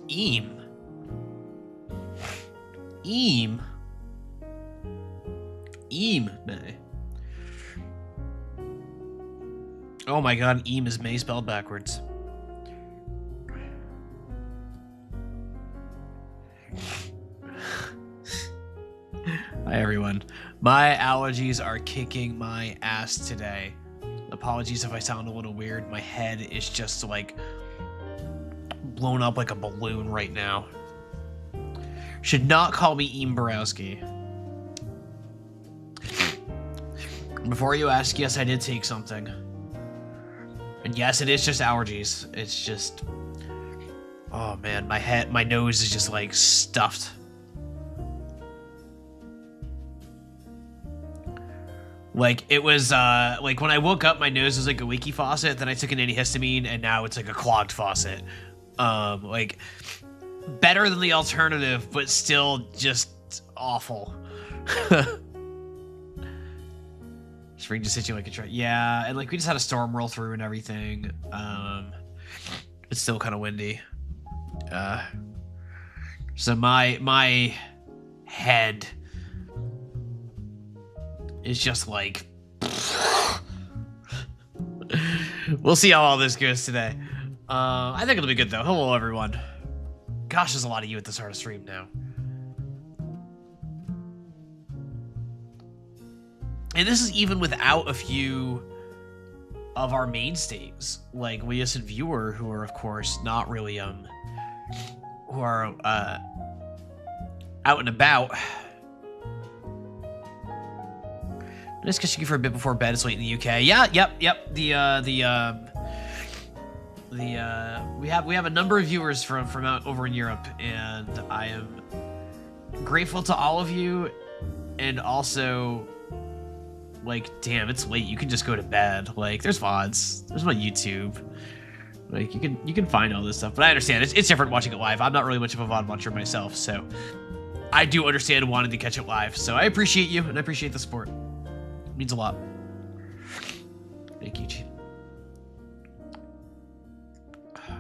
Eam. Eam. Eam May. Oh my god, Eam is May spelled backwards. Hi everyone. My allergies are kicking my ass today. Apologies if I sound a little weird. My head is just like blown up like a balloon right now. Should not call me Eam Borowski. Before you ask, yes, I did take something. And yes, it is just allergies. It's just... Oh man, my nose is just like stuffed. Like, it was, like, when I woke up, my nose was like a leaky faucet, then I took an antihistamine, and now it's like a clogged faucet. Like, better than the alternative, but still just awful. Spring just hit you like a truck. Yeah, and, like, we just had a storm roll through and everything. It's still kind of windy. So my head is just like... We'll see how all this goes today. I think it'll be good, though. Hello, everyone. Gosh, there's a lot of you at the start of stream now. And this is even without a few of our mainstays, like Leas and Viewer, who are, of course, not really, who are, out and about. Nice catching you for a bit before bed. It's late in the UK. Yeah, yep. We have a number of viewers from out over in Europe, and I am grateful to all of you, and also, like, damn, it's late. You can just go to bed. Like, there's VODs. There's my YouTube. Like, you can find all this stuff. But I understand. It's different watching it live. I'm not really much of a VOD watcher myself, so I do understand wanting to catch it live. So I appreciate you, and I appreciate the support. It means a lot. Thank you, Chief.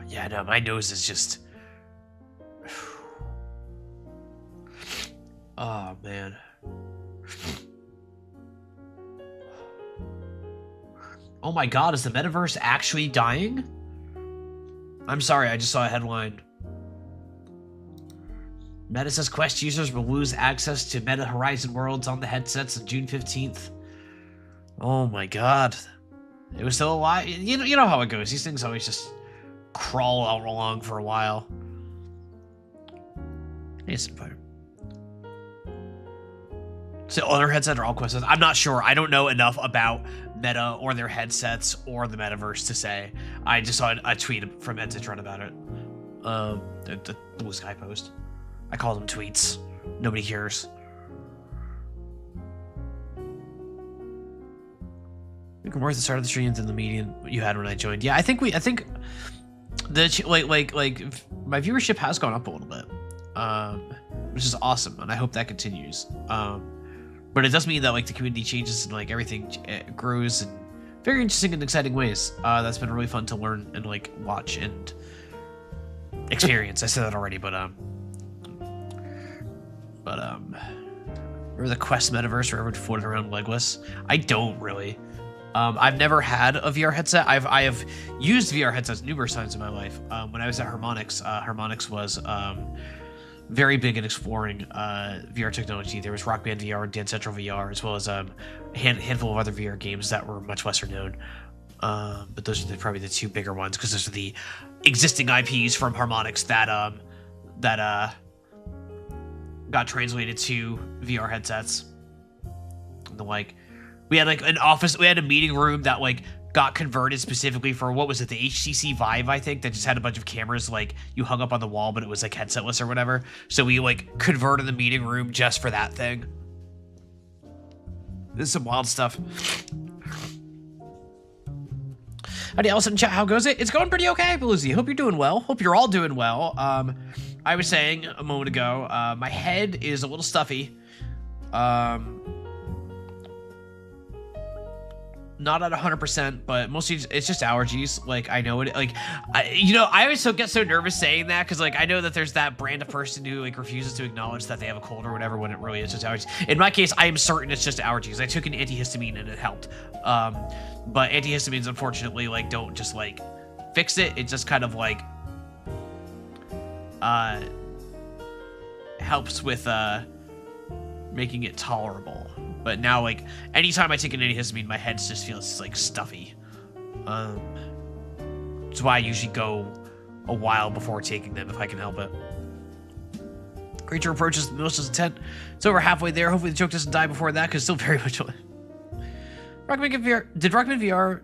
Yeah, no, my nose is just... Oh, man. Oh my god, is the metaverse actually dying? I'm sorry, I just saw a headline. Meta says Quest users will lose access to Meta Horizon Worlds on the headsets on June 15th. Oh my god. It was still alive. You know how it goes. These things always just crawl out along for a while. Hey, Fire. So other headsets are all Quest. I'm not sure. I don't know enough about Meta or their headsets or the metaverse to say. I just saw a tweet from Headset Run about it. The Blue Sky post. I call them tweets. Nobody cares. We can work the start of the stream than the median you had when I joined. Yeah, I think the like my viewership has gone up a little bit, which is awesome, and I hope that continues. But it does mean that like the community changes and like everything grows in very interesting and exciting ways. That's been really fun to learn and like watch and experience. I said that already, but or the Quest metaverse where everyone floated around legless. I don't really. I've never had a VR headset. I have used VR headsets numerous times in my life. When I was at Harmonix, Harmonix was very big in exploring VR technology. There was Rock Band VR and Dance Central VR, as well as a handful of other VR games that were much lesser known. But those are probably the two bigger ones, because those are the existing IPs from Harmonix that got translated to VR headsets. And the like. We had like an office, we had a meeting room that like got converted specifically for, what was it, the HTC Vive, I think, that just had a bunch of cameras like you hung up on the wall, but it was like headsetless or whatever. So we like converted the meeting room just for that thing. This is some wild stuff. Howdy, Allison in chat, how goes it? It's going pretty okay, Beluzi. Hope you're doing well. Hope you're all doing well. I was saying a moment ago, my head is a little stuffy. not at 100%, but mostly it's just allergies. Like, I know it, like, I always get so nervous saying that, because, like, I know that there's that brand of person who, like, refuses to acknowledge that they have a cold or whatever, when it really is just allergies. In my case, I am certain it's just allergies. I took an antihistamine and it helped. But antihistamines, unfortunately, like, don't just, like, fix it. It just kind of, like, helps with, making it tolerable. But now, like, anytime I take an antihistamine, my head just feels, like, stuffy. That's why I usually go a while before taking them, if I can help it. Creature approaches Melissa's intent. It's over halfway there. Hopefully the joke doesn't die before that, because still very much... Rockman VR... Did Rockman VR...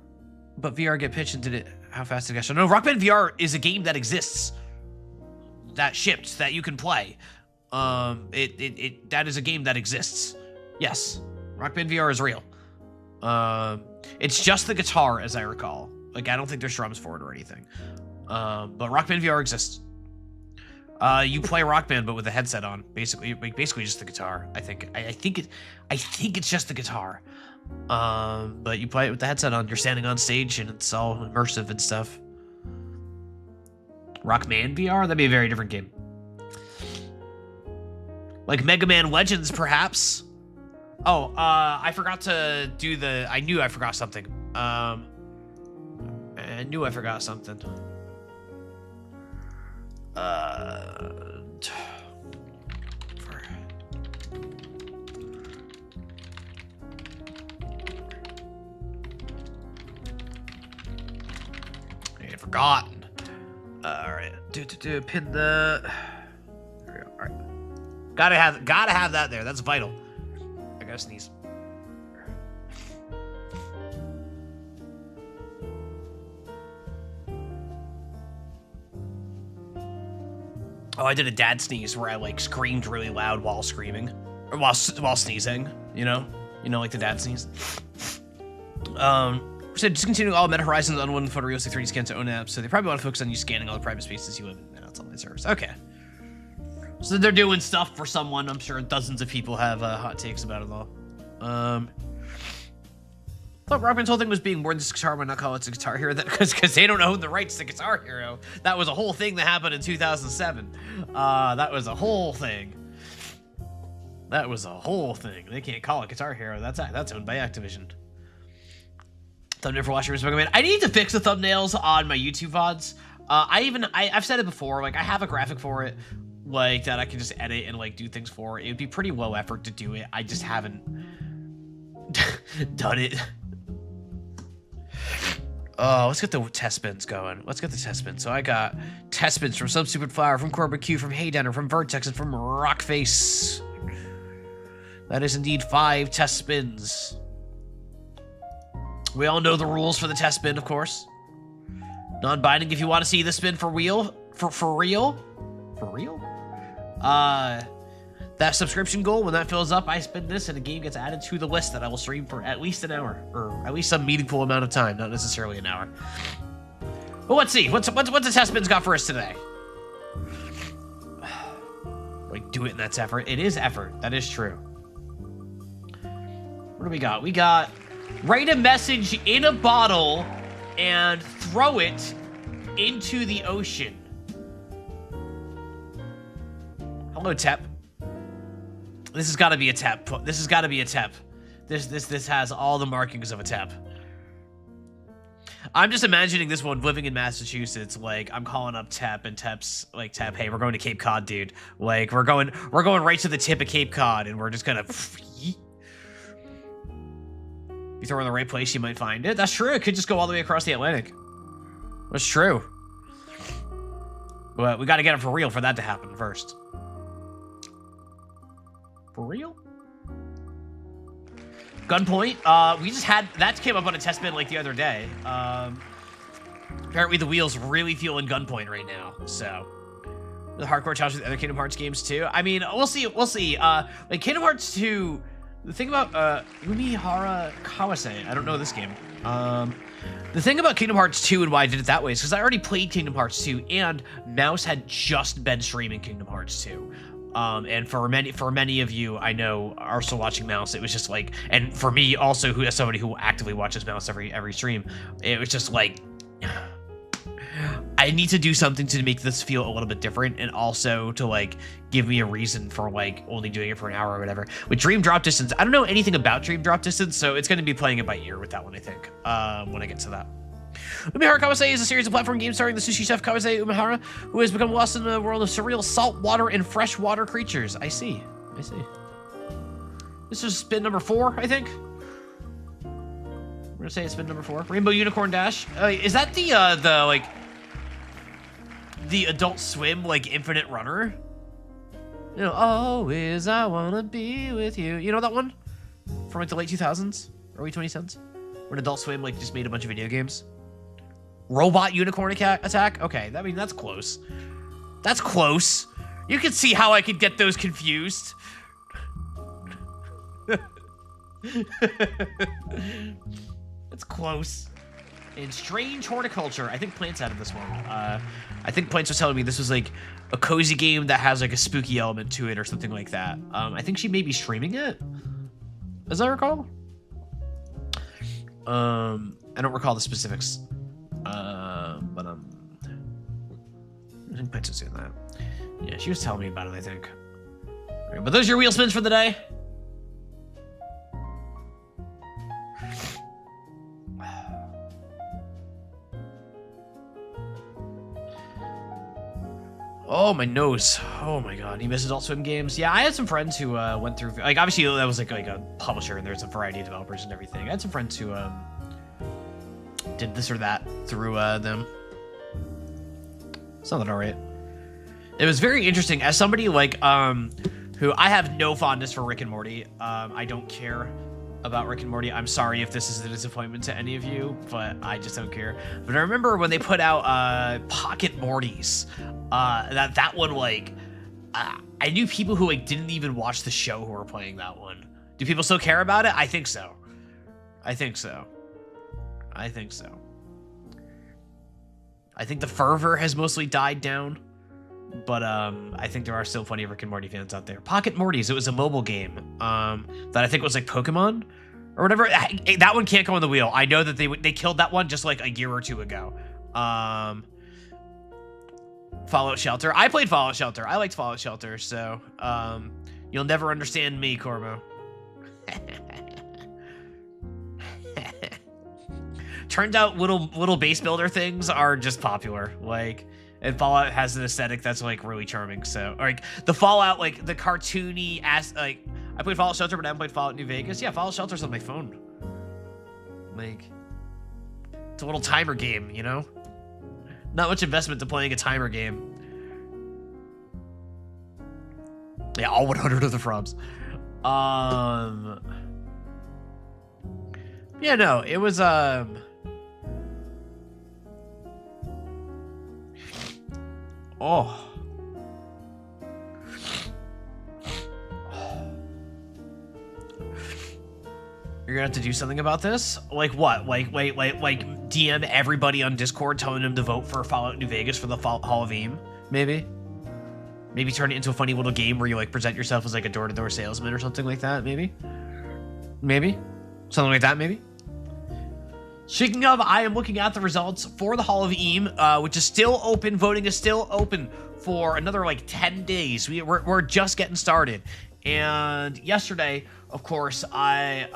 But VR get pitched, and did it... How fast did it get? No, Rockman VR is a game that exists. That shipped, that you can play. That is a game that exists. Yes. Rock Band VR is real. It's just the guitar, as I recall. Like, I don't think there's drums for it or anything. But Rock Band VR exists. You play Rock Band, but with a headset on. Basically just the guitar. I think it's just the guitar. But you play it with the headset on. You're standing on stage, and it's all immersive and stuff. Rockman VR? That'd be a very different game. Like Mega Man Legends, perhaps. Oh, I forgot to do the... I knew I forgot something. I knew I forgot something. I had forgotten. Alright. Pin the... Alright. Gotta have that there. That's vital. I gotta sneeze. Oh, I did a dad sneeze where I, like, screamed really loud while screaming. Or while sneezing, you know? You know, like the dad sneeze. So discontinuing all Meta Horizons unwanted photorealistic 3D scans to own apps, so they probably want to focus on you scanning all the private spaces you live in. That's online service. Okay. So they're doing stuff for someone. I'm sure dozens of people have hot takes about it all. I thought Rockman's whole thing was being more than just Guitar, why not call it a Guitar Hero? Because they don't own the rights to Guitar Hero. That was a whole thing that happened in 2007. That was a whole thing. That was a whole thing. They can't call it Guitar Hero. That's owned by Activision. Thumbnail for watching Mega Man. I need to fix the thumbnails on my YouTube VODs. I've said it before. Like, I have a graphic for it, like, that I can just edit and, like, do things for. It would be pretty low effort to do it. I just haven't done it. Oh, let's get the test spins going. So I got test spins from Some Stupid Flower, from Corbin Q, from Haydenner, from Vertex, and from Rockface. That is indeed 5 test spins. We all know the rules for the test spin, of course. Non-binding if you want to see the spin for real. For real? That subscription goal, when that fills up, I spin this and a game gets added to the list that I will stream for at least an hour. Or at least some meaningful amount of time, not necessarily an hour. Well, let's see. What's the test spins got for us today? Like, do it and that's effort. It is effort. That is true. What do we got? We got... Write a message in a bottle and throw it into the ocean. Hello, Tep. This has got to be a Tep. This has got to be a Tep. This has all the markings of a Tep. I'm just imagining this one living in Massachusetts. Like, I'm calling up Tep, and Tep's like, Tep, hey, we're going to Cape Cod, dude. Like, we're going right to the tip of Cape Cod, and we're just gonna. You throw it in the right place, you might find it. That's true. It could just go all the way across the Atlantic. That's true. But we got to get it for real for that to happen first. For real? Gunpoint. We just had... That came up on a test bin like the other day. Apparently the wheels really feeling Gunpoint right now. So... The hardcore challenge with the other Kingdom Hearts games too. I mean, we'll see. Like, Kingdom Hearts 2... The thing about Umihara Kawase, I don't know this game. The thing about Kingdom Hearts 2 and why I did it that way is because I already played Kingdom Hearts 2 and Mouse had just been streaming Kingdom Hearts 2. And for many of you I know are still watching Mouse, it was just like, and for me also, who as somebody who actively watches Mouse every stream, it was just like, I need to do something to make this feel a little bit different, and also to like give me a reason for like only doing it for an hour or whatever. With Dream Drop Distance, I don't know anything about Dream Drop Distance, so it's going to be playing it by ear with that one, I think, when I get to that. Umihara Kawase is a series of platform games starring the sushi chef Kawase Umihara, who has become lost in a world of surreal saltwater and freshwater creatures. I see. This is spin number 4, I think. We're gonna say it's spin number 4. Rainbow Unicorn Dash. Is that the like the Adult Swim like Infinite Runner? You know, always I wanna be with you. You know that one from like the late 2000s, early 2010s, when Adult Swim like just made a bunch of video games. Robot Unicorn Attack? Okay, I mean, that's close. That's close. You can see how I could get those confused. That's close. And Strange Horticulture. I think Plants added this one. I think Plants was telling me this was like a cozy game that has like a spooky element to it or something like that. I think she may be streaming it, as I recall. I don't recall the specifics. But I think Plants was doing that. Yeah, she was telling me about it, I think. All right, but those are your wheel spins for the day. Oh, my nose. Oh my god, he misses Adult Swim games. Yeah, I had some friends who went through, like, obviously that was like a publisher and there's a variety of developers and everything. I had some friends who did this or that through them. Sounded alright. It was very interesting. As somebody like who I have no fondness for Rick and Morty. I don't care about Rick and Morty. I'm sorry if this is a disappointment to any of you, but I just don't care. But I remember when they put out Pocket Mortys. That one, like, I knew people who like didn't even watch the show who were playing that one. Do people still care about it? I think so. I think so. I think so. I think the fervor has mostly died down, but I think there are still plenty of Rick and Morty fans out there. Pocket Mortys, it was a mobile game that I think was like Pokemon or whatever. That one can't go on the wheel. I know that they killed that one just like a year or two ago. Fallout Shelter. I played Fallout Shelter. I liked Fallout Shelter, so you'll never understand me, Cormo. Turns out little base builder things are just popular. Like, and Fallout has an aesthetic that's like really charming. So, like the Fallout, like the cartoony ass. Like, I played Fallout Shelter, but I haven't played Fallout New Vegas. Yeah, Fallout Shelter's on my phone. Like, it's a little timer game, you know. Not much investment to playing a timer game. Yeah, all 100 of the Frobs. Yeah, no, it was oh. You're gonna have to do something about this? Like what? Like DM everybody on Discord telling them to vote for Fallout New Vegas for the Hall of Fame? Maybe? Maybe turn it into a funny little game where you like present yourself as like a door-to-door salesman or something like that, maybe? Maybe? Something like that, maybe? Speaking of, I am looking at the results for the Hall of Fame, which is still open. Voting is still open for another like 10 days. We're just getting started. And yesterday, of course, I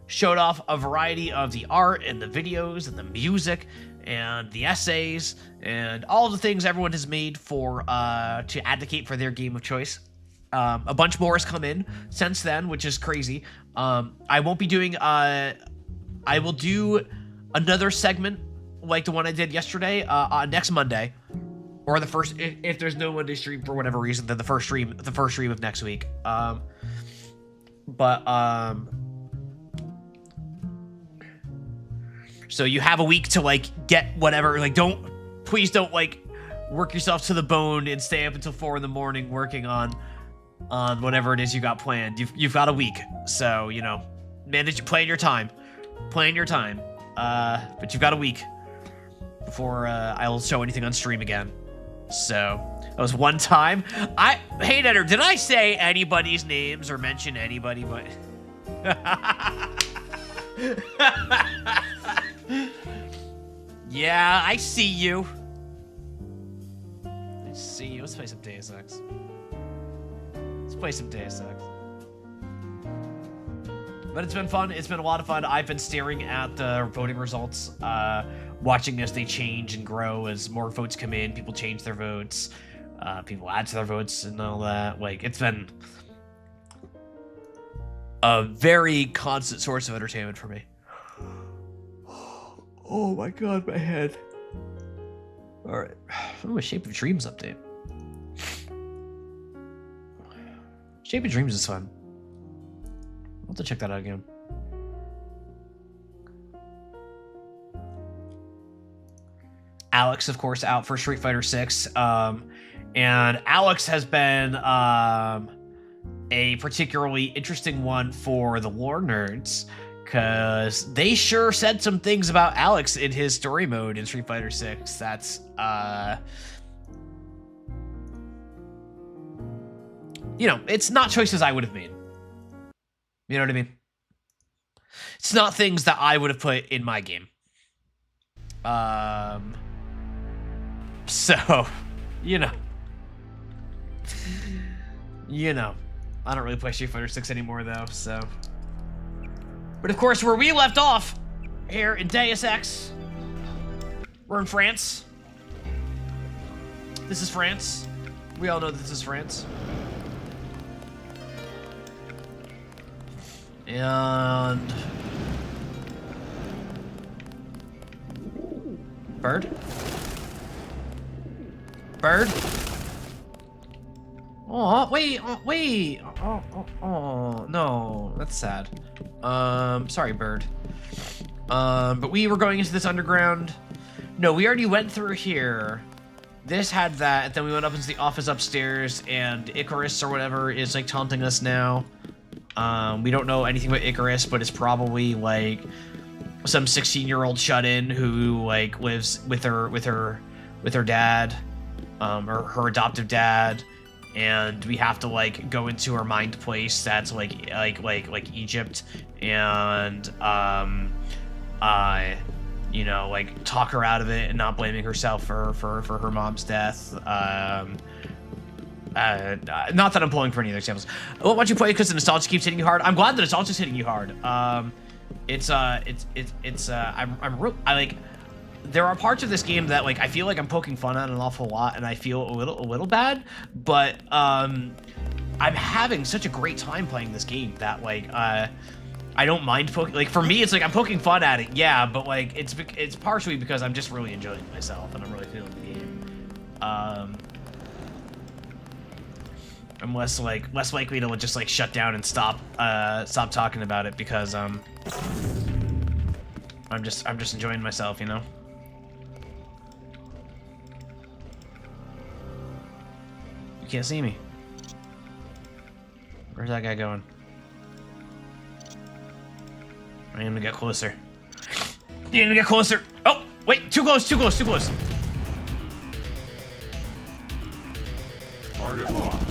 showed off a variety of the art and the videos and the music and the essays and all the things everyone has made for to advocate for their game of choice. A bunch more has come in since then, which is crazy. I won't be doing I will do another segment like the one I did yesterday on next Monday, or the first, if there's no Monday stream for whatever reason, then the first stream of next week. So you have a week to like get whatever, like please don't like work yourself to the bone and stay up until 4 in the morning working on whatever it is you got planned. You've got a week, so you know, plan your time, but you've got a week before I'll show anything on stream again. So that was one time. Hey Netter, did I say anybody's names or mention anybody? But yeah, I see you. I see you. Let's play some Deus Ex. Let's play some Deus Ex. But it's been fun. It's been a lot of fun. I've been staring at the voting results, watching as they change and grow as more votes come in. People change their votes. People add to their votes and all that. Like, it's been a very constant source of entertainment for me. Oh my god, my head. All right. Oh, a Shape of Dreams update. Shape of Dreams is fun. I'll have to check that out again. Alex, of course, out for Street Fighter 6. And Alex has been a particularly interesting one for the lore nerds, because they sure said some things about Alex in his story mode in Street Fighter 6. That's, you know, it's not choices I would have made. You know what I mean? It's not things that I would have put in my game. So, you know. You know. I don't really play Street Fighter 6 anymore, though, so. But of course, where we left off, here in Deus Ex, we're in France. This is France. We all know this is France. And bird. Oh wait, oh no, that's sad. Sorry, bird. But we were going into this underground. No, we already went through here. This had that, and then we went up into the office upstairs, and Icarus or whatever is like taunting us now. We don't know anything about Icarus, but it's probably like some 16-year-old shut-in who like lives with her dad, or her adoptive dad, and we have to like go into her mind place that's like Egypt, and you know, like talk her out of it and not blaming herself for her mom's death. Not that I'm pulling for any other examples. I won't watch you play because the nostalgia keeps hitting you hard. I'm glad the nostalgia's hitting you hard. I like, there are parts of this game that like I feel like I'm poking fun at an awful lot, and I feel a little bad, but I'm having such a great time playing this game that like I don't mind poking. Like, for me, it's like I'm poking fun at it, yeah, but like it's partially because I'm just really enjoying myself and I'm really feeling the game. I'm less likely to just like shut down and stop talking about it because I'm just enjoying myself, you know. You can't see me. Where's that guy going? I am to get closer. I am to get closer. Oh, wait, too close. Target locked.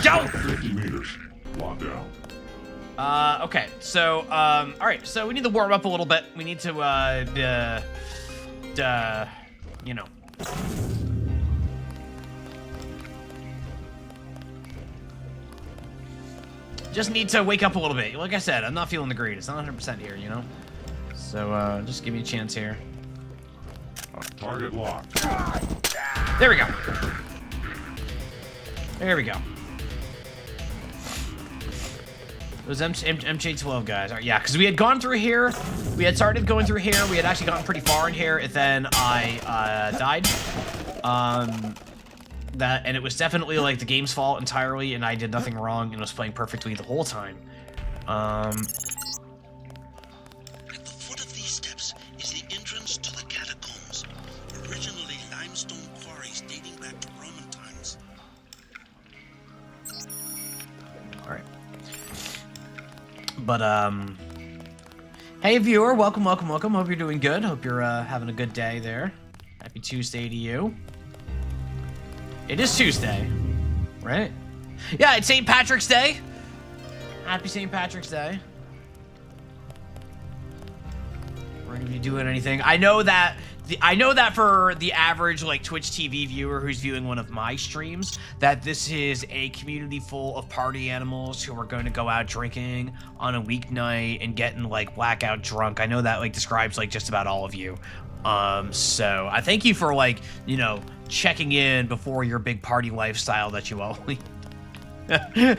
Go! 50 meters. Lock down. Okay, so, alright, so we need to warm up a little bit. We need to, you know. Just need to wake up a little bit. Like I said, I'm not feeling the great. It's not 100% here, you know? So, just give me a chance here. Target locked. There we go. There we go. Those MJ12 guys. All right, yeah, because we had gone through here. We had started going through here. We had actually gotten pretty far in here, and then I died. And it was definitely like the game's fault entirely, and I did nothing wrong and was playing perfectly the whole time. At the foot of these steps is the entrance to the catacombs, originally limestone quarries dating back to Roman times. All right. But, hey viewer, welcome. Hope you're doing good. Hope you're, having a good day there. Happy Tuesday to you. It is Tuesday, right? Yeah, it's St. Patrick's Day. Happy St. Patrick's Day. We're gonna be doing anything. I know that for the average like Twitch TV viewer who's viewing one of my streams, that this is a community full of party animals who are going to go out drinking on a weeknight and getting like blackout drunk. I know that like describes like just about all of you. So I thank you for like, you know, checking in before your big party lifestyle that you all lead. The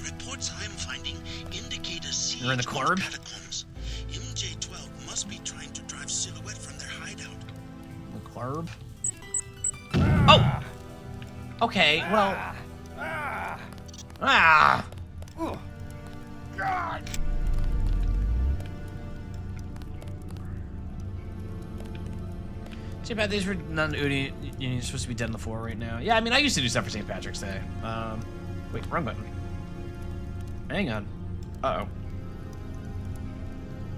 reports I'm finding indicate a siege You're in the on club? catacombs. MJ-12 must be trying to drive Silhouette from their hideout. The club? Oh! Okay, well... Ah! God. St. Patrick's Day for non-Uni, you're supposed to be dead on the floor right now. Yeah, I mean, I used to do stuff for St. Patrick's Day. Wait, wrong button. Hang on. Uh-oh.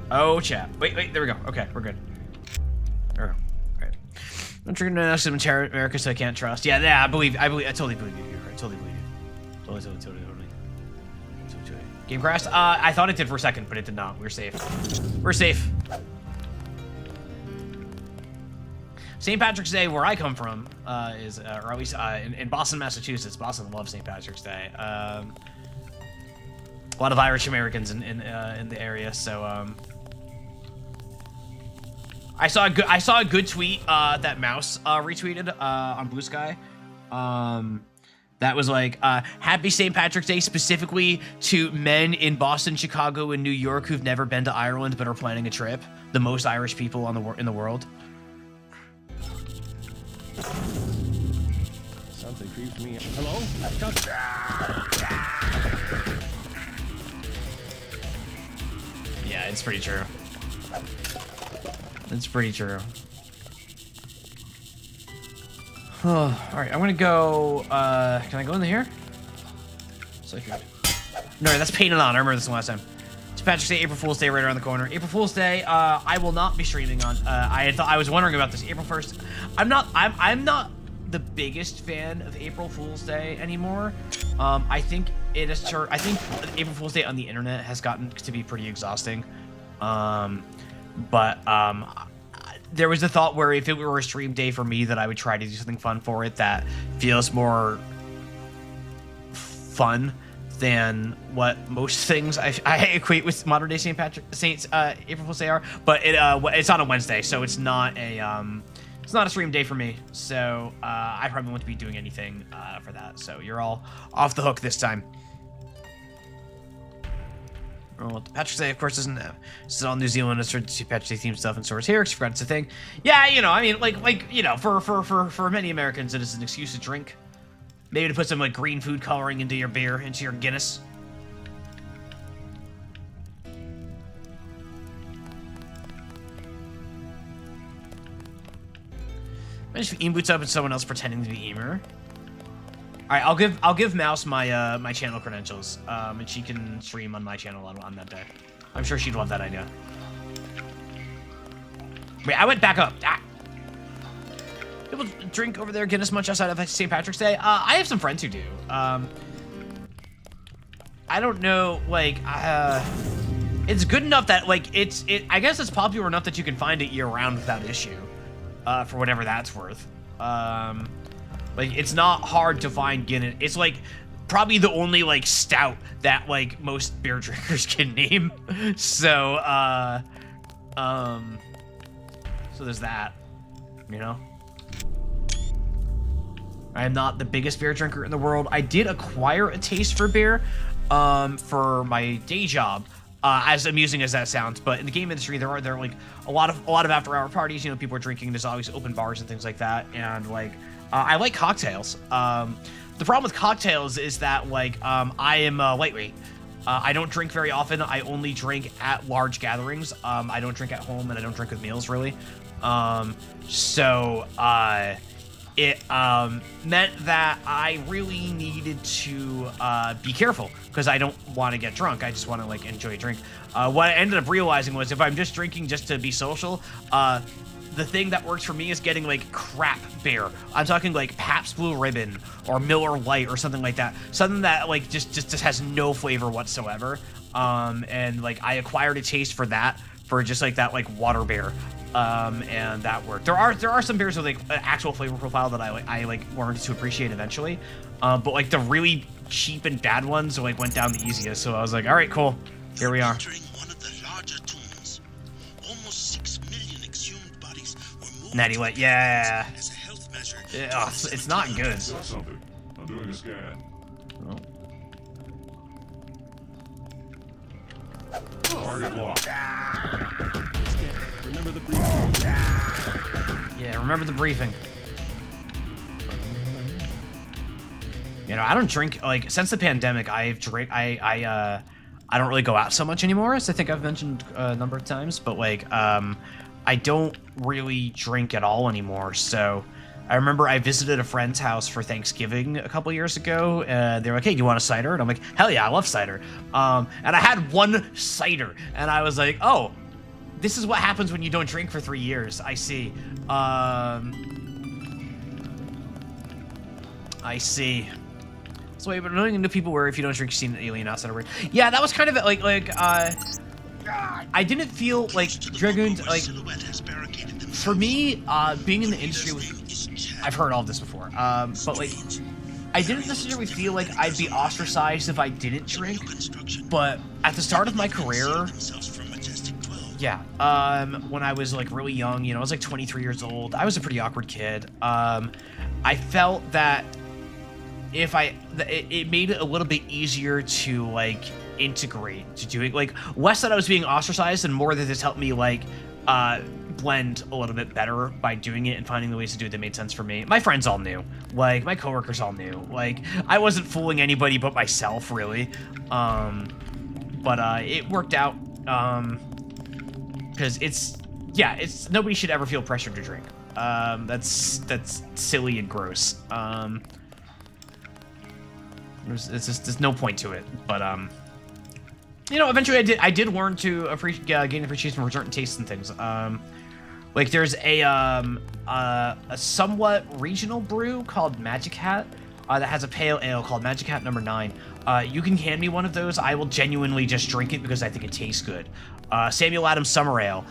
Oh, chat. Wait, there we go. Okay, we're good. There we go. Alright. I'm triggered enough to America, so I can't trust. Yeah, I totally believe you. I totally believe you. Totally. Game crashed? I thought it did for a second, but it did not. We're safe. We're safe. St. Patrick's Day, where I come from, is, or at least in Boston, Massachusetts. Boston loves St. Patrick's Day. A lot of Irish Americans in the area, so I saw a good tweet that Mouse retweeted on Blue Sky. That was like, happy St. Patrick's Day specifically to men in Boston, Chicago, and New York who've never been to Ireland but are planning a trip. The most Irish people in the world. Something creeps me. Hello? Yeah, it's pretty true. It's pretty true. Oh, alright, I'm gonna go, can I go in here? So good. No, that's painted on. I remember this one last time. It's Patrick's Day, April Fool's Day right around the corner. April Fool's Day, I will not be streaming on. I was wondering about this. April 1st. I'm not the biggest fan of April Fool's Day anymore. I think April Fool's Day on the internet has gotten to be pretty exhausting. There was a thought where if it were a stream day for me, that I would try to do something fun for it that feels more fun than what most things I equate with modern day April Fool's Day are. But it's on a Wednesday, so it's not a stream day for me. So I probably won't be doing anything for that. So you're all off the hook this time. Well, Patrick's Day, of course, isn't. This is all New Zealand. It's St. Patrick's Day themed stuff and stores here. Forgot it's a thing. Yeah, you know, I mean, like you know, for many Americans, it is an excuse to drink. Maybe to put some like green food coloring into your beer, into your Guinness. Imagine if Eam boots up and someone else pretending to be Eamer. All right, I'll give Mouse my my channel credentials, and she can stream on my channel on that day. I'm sure she'd love that idea. Wait, I went back up. Ah. People drink over there Guinness much outside of St. Patrick's Day. I have some friends who do. I don't know, like, it's good enough that like I guess it's popular enough that you can find it year round without issue, for whatever that's worth. Like, it's not hard to find Guinness. It's, like, probably the only, like, stout that, like, most beer drinkers can name. So, so there's that, you know? I am not the biggest beer drinker in the world. I did acquire a taste for beer, for my day job, as amusing as that sounds. But in the game industry, there are like a lot of after-hour parties. You know, people are drinking. There's always open bars and things like that. And, like, I like cocktails. The problem with cocktails is that, like, I am lightweight. I don't drink very often. I only drink at large gatherings. I don't drink at home, and I don't drink with meals, really. It meant that I really needed to be careful, because I don't want to get drunk. I just want to, like, enjoy a drink. What I ended up realizing was if I'm just drinking just to be social, the thing that works for me is getting like crap beer. I'm talking like Pabst Blue Ribbon or Miller Lite or something like that. Something that like just has no flavor whatsoever. And like I acquired a taste for that, for just like that like water beer. And that worked. There are some beers with like an actual flavor profile that I learned to appreciate eventually. But like the really cheap and bad ones like went down the easiest. So I was like, all right, cool. Here we are. Entering one of the larger tombs. Almost 6 million exhumed bodies were moved Natty to Light, the yeah. pyramids as a health measure. Yeah, it's not good. Got something. I'm doing a scan. Oh. Target locked. Remember the briefing. Yeah, remember the briefing. You know, I don't drink, like, since the pandemic, I don't really go out so much anymore, as I think I've mentioned a number of times, but, like, I don't really drink at all anymore, so I remember I visited a friend's house for Thanksgiving a couple years ago, and they were like, hey, you want a cider? And I'm like, hell yeah, I love cider. And I had one cider, and I was like, oh, this is what happens when you don't drink for 3 years. I see. I see. So wait, but knowing into people where if you don't drink, you've seen an alien outside of it. Yeah, that was kind of like I didn't feel like Dragoons, like, for me, being in the industry with, I've heard all of this before, but like, I didn't necessarily feel like I'd be ostracized if I didn't drink, but at the start of my career, yeah, when I was like really young, you know, I was like 23 years old, I was a pretty awkward kid. I felt that it made it a little bit easier to like integrate to doing, like, less that I was being ostracized and more that this helped me like blend a little bit better by doing it and finding the ways to do it that made sense for me. My friends all knew, like my coworkers all knew, like I wasn't fooling anybody but myself really. But it worked out because it's nobody should ever feel pressured to drink. That's silly and gross. There's no point to it, but you know, eventually I did learn to gain appreciation for certain tastes and things. Like there's a somewhat regional brew called Magic Hat that has a pale ale called Magic Hat number 9. You can hand me one of those. I will genuinely just drink it because I think it tastes good. Samuel Adams Summer Ale.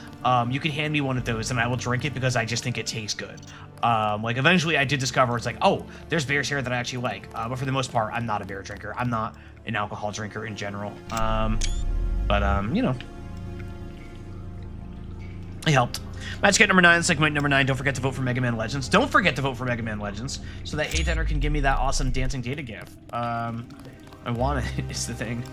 You can hand me one of those and I will drink it because I just think it tastes good. Like eventually I did discover it's like, oh, there's beers here that I actually like. But for the most part, I'm not a beer drinker. I'm not an alcohol drinker in general. You know, it helped. Magic Hat number 9, segment number 9. Don't forget to vote for Mega Man Legends. Don't forget to vote for Mega Man Legends so that 8th enter can give me that awesome dancing data gift. I want it, is the thing.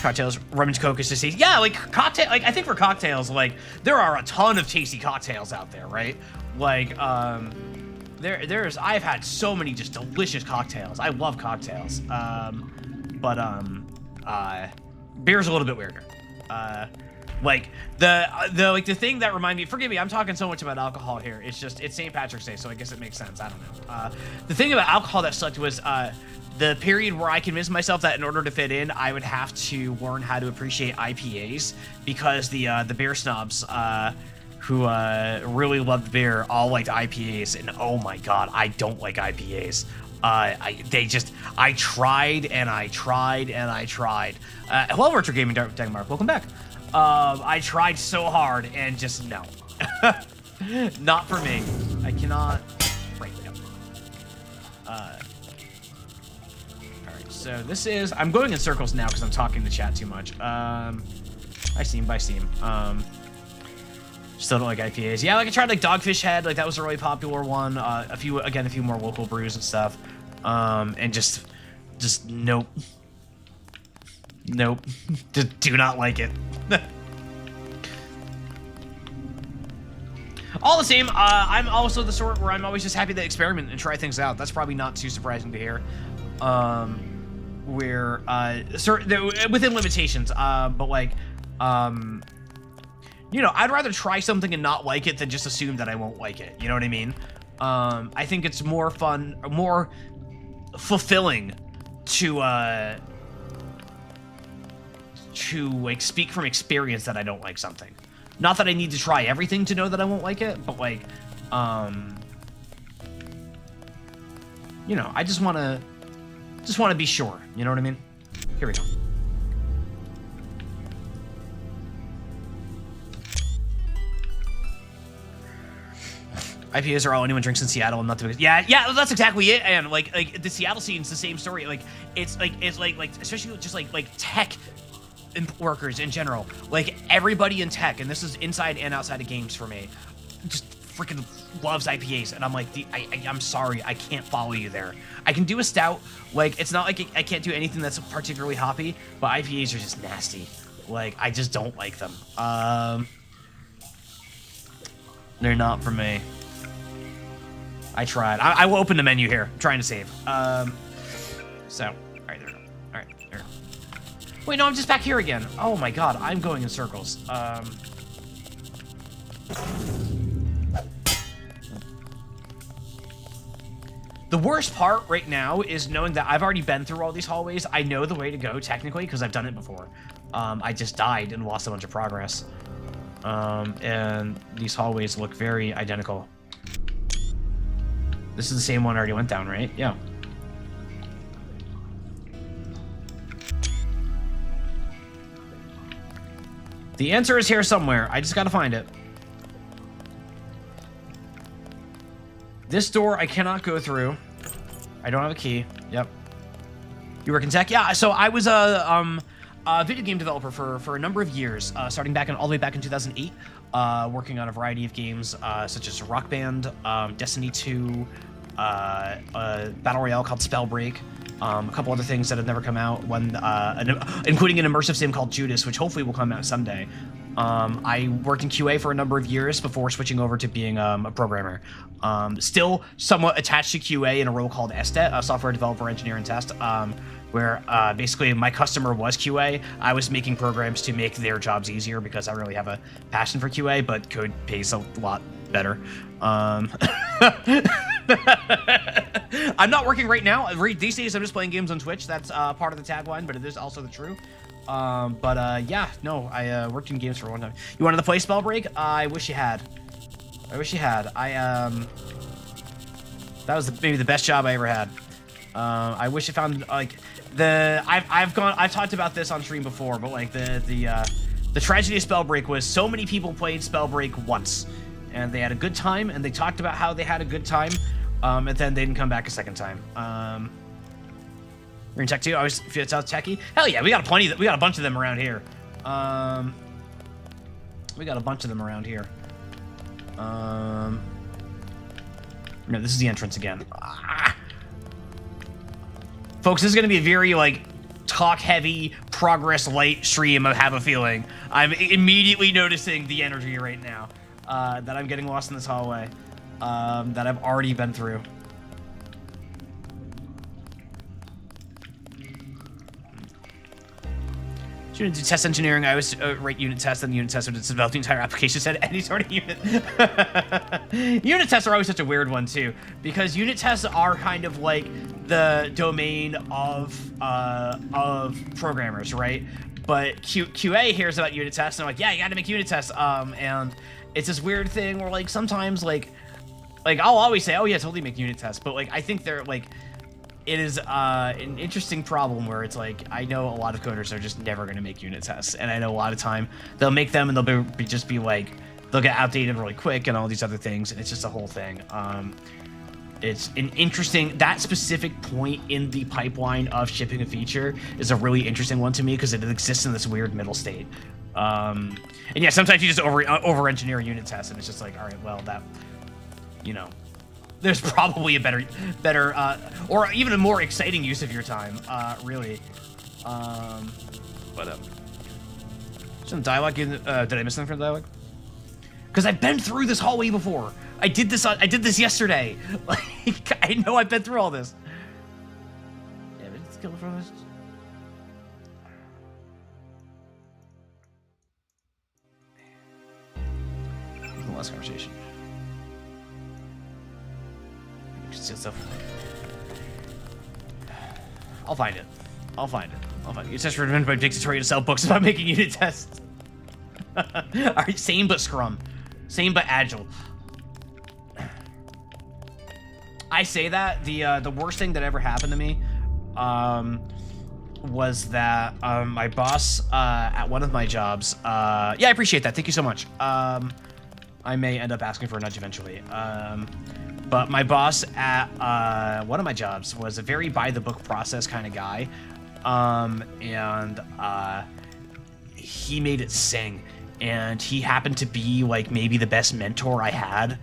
Cocktails, rum and coke is to see. Yeah, like cocktail. Like I think for cocktails, like there are a ton of tasty cocktails out there, right? Like there's I've had so many just delicious cocktails. I love cocktails. Beer's a little bit weirder. Like the thing that reminded me, forgive me, I'm talking so much about alcohol here. It's St. Patrick's Day, so I guess it makes sense. I don't know. The thing about alcohol that sucked was the period where I convinced myself that in order to fit in, I would have to learn how to appreciate IPAs because the beer snobs who really loved beer all liked IPAs, and oh my god, I don't like IPAs. I tried and I tried and I tried. Hello, Virtual Gaming Denmark, welcome back. I tried so hard and just no. Not for me. I cannot. Right, no. Alright, so this is. I'm going in circles now because I'm talking to chat too much. By Steam. Still don't like IPAs. Yeah, like I tried like Dogfish Head, like that was a really popular one. A few more local brews and stuff. And just nope. Nope. Just do not like it. All the same, I'm also the sort where I'm always just happy to experiment and try things out. That's probably not too surprising to hear. Within limitations, but like, you know, I'd rather try something and not like it than just assume that I won't like it. You know what I mean? I think it's more fun, more fulfilling to like speak from experience that I don't like something. Not that I need to try everything to know that I won't like it, but like, you know, I just want to be sure. You know what I mean? Here we go. IPAs are all anyone drinks in Seattle. I'm not the biggest. Yeah, that's exactly it. And like the Seattle scene's the same story. Like it's like especially just like tech workers in general. Like everybody in tech, and this is inside and outside of games for me, just freaking loves IPAs. And I'm like, I'm sorry, I can't follow you there. I can do a stout. Like it's not like I can't do anything that's particularly hoppy, but IPAs are just nasty. Like I just don't like them. They're not for me. I tried. I will open the menu here. I'm trying to save. So, all right, there we go. All right, there. Wait, no, I'm just back here again. Oh my god, I'm going in circles. The worst part right now is knowing that I've already been through all these hallways. I know the way to go technically because I've done it before. I just died and lost a bunch of progress. And these hallways look very identical. This is the same one I already went down, right? Yeah. The answer is here somewhere. I just gotta find it. This door I cannot go through. I don't have a key. Yep. You work in tech? Yeah, so I was a video game developer for a number of years, starting back all the way back in 2008, working on a variety of games such as Rock Band, Destiny 2, a battle royale called Spellbreak, a couple other things that have never come out, including an immersive sim called Judas, which hopefully will come out someday. I worked in QA for a number of years before switching over to being a programmer. Still somewhat attached to QA in a role called SDET, a software developer, engineer, and test, where basically my customer was QA. I was making programs to make their jobs easier because I really have a passion for QA, but code pays a lot better. I'm not working right now. These days I'm just playing games on Twitch. That's part of the tagline, but it is also the truth. Yeah, no, I worked in games for one time. You wanted to play Spellbreak? I wish you had. I wish you had. That was maybe the best job I ever had. I wish I found like I've talked about this on stream before, but like the tragedy of Spellbreak was so many people played Spellbreak once, and they had a good time, and they talked about how they had a good time, and then they didn't come back a second time. You're in tech too? I always feel it's out techie. Hell yeah, we got we got a bunch of them around here. We got a bunch of them around here. No, this is the entrance again. Folks, this is gonna be a very like talk heavy, progress light stream, I have a feeling. I'm immediately noticing the energy right now. That I'm getting lost in this hallway. That I've already been through. Unit to test engineering, I always write unit tests, and the unit test would develop the entire application set any sort of unit. Unit tests are always such a weird one too, because unit tests are kind of like the domain of programmers, right? But QA hears about unit tests, and they're like, yeah, you got to make unit tests. And it's this weird thing where like sometimes like I'll always say, oh yeah, totally make unit tests, but like I think they're like. It is an interesting problem where it's like, I know a lot of coders are just never going to make unit tests. And I know a lot of time they'll make them and they'll just be like, they'll get outdated really quick and all these other things. And it's just a whole thing. It's an interesting, that specific point in the pipeline of shipping a feature is a really interesting one to me because it exists in this weird middle state. And yeah, sometimes you just over engineer unit tests and it's just like, all right, well, that, you know, there's probably a better, or even a more exciting use of your time, really. Some dialogue. Did I miss something from dialogue? Because I've been through this hallway before. I did this yesterday. Like I know I've been through all this. Yeah, but it's killed from this. The last conversation. Stuff. I'll find it. Unit tests were invented by dictatorial to sell books about making unit tests. All right, same but Scrum. Same but Agile. I say that the worst thing that ever happened to me was that my boss at one of my jobs, yeah, I appreciate that. Thank you so much. I may end up asking for a nudge eventually. But my boss at one of my jobs was a very by-the-book process kind of guy. And he made it sing. And he happened to be like maybe the best mentor I had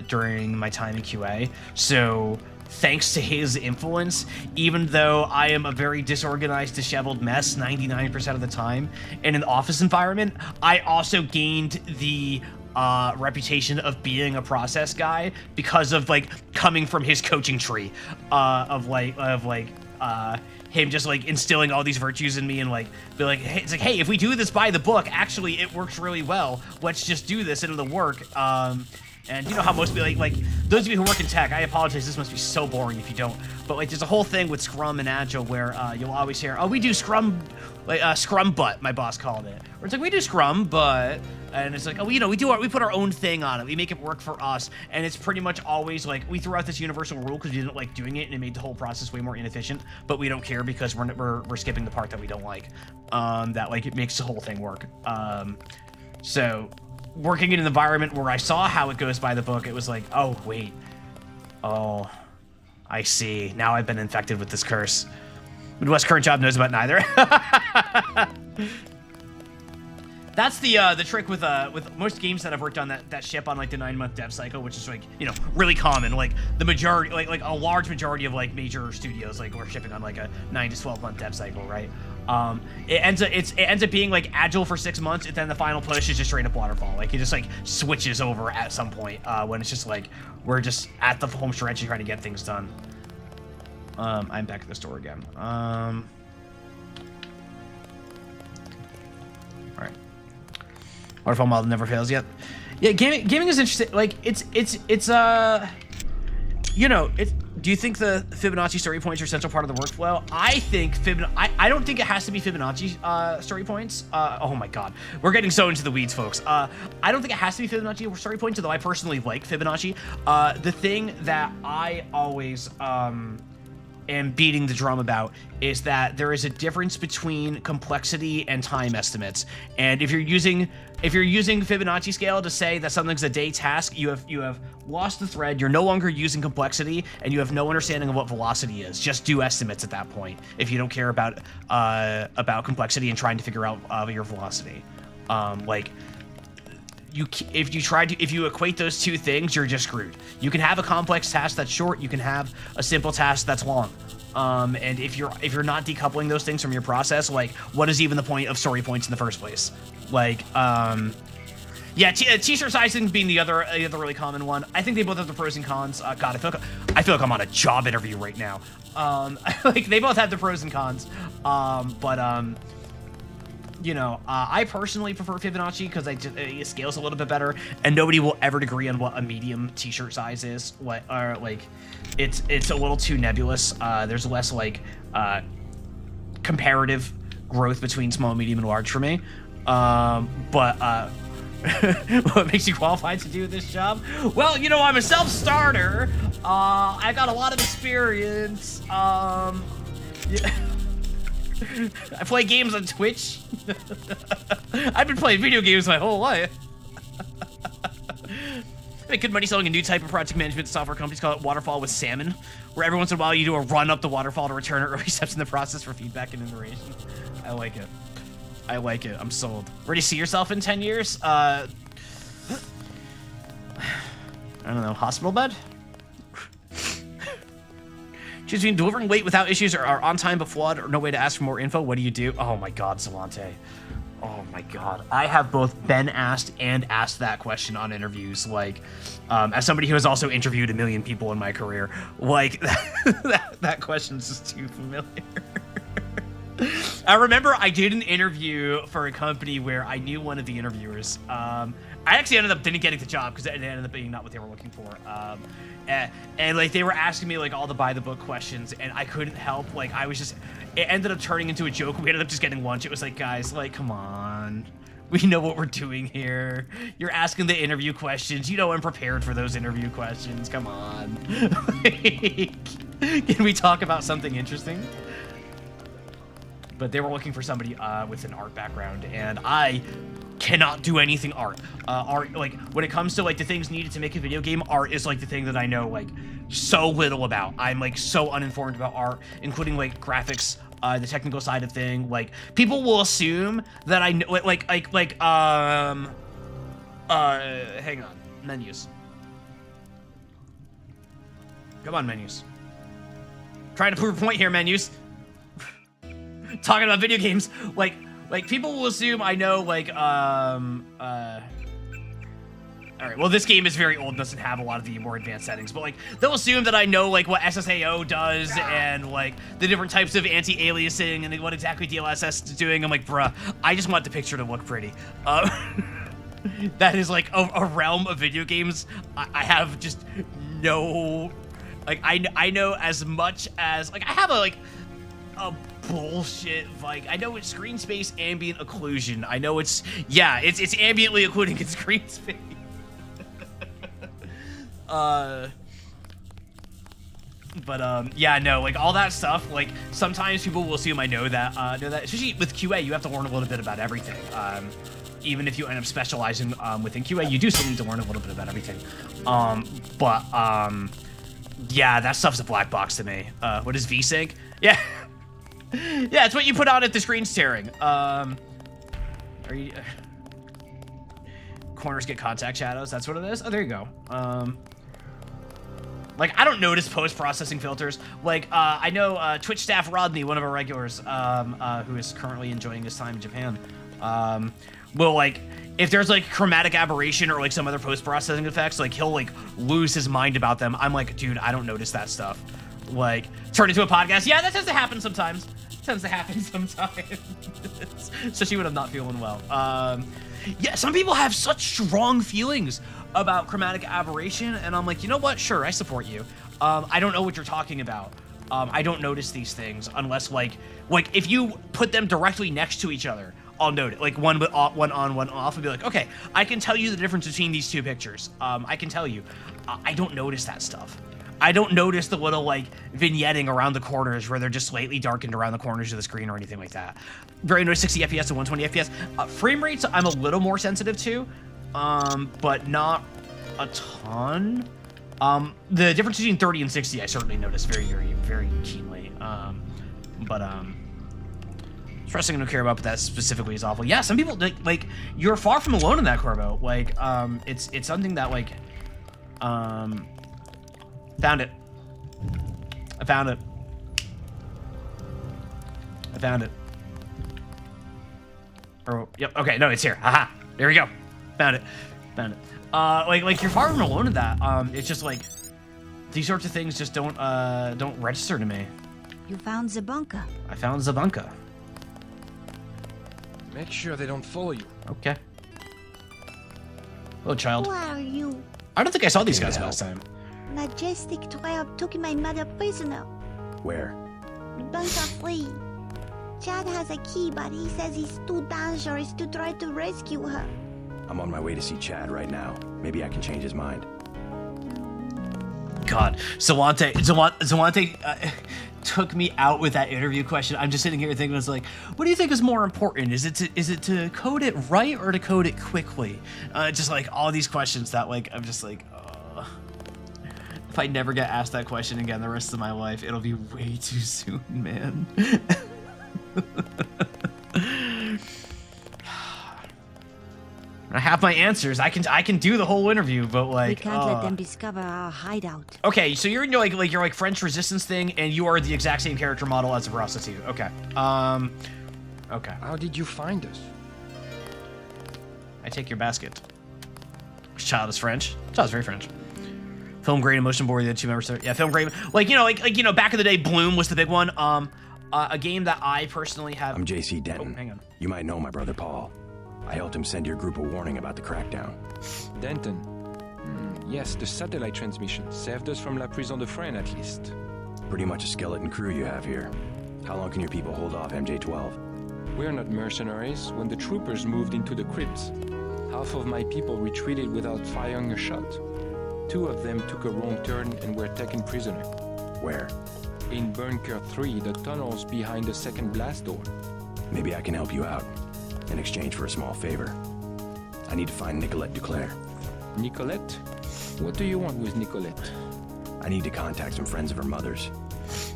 during my time in QA. So thanks to his influence, even though I am a very disorganized, disheveled mess 99% of the time in an office environment, I also gained the reputation of being a process guy because of like coming from his coaching tree of him just like instilling all these virtues in me and like be like, hey, it's like, hey, if we do this by the book, actually it works really well. Let's just do this and it'll work. And you know how most people like those of you who work in tech, I apologize, this must be so boring if you don't, but like there's a whole thing with Scrum and Agile where you'll always hear, oh, we do Scrum, like Scrum butt, my boss called it. Or it's like, we do Scrum, but, and it's like, oh, you know, we put our own thing on it. We make it work for us. And it's pretty much always like, we threw out this universal rule because we didn't like doing it and it made the whole process way more inefficient, but we don't care because we're skipping the part that we don't like. That like, it makes the whole thing work. So working in an environment where I saw how it goes by the book, it was like, oh, wait. Oh, I see. Now I've been infected with this curse. Midwest's current job knows about neither. That's the trick with most games that I've worked on that ship on like the 9-month dev cycle, which is like, you know, really common. Like the majority, like a large majority of like major studios like are shipping on like a 9 to 12-month dev cycle, right? It ends up being like Agile for 6 months, and then the final push is just straight up waterfall. Like it just like switches over at some point when it's just like we're just at the home stretch and trying to get things done. I'm back at the store again. All right. Waterfall model never fails yet. Yeah, gaming is interesting. Like it's you know, do you think the Fibonacci story points are essential part of the workflow? I think I don't think it has to be Fibonacci story points. Oh my god, we're getting so into the weeds, folks. I don't think it has to be Fibonacci story points, although I personally like Fibonacci. The thing that I always am beating the drum about is that there is a difference between complexity and time estimates. And if you're using Fibonacci scale to say that something's a day task, you have lost the thread. You're no longer using complexity, and you have no understanding of what velocity is. Just do estimates at that point if you don't care about complexity and trying to figure out your velocity. If you equate those two things, you're just screwed. You can have a complex task that's short, you can have a simple task that's long. And if you're not decoupling those things from your process, like what is even the point of story points in the first place? Like, yeah, t-shirt sizing being the other really common one. I think they both have the pros and cons. God, I feel like I'm on a job interview right now. Like they both have the pros and cons. You know, I personally prefer Fibonacci because it scales a little bit better, and nobody will ever agree on what a medium t-shirt size is. It's a little too nebulous. There's less like comparative growth between small, medium, and large for me. What makes you qualified to do this job? Well, you know, I'm a self-starter. I got a lot of experience. Yeah. I play games on Twitch. I've been playing video games my whole life. I make good money selling a new type of project management software. Companies call it Waterfall with Salmon, where every once in a while you do a run up the waterfall to return early steps in the process for feedback and iteration. I like it. I like it. I'm sold. Where do you see yourself in 10 years? I don't know. Hospital bed? Choose between delivering late without issues or on time but flawed or no way to ask for more info. What do you do? Oh my god, Salante. Oh my god. I have both been asked and asked that question on interviews. Like, as somebody who has also interviewed a million people in my career, like, that question's just too familiar. I remember I did an interview for a company where I knew one of the interviewers. I actually ended up didn't getting the job because it ended up being not what they were looking for. And like they were asking me like all the by the book questions, and I couldn't help. Like it ended up turning into a joke. We ended up just getting lunch. It was like, guys, like, come on, We know what we're doing here. You're asking the interview questions. You know I'm prepared for those interview questions. Come on. Can we talk about something interesting? But they were looking for somebody with an art background, and I cannot do anything art. Art, like, when it comes to, like, the things needed to make a video game, art is, like, the thing that I know, like, so little about. I'm, like, so uninformed about art, including, like, graphics, the technical side of thing. Like, people will assume that I know, hang on. Menus. Come on, menus. Trying to prove a point here, menus. Talking about video games, like people will assume I know, like, all right, well, this game is very old and doesn't have a lot of the more advanced settings, but, like, they'll assume that I know, like, what SSAO does and, like, the different types of anti-aliasing and what exactly DLSS is doing. I'm like, bruh, I just want the picture to look pretty. That is, like, a realm of video games I have just no, like, I know as much as, like, I have a bullshit, like, I know it's screen space ambient occlusion. I know it's ambiently occluding in screen space. Yeah, no, like, all that stuff, like, sometimes people will assume I know that, especially with QA, you have to learn a little bit about everything. Even if you end up specializing, within QA, you do still need to learn a little bit about everything. Yeah, that stuff's a black box to me. What is VSync? Yeah. Yeah, it's what you put on if the screen's tearing. Are you... corners get contact shadows, that's what it is? Oh, there you go. Like, I don't notice post-processing filters. Like, I know Twitch staff Rodney, one of our regulars, who is currently enjoying his time in Japan, will, like, if there's, like, chromatic aberration or, like, some other post-processing effects, like, he'll, like, lose his mind about them. I'm like, dude, I don't notice that stuff. Like, turn into a podcast. Yeah, that tends to happen sometimes. Especially when I'm not feeling well. Yeah, some people have such strong feelings about chromatic aberration, and I'm like, you know what? Sure, I support you. I don't know what you're talking about. I don't notice these things unless, like if you put them directly next to each other, I'll note it. Like, one on, one off, and be like, okay, I can tell you the difference between these two pictures. I can tell you. I don't notice that stuff. I don't notice the little, like, vignetting around the corners where they're just slightly darkened around the corners of the screen or anything like that. Very nice 60 FPS to 120 FPS. Frame rates, I'm a little more sensitive to, but not a ton. The difference between 30 and 60, I certainly notice very, very, very keenly. First thing I don't care about, but that specifically is awful. Yeah, some people, like you're far from alone in that, Corbo. Like, it's something that, like, found it. I found it. Oh, yep. Okay, no, it's here. Haha. There we go. Found it. Like you're far from alone in that. It's just like these sorts of things just don't register to me. You found the bunker. I found the bunker. Make sure they don't follow you. Okay. Hello, child. Who are you? I don't think I saw these guys last time. Majestic tribe took my mother prisoner. Where? Bunker free. Chad has a key, but he says it's too dangerous to try to rescue her. I'm on my way to see Chad right now. Maybe I can change his mind. God, Zawante took me out with that interview question. I'm just sitting here thinking, it's like, what do you think is more important? Is it to code it right or to code it quickly? Just like all these questions that, like, I'm just like, if I never get asked that question again the rest of my life, it'll be way too soon, man. I have my answers. I can do the whole interview, but, like, we can't let them discover our hideout. Okay, so you're in your French resistance thing, and you are the exact same character model as a prostitute. Okay. Okay. How did you find us? I take your basket. Child is French. Child is very French. Film grade emotion board. The two members. Yeah, film grade. Like back in the day, Bloom was the big one. A game that I personally have. I'm JC Denton. Oh, hang on. You might know my brother Paul. I helped him send your group a warning about the crackdown. Denton. Yes, the satellite transmission saved us from La Prison de Fresnes, at least. Pretty much a skeleton crew you have here. How long can your people hold off MJ-12? We're not mercenaries. When the troopers moved into the crypts, half of my people retreated without firing a shot. 2 of them took a wrong turn and were taken prisoner. Where? In Bunker 3, the tunnels behind the second blast door. Maybe I can help you out. In exchange for a small favor. I need to find Nicolette Duclair. Nicolette? What do you want with Nicolette? I need to contact some friends of her mother's.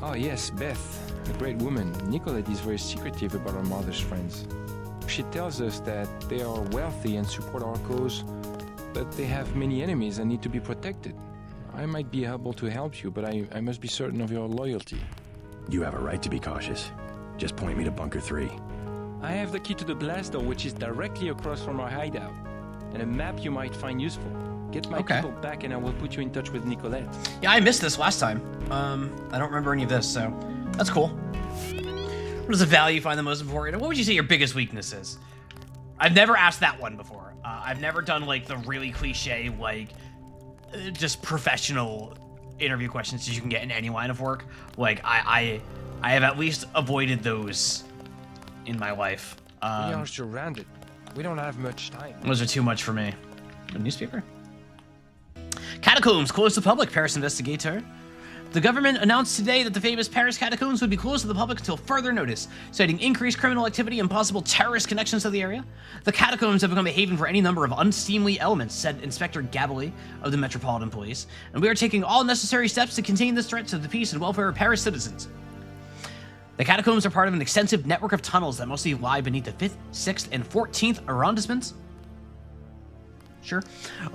Oh yes, Beth. A great woman. Nicolette is very secretive about her mother's friends. She tells us that they are wealthy and support our cause, but they have many enemies and need to be protected. I might be able to help you, but I must be certain of your loyalty. You have a right to be cautious. Just point me to Bunker 3. I have the key to the blast door, which is directly across from our hideout, and a map you might find useful. Get my Okay. people back and I will put you in touch with Nicolette. Yeah, I missed this last time. I don't remember any of this, so that's cool. What does the value find the most important? What would you say your biggest weakness is? I've never asked that one before. I've never done like the really cliche, like just professional interview questions that you can get in any line of work. Like I have at least avoided those in my life. We are surrounded. We don't have much time. Those are too much for me. A newspaper? Catacombs closed to public, Paris investigator. The government announced today that the famous Paris catacombs would be closed to the public until further notice, citing increased criminal activity and possible terrorist connections to the area. The catacombs have become a haven for any number of unseemly elements, said Inspector Gabley of the Metropolitan Police, and we are taking all necessary steps to contain this threat to the peace and welfare of Paris citizens. The catacombs are part of an extensive network of tunnels that mostly lie beneath the 5th, 6th, and 14th arrondissements. Sure.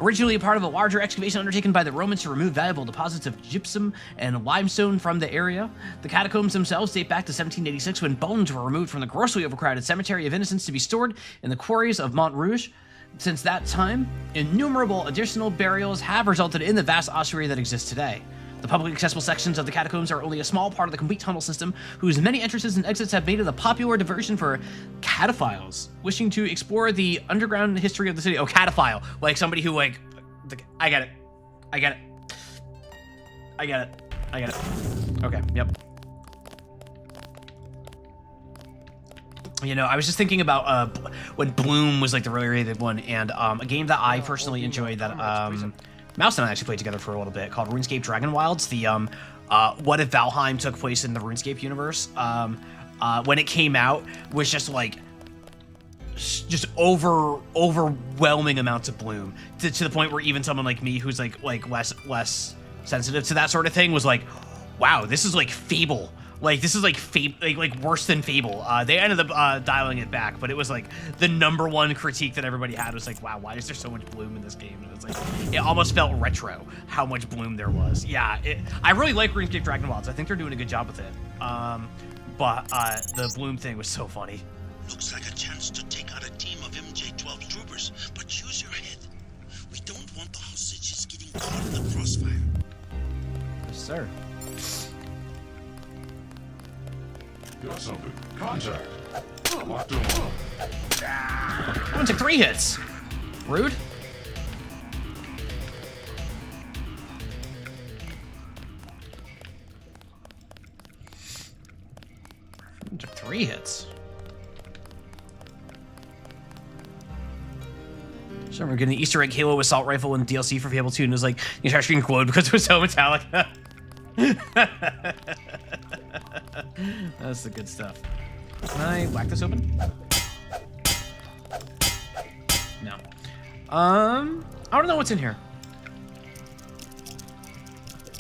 Originally a part of a larger excavation undertaken by the Romans to remove valuable deposits of gypsum and limestone from the area, the catacombs themselves date back to 1786 when bones were removed from the grossly overcrowded Cemetery of Innocents to be stored in the quarries of Montrouge. Since that time, innumerable additional burials have resulted in the vast ossuary that exists today. The publicly accessible sections of the catacombs are only a small part of the complete tunnel system, whose many entrances and exits have made it a popular diversion for cataphiles wishing to explore the underground history of the city. Oh, cataphile. Like somebody who, like... I get it. I get it. I get it. I get it. Okay, yep. You know, I was just thinking about when Bloom was, like, the really, really good one, and a game that I personally enjoyed that... Mouse and I actually played together for a little bit called RuneScape Dragon Wilds. The what if Valheim took place in the RuneScape universe? When it came out, was just like overwhelming amounts of bloom to the point where even someone like me, who's like less sensitive to that sort of thing, was like, wow, this is like Fable. Like, this is like like worse than Fable. They ended up dialing it back, but it was like the #1 critique that everybody had was like, wow, why is there so much bloom in this game? And it's like, it almost felt retro how much bloom there was. Yeah, I really like RuneScape Dragon Wilds. I think they're doing a good job with it. But the bloom thing was so funny. Looks like a chance to take out a team of MJ-12 troopers, but use your head. We don't want the hostages getting caught in the crossfire. Yes, sir. Got something. Contact. Locked on. That one took 3 hits. Rude. That one took 3 hits. So we're getting an Easter egg Halo assault rifle and DLC for Fable 2, and it was like the entire screen glowed because it was so metallic. That's the good stuff. Can I whack this open? No. I don't know what's in here.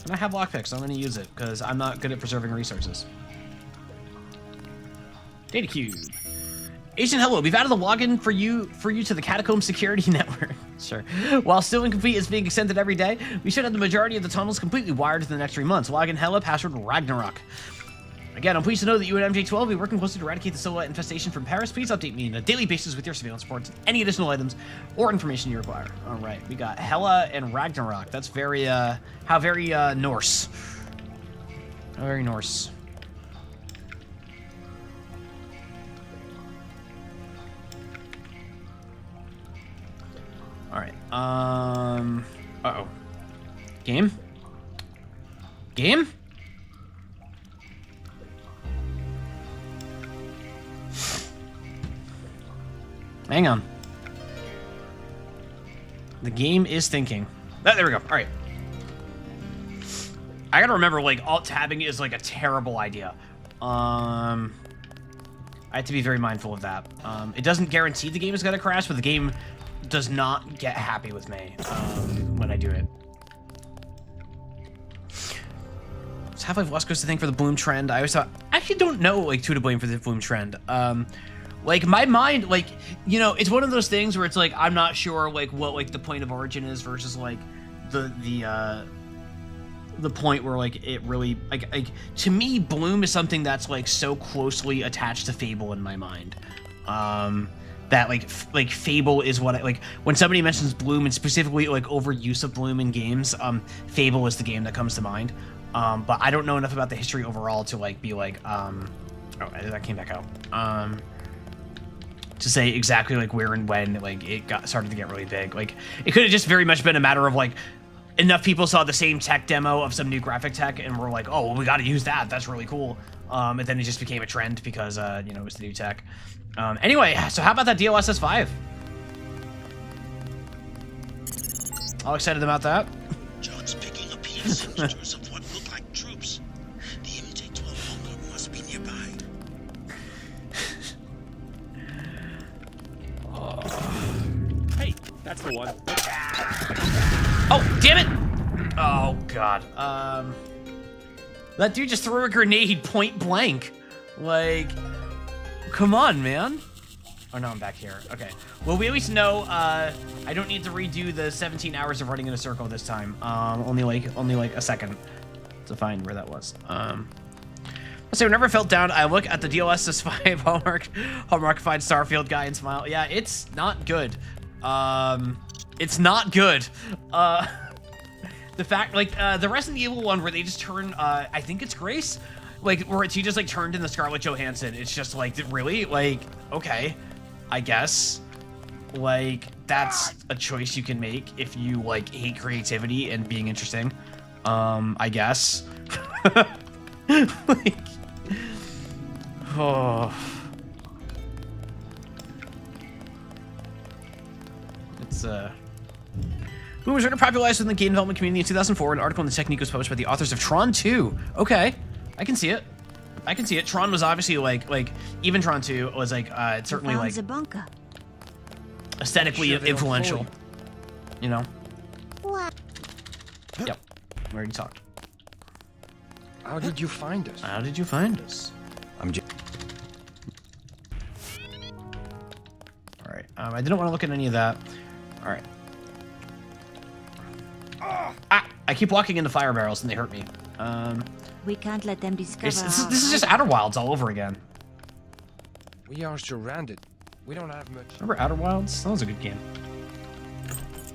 And I have lockpicks, so I'm gonna use it because I'm not good at preserving resources. Data cube. Agent Hello, we've added the login for you to the Catacomb Security Network. Sure. While still incomplete, it's being extended every day. We should have the majority of the tunnels completely wired in the next 3 months. Login Hella, password Ragnarok. Again, I'm pleased to know that you and MJ12 will be working closely to eradicate the silhouette infestation from Paris. Please update me on a daily basis with your surveillance reports, any additional items or information you require. All right, we got Hella and Ragnarok. That's very, how very Norse. How very Norse. All right. Uh-oh. Game? Game? Hang on. The game is thinking. Oh, there we go. All right. I gotta remember, like, alt-tabbing is, like, a terrible idea. I have to be very mindful of that. It doesn't guarantee the game is gonna crash, but the game does not get happy with me when I do it. So Half-Life West Coast to thank for the bloom trend. I always thought, I actually don't know, like, who to blame for the bloom trend. Like, my mind, like, you know, it's one of those things where it's like, I'm not sure, like, what, like, the point of origin is versus, like, the point where, like, it really, like, to me, bloom is something that's, like, so closely attached to Fable in my mind. That, like, Fable is what I, like, when somebody mentions bloom, and specifically, like, overuse of bloom in games, Fable is the game that comes to mind. But I don't know enough about the history overall to, like, be like, oh, that came back out. To say exactly, like, where and when, like, it started to get really big. Like, it could have just very much been a matter of, like, enough people saw the same tech demo of some new graphic tech and were like, oh, well, we got to use that. That's really cool. And then it just became a trend because, you know, it was the new tech. Anyway, so how about that DLSS 5? All excited about that? John's picking up heat signatures of what look like troops. The MJ-12 bunker must be nearby. Hey, that's the one. Oh, damn it! Oh, God. That dude just threw a grenade point blank. Like, come on, man. Oh, no, I'm back here. Okay. Well, we at least know, I don't need to redo the 17 hours of running in a circle this time. Only like a second to find where that was. Let's say whenever I felt down, I look at the DLSS 5 Hallmarkified Starfield guy and smile. Yeah, it's not good. It's not good. The fact, like, the Resident Evil one where they just turn, I think it's Grace, like, where she just, like, turned into Scarlett Johansson. It's just, like, really? Like, okay, I guess. Like, that's a choice you can make if you, like, hate creativity and being interesting. I guess. Like, oh. It's, Boom was popularized within the game development community in 2004. An article in the Technique was published by the authors of Tron 2. Okay, I can see it. I can see it. Tron was obviously like even Tron 2 was like certainly like the bunker. aesthetically Sure, they don't influential. follow You know. What? Yep. We already talked. How did you find us? How did you find us? I'm just... All right. I didn't want to look at any of that. All right. Ah! I keep walking into fire barrels and they hurt me. We can't let them discover. This is just Outer Wilds all over again. We are surrounded. We don't have much. Remember Outer Wilds? That was a good game.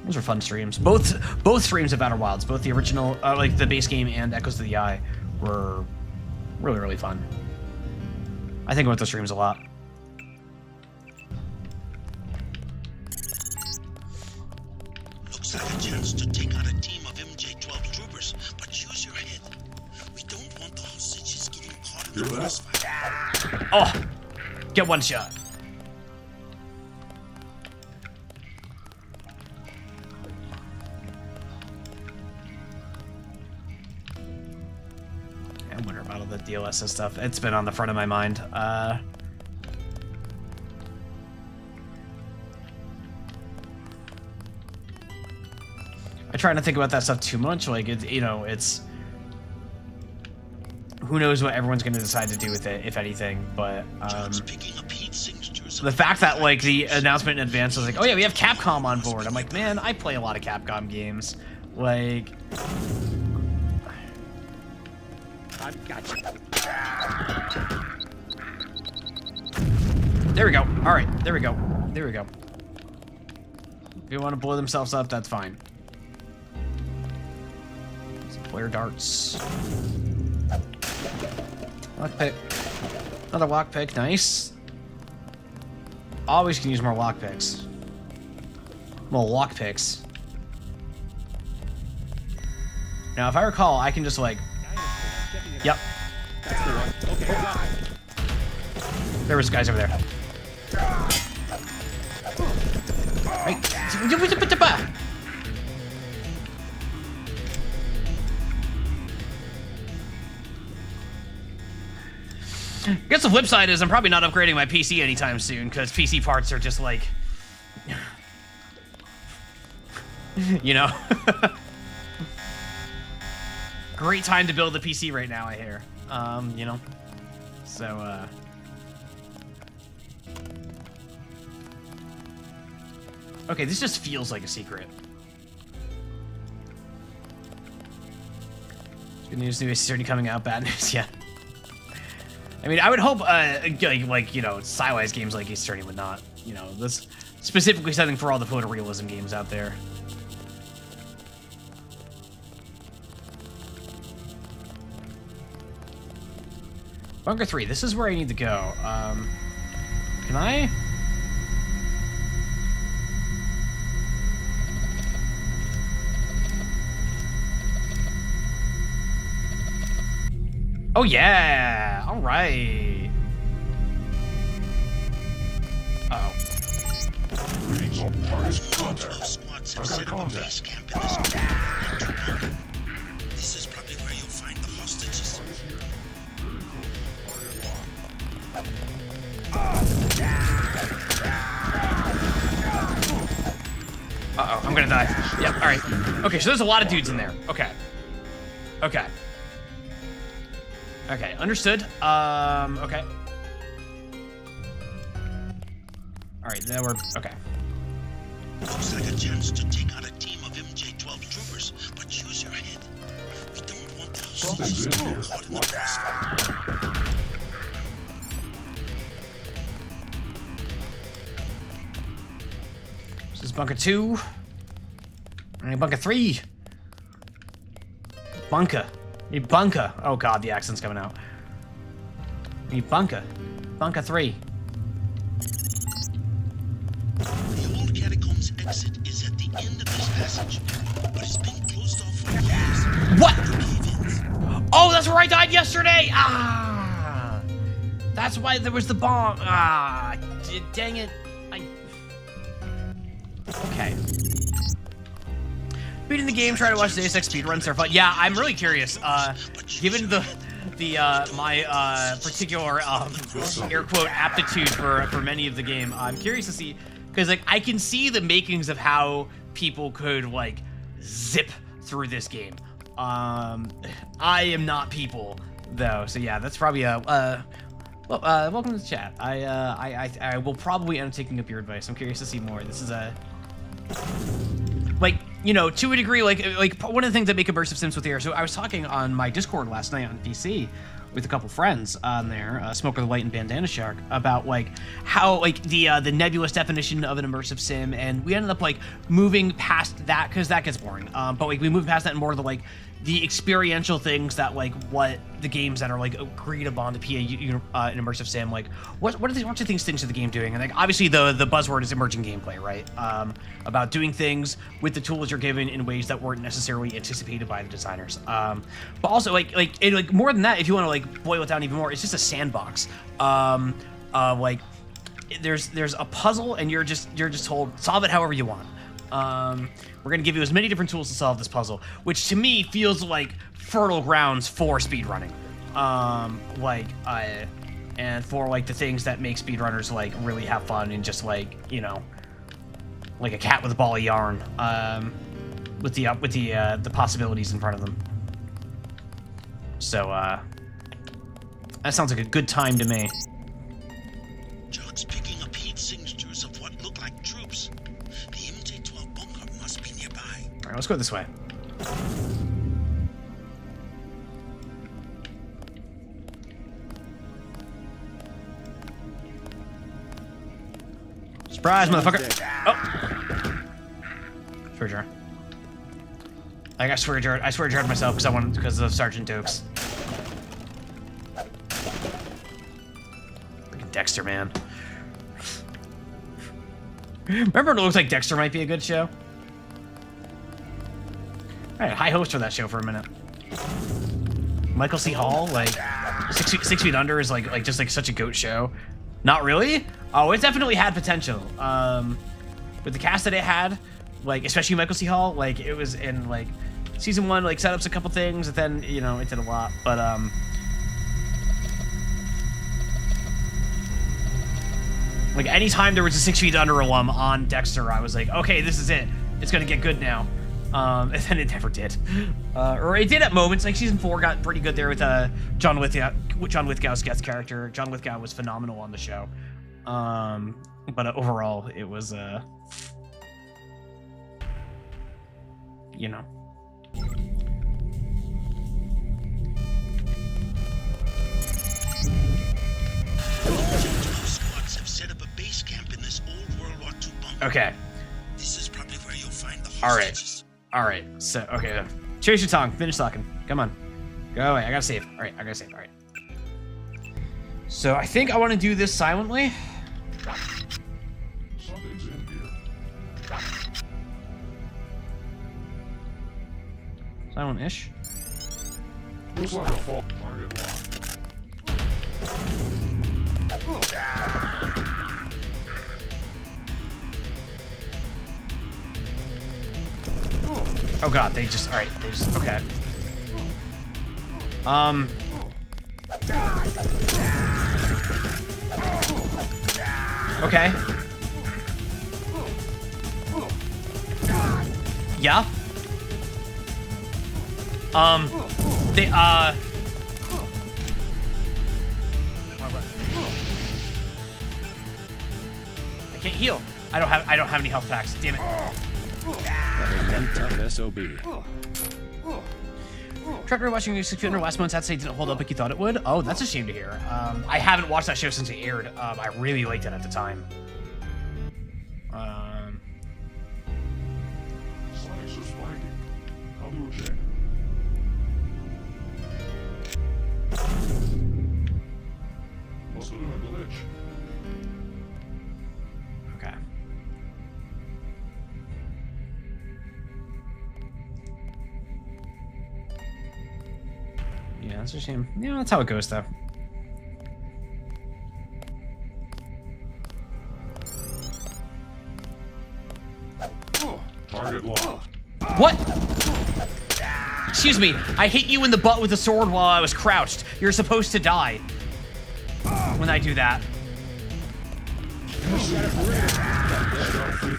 Those were fun streams. Both streams of Outer Wilds, both the original, like the base game and Echoes of the Eye, were really, really fun. I think about the streams a lot. Looks like a chance to take out a team of MJ-12 troopers, but use your head. We don't want the hostages getting caught in the Hear that? crossfire. Oh! Get one shot. I wonder about all the DLSS stuff. It's been on the front of my mind. I try not to think about that stuff too much. Like, it, you know, it's... Who knows what everyone's going to decide to do with it, if anything, but... John's picking up heat signatures the fact that, like, the announcement in advance was like, oh yeah, we have Capcom on board. I'm like, man, I play a lot of Capcom games. Like... I've got you. There we go. All right, there we go. There we go. If you want to blow themselves up, that's fine. Some flare darts. Lockpick. Another lockpick, nice. Always can use more lockpicks. More lockpicks. Now, if I recall, I can just like... Yep. That's the one. Okay, got it. There was guys over there. I guess the flip side is I'm probably not upgrading my PC anytime soon because PC parts are just like, you know. Great time to build a PC right now, I hear. You know. So, okay, this just feels like a secret. Good news, new is already coming out. Bad news, yeah. I mean, I would hope, like you know, Sci-Wise games like Ace Attorney would not. You know, this specifically something for all the photorealism games out there. Bunker 3, this is where I need to go. Can I? Oh yeah! All right. Uh-oh. Readings on parties. Contact. Squads have I got set up a contact. base camp in this This is probably where you'll find the hostages. Uh-oh, I'm gonna die. Yep, alright. Okay, so there's a lot of dudes in there. Okay. Okay. Okay, understood. Okay. Alright, then we're... Okay. Looks like a chance to take out a team of MJ-12 troopers, but use your head. We don't want the hostages Something's to in get here. caught in the crossfire. This is bunker 2. And bunker 3. Bunker. Need bunker. Oh god, the accent's coming out. Need bunker. Bunker 3. The old catacombs exit is at the end of this passage, but it's been closed off for years. What? Cave-ins. Oh, that's where I died yesterday! Ah! That's why there was the bomb. Ah! Dang it. Okay. Beating the game, try to watch the Deus Ex speedruns are fun. Yeah, I'm really curious. Given my particular air quote aptitude for many of the game, I'm curious to see, because like I can see the makings of how people could like zip through this game. I am not people though, so yeah, that's probably welcome to the chat. I will probably end up taking up your advice. I'm curious to see more. This is like, you know, to a degree, like one of the things that make immersive sims with the air. So I was talking on my Discord last night on PC with a couple friends on there, Smoker the Light and Bandana Shark, about like how like the nebulous definition of an immersive sim, and we ended up like moving past that because that gets boring. But like we moved past that and more to like the experiential things that like what the games that are like agreed upon to be an immersive sim, like what are the things to the game doing? And like obviously the buzzword is emerging gameplay, right? About doing things with the tools you're given in ways that weren't necessarily anticipated by the designers. But also like more than that, if you want to like boil it down even more, it's just a sandbox. Like there's a puzzle and you're just told solve it however you want. We're gonna give you as many different tools to solve this puzzle, which to me feels like fertile grounds for speedrunning. And for like the things that make speedrunners like really have fun and just like, you know, like a cat with a ball of yarn, with the possibilities in front of them. So that sounds like a good time to me. Jug's picking up heat signatures of what look like troops. The MJ-12 bunker must be nearby. All right, let's go this way. Surprise, motherfucker! Oh, swear jar. I got swear jar. I swear jarred myself because of Sergeant Dokes. Freaking Dexter, man. Remember when it looked like Dexter might be a good show? I had high hopes for that show for a minute. Michael C. Hall, like 6 Feet Under is like just like such a goat show. Not really? Oh, it definitely had potential. with the cast that it had, like especially Michael C. Hall, like it was in like season 1, like set ups a couple things, and then you know it did a lot. But like anytime there was a 6 Feet Under alum on Dexter, I was like, okay, this is it. It's gonna get good now. And then it never did. Or it did at moments. Like season 4 got pretty good there with John Lithgow's guest character. John Lithgow was phenomenal on the show. But overall, it was you know. Squads have set up a base camp in this old World War II bunker. Okay. This is probably where you'll find the All right. hostages. All right. So okay. Chase your tongue. Finish talking. Come on. Go away. I gotta save. All right. I gotta save. All right. So I think I want to do this silently. Something's in here. Silent-ish. Looks like a fault. Target locked. Oh god, they just, alright, they just, okay. Okay. Yeah. They, I can't heal. I don't have any health packs. Damn it. One tough SOB. Trucker watching 6 Feet Under last month had to say it didn't hold up like you thought it would. Oh, that's a shame to hear. I haven't watched that show since it aired. I really liked it at the time. Sonics are spiking. I'll do a check. Must have been a glitch. Okay. Yeah, that's a shame. Yeah, that's how it goes, though. Target locked. What? Excuse me, I hit you in the butt with a sword while I was crouched. You're supposed to die when I do that.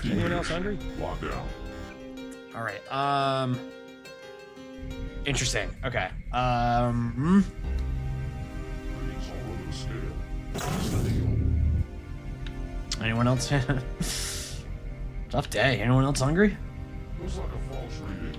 Anyone else hungry? Locked down. All right. Interesting. Okay. Readings all over the scale. Steady. Anyone else? Tough day. Anyone else hungry? Looks like a false reading.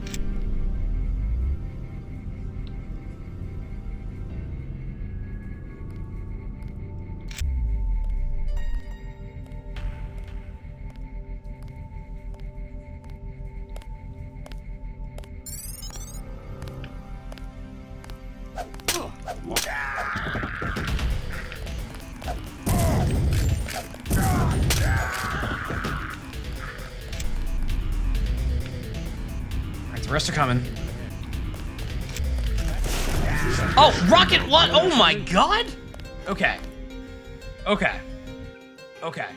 Alright, the rest are coming. Oh, rocket what? Oh my god! Okay. Okay. Okay.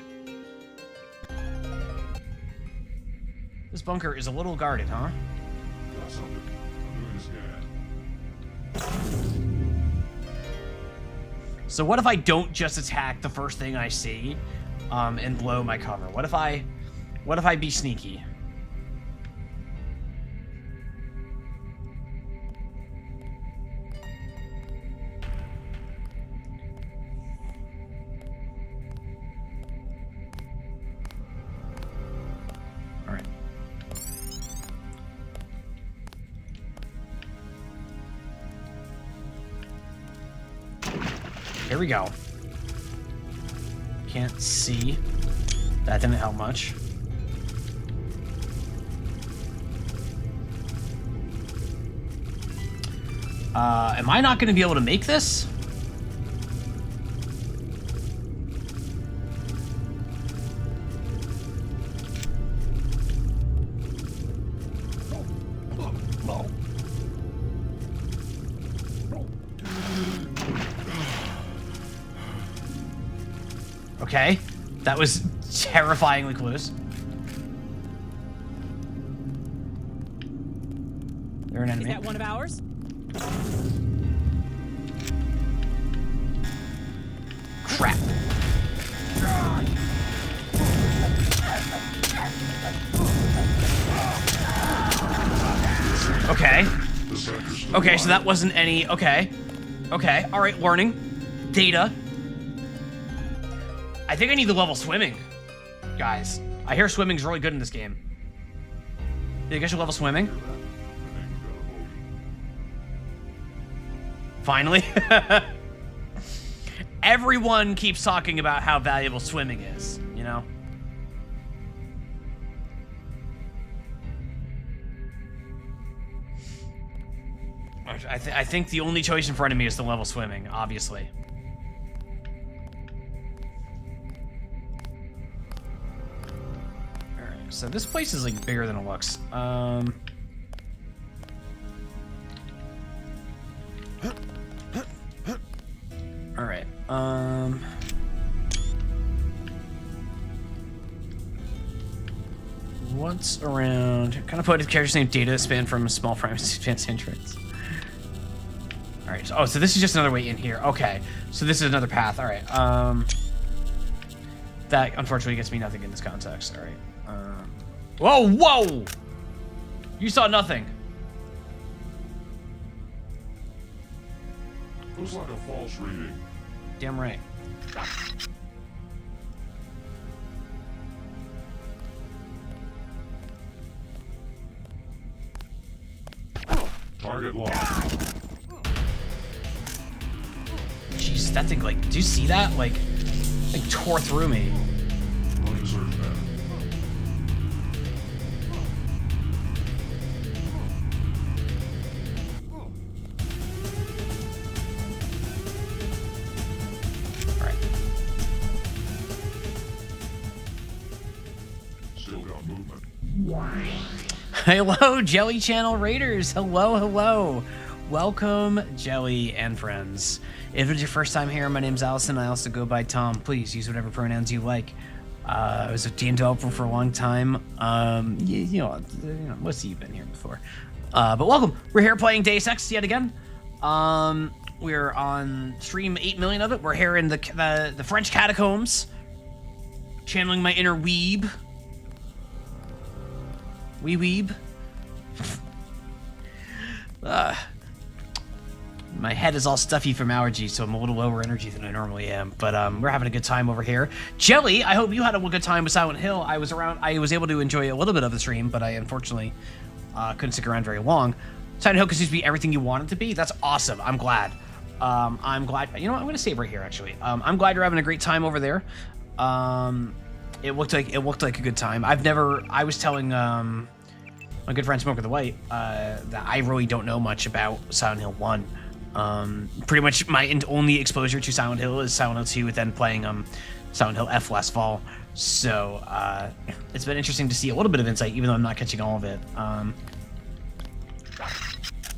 This bunker is a little guarded, huh? Got something. I'm doing a scan. So what if I don't just attack the first thing I see, and blow my cover? What if I be sneaky? All right. Here we go. Can't see. That didn't help much. Am I not going to be able to make this? Okay, that was terrifyingly close. They're an Is enemy. that one of ours? Crap. Okay. Okay, so that wasn't any... Okay. Okay, alright, learning. Data. I think I need the level swimming. Guys, I hear swimming's really good in this game. Did you get your level swimming? Finally. Everyone keeps talking about how valuable swimming is, you know? I think the only choice in front of me is the level swimming, obviously. Alright, so this place is like bigger than it looks. Alright, what's around? Kind of put his character's name data span from small primates to advanced entrance. Alright, so, oh, so this is just another way in here. Okay, so this is another path. Alright, that unfortunately gets me nothing in this context. Alright, whoa, whoa! You saw nothing. Looks like a false reading. Damn right. Target locked. Jeez, that thing, like, do you see that? Like tore through me. Running search pattern. Alright. Still got movement. Hello, Jelly Channel Raiders. Hello, hello. Welcome, Jelly and friends. If it's your first time here, my name's Allison. I also go by Tom. Please use whatever pronouns you like. I was a game developer for a long time. You know, most of you have been here before. But welcome. We're here playing Deus Ex yet again. We're on stream 8 million of it. We're here in the French catacombs, channeling my inner weeb. Weeb. My head is all stuffy from allergies, so I'm a little lower energy than I normally am. But we're having a good time over here. Jelly, I hope you had a good time with Silent Hill. I was able to enjoy a little bit of the stream, but I unfortunately couldn't stick around very long. Silent Hill continues to be everything you want it to be. That's awesome. I'm glad. I'm glad. You know what? I'm gonna save right here. Actually, I'm glad you're having a great time over there. It looked like a good time. I was telling my good friend Smoker the White that I really don't know much about Silent Hill 1. Pretty much my only exposure to Silent Hill is Silent Hill 2, with then playing Silent Hill F last fall. So it's been interesting to see a little bit of insight, even though I'm not catching all of it.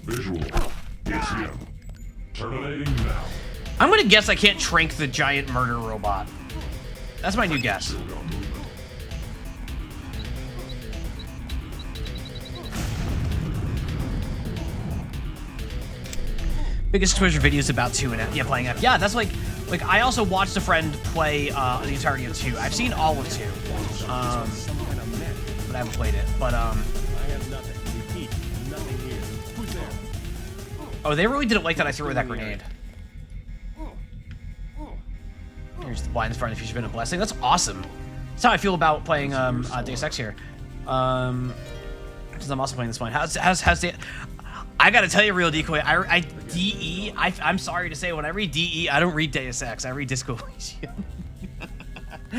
Visual. ECM. Terminating now. I'm gonna guess I can't trank the giant murder robot. That's my new guess. Still got movement. Biggest exposure videos about 2.5. Yeah, playing F. Yeah, that's like I also watched a friend play the entirety of 2. I've seen all of 2, but I haven't played it. But I have nothing. Repeat, nothing here. Who's there? oh, they really didn't like that I threw away that grenade. Here's the blinds for the future been a blessing. That's awesome. That's how I feel about playing Deus Ex here. Because I'm also playing this one. How's the? I gotta tell you, Real Decoy, I'm sorry to say, when I read DE, I don't read Deus Ex, I read Disco Elysium.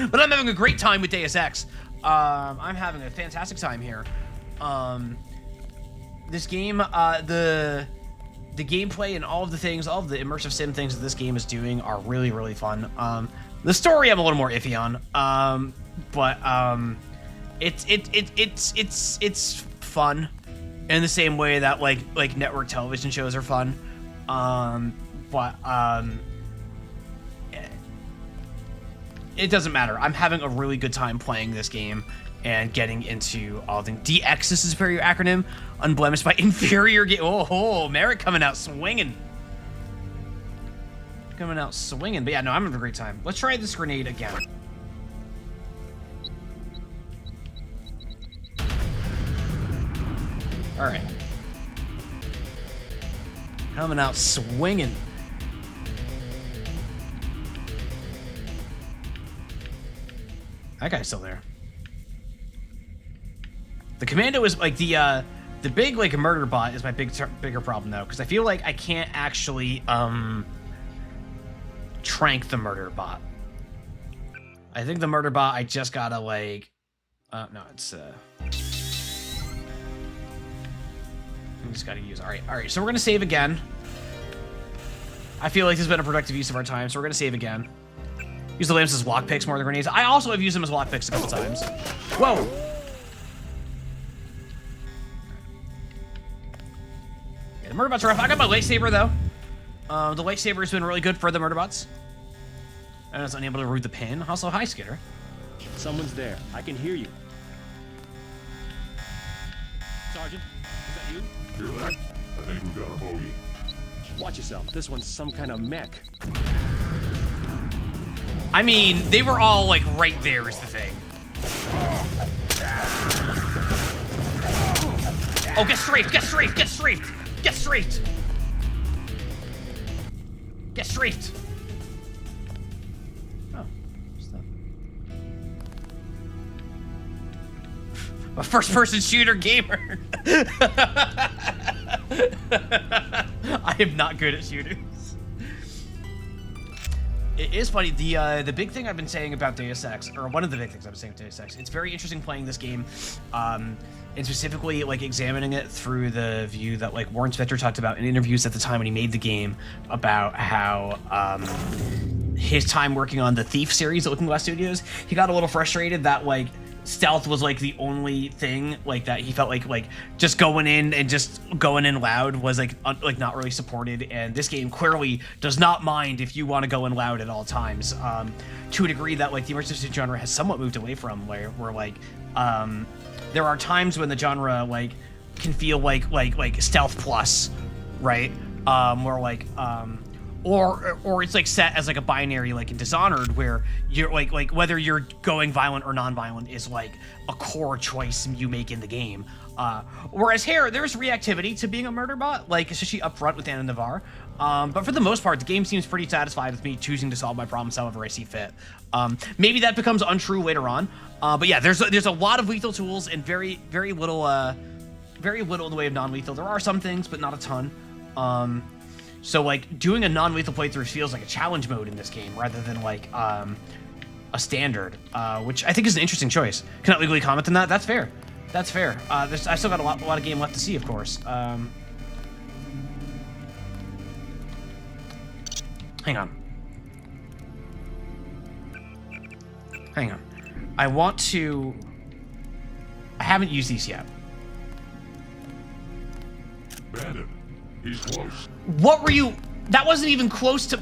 But I'm having a great time with Deus Ex. I'm having a fantastic time here. This game, the gameplay and all of the things, all of the immersive sim things that this game is doing are really, really fun. The story I'm a little more iffy on, but it's fun. In the same way that like network television shows are fun, but it doesn't matter. I'm having a really good time playing this game, and getting into all things. DX is a superior acronym, unblemished by inferior game. Oh, Merrick coming out swinging. Coming out swinging. But yeah, no, I'm having a great time. Let's try this grenade again. All right. Coming out swinging. That guy's still there. The commando is like the big like murder bot is my bigger problem though, because I feel like I can't actually trank the murder bot. I think the murder bot I just gotta like no, it's I just gotta use. All right, so we're gonna save again. I feel like this has been a productive use of our time, so we're gonna save again. Use the lamps as lockpicks more than grenades. I also have used them as lockpicks a couple times. Whoa! Yeah, the murder bots are rough. I got my lightsaber though. The lightsaber has been really good for the murder bots. I was unable to root the pin. Also, hi, Skitter. Someone's there. I can hear you. Sergeant, is that you? Hear that? I think we got a bogey. Watch yourself. This one's some kind of mech. I mean, they were all like right there is the thing. Oh, get strafed, get strafed, get strafed, get strafed. Get strafed. Oh, stuff. A first-person shooter gamer. I am not good at shooters. It is funny, the big thing I've been saying about Deus Ex, or one of the big things I've been saying about Deus Ex, it's very interesting playing this game, and specifically like examining it through the view that like Warren Spector talked about in interviews at the time when he made the game about how his time working on the Thief series at Looking Glass Studios, he got a little frustrated that like stealth was like the only thing like that he felt like just going in loud was like not really supported, and this game clearly does not mind if you want to go in loud at all times, to a degree that like the immersive genre has somewhat moved away from, where like there are times when the genre like can feel like stealth plus, right, where like or it's like set as like a binary like in Dishonored, where you're like whether you're going violent or non-violent is like a core choice you make in the game. Whereas here, there's reactivity to being a murder bot, like especially up front with Anna Navarre. But for the most part, the game seems pretty satisfied with me choosing to solve my problems however I see fit. Maybe that becomes untrue later on. But yeah, there's a lot of lethal tools and very little in the way of non-lethal. There are some things, but not a ton. So like doing a non-lethal playthrough feels like a challenge mode in this game rather than like a standard, which I think is an interesting choice. Cannot legally comment on that. That's fair. That's fair. I still got a lot of game left to see, of course. Hang on. I haven't used these yet. Bandit. He's close. What were you? That wasn't even close to.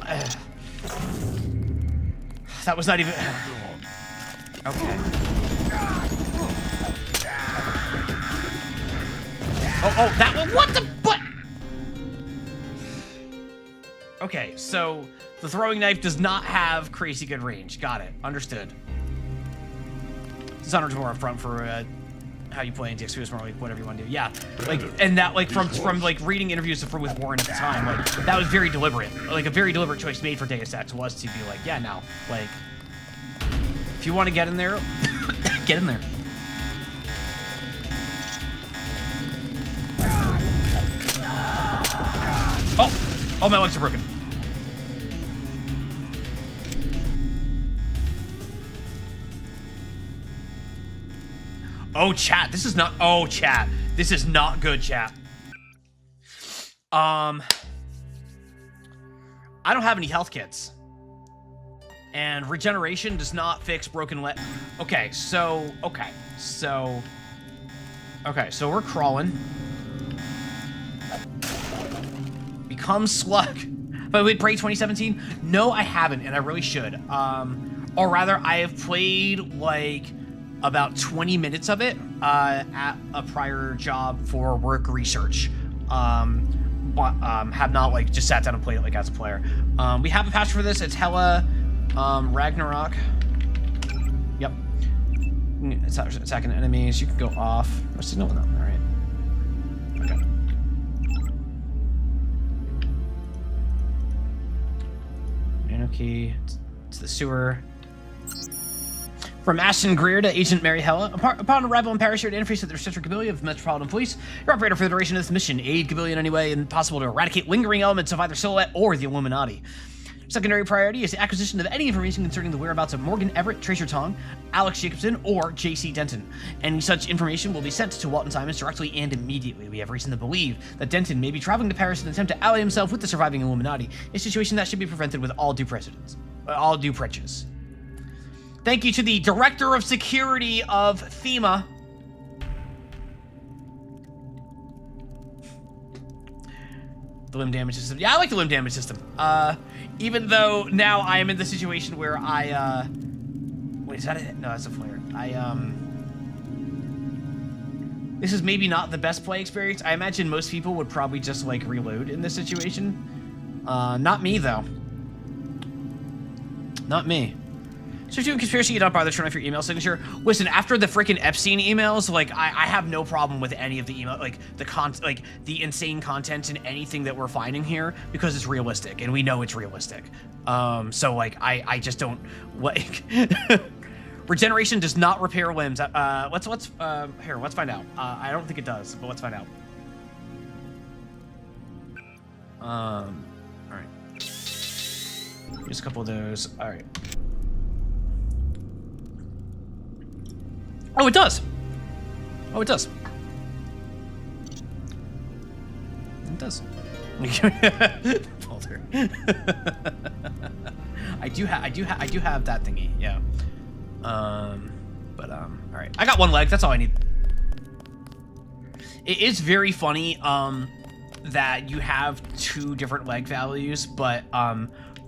That was not even. Okay. Oh, that one. What the? What? Okay, so the throwing knife does not have crazy good range. Got it. Understood. Dishonored's more upfront for how you play in DX2 is more like whatever you want to do. Yeah, like, and that like from like reading interviews with Warren at the time, like that was very deliberate. Like a very deliberate choice made for Deus Ex was to be like, yeah, no, like if you want to get in there, get in there. Oh, my legs are broken. Oh, chat, this is not. Oh, chat, this is not good, chat. I don't have any health kits, and regeneration does not fix broken leg. Okay, so we're crawling. Become Slug. But wait, Prey 2017? No, I haven't, and I really should. Or rather, I have played like about 20 minutes of it at a prior job for work research. But have not like just sat down and played it like as a player. We have a patch for this. It's hella Ragnarok. Yep. It's attacking enemies. You can go off. No signal. No. All right. Okay. Nano key. It's the sewer. From Ashton Greer to Agent Mary Hella. Upon arrival in Paris, you're to interface with the receptor Gabili of the Metropolitan Police. Your operator for the duration of this mission. Aid Gabili in any way impossible to eradicate lingering elements of either Silhouette or the Illuminati. Secondary priority is the acquisition of any information concerning the whereabouts of Morgan Everett, Tracer Tong, Alex Jacobson, or J.C. Denton. Any such information will be sent to Walton Simons directly and immediately. We have reason to believe that Denton may be traveling to Paris in an attempt to ally himself with the surviving Illuminati, a situation that should be prevented with all due precedence. All due prejudice. Thank you to the Director of Security of FEMA. The limb damage system. Yeah, I like the limb damage system. Even though now I am in the situation where I, wait, is that it? No, that's a flare. This is maybe not the best play experience. I imagine most people would probably just, like, reload in this situation. Not me, though. Not me. So if you're doing conspiracy, you don't bother turning off your email signature. Listen, after the freaking Epstein emails, like I have no problem with any of the email, like the insane content and anything that we're finding here because it's realistic and we know it's realistic. So like I just don't like. Regeneration does not repair limbs. Let's find out. I don't think it does, but let's find out. All right. Use a couple of those. All right. Oh, it does. Oh, it does. It does. Folder. I do have that thingy. Yeah. All right. I got one leg. That's all I need. It is very funny that you have two different leg values, but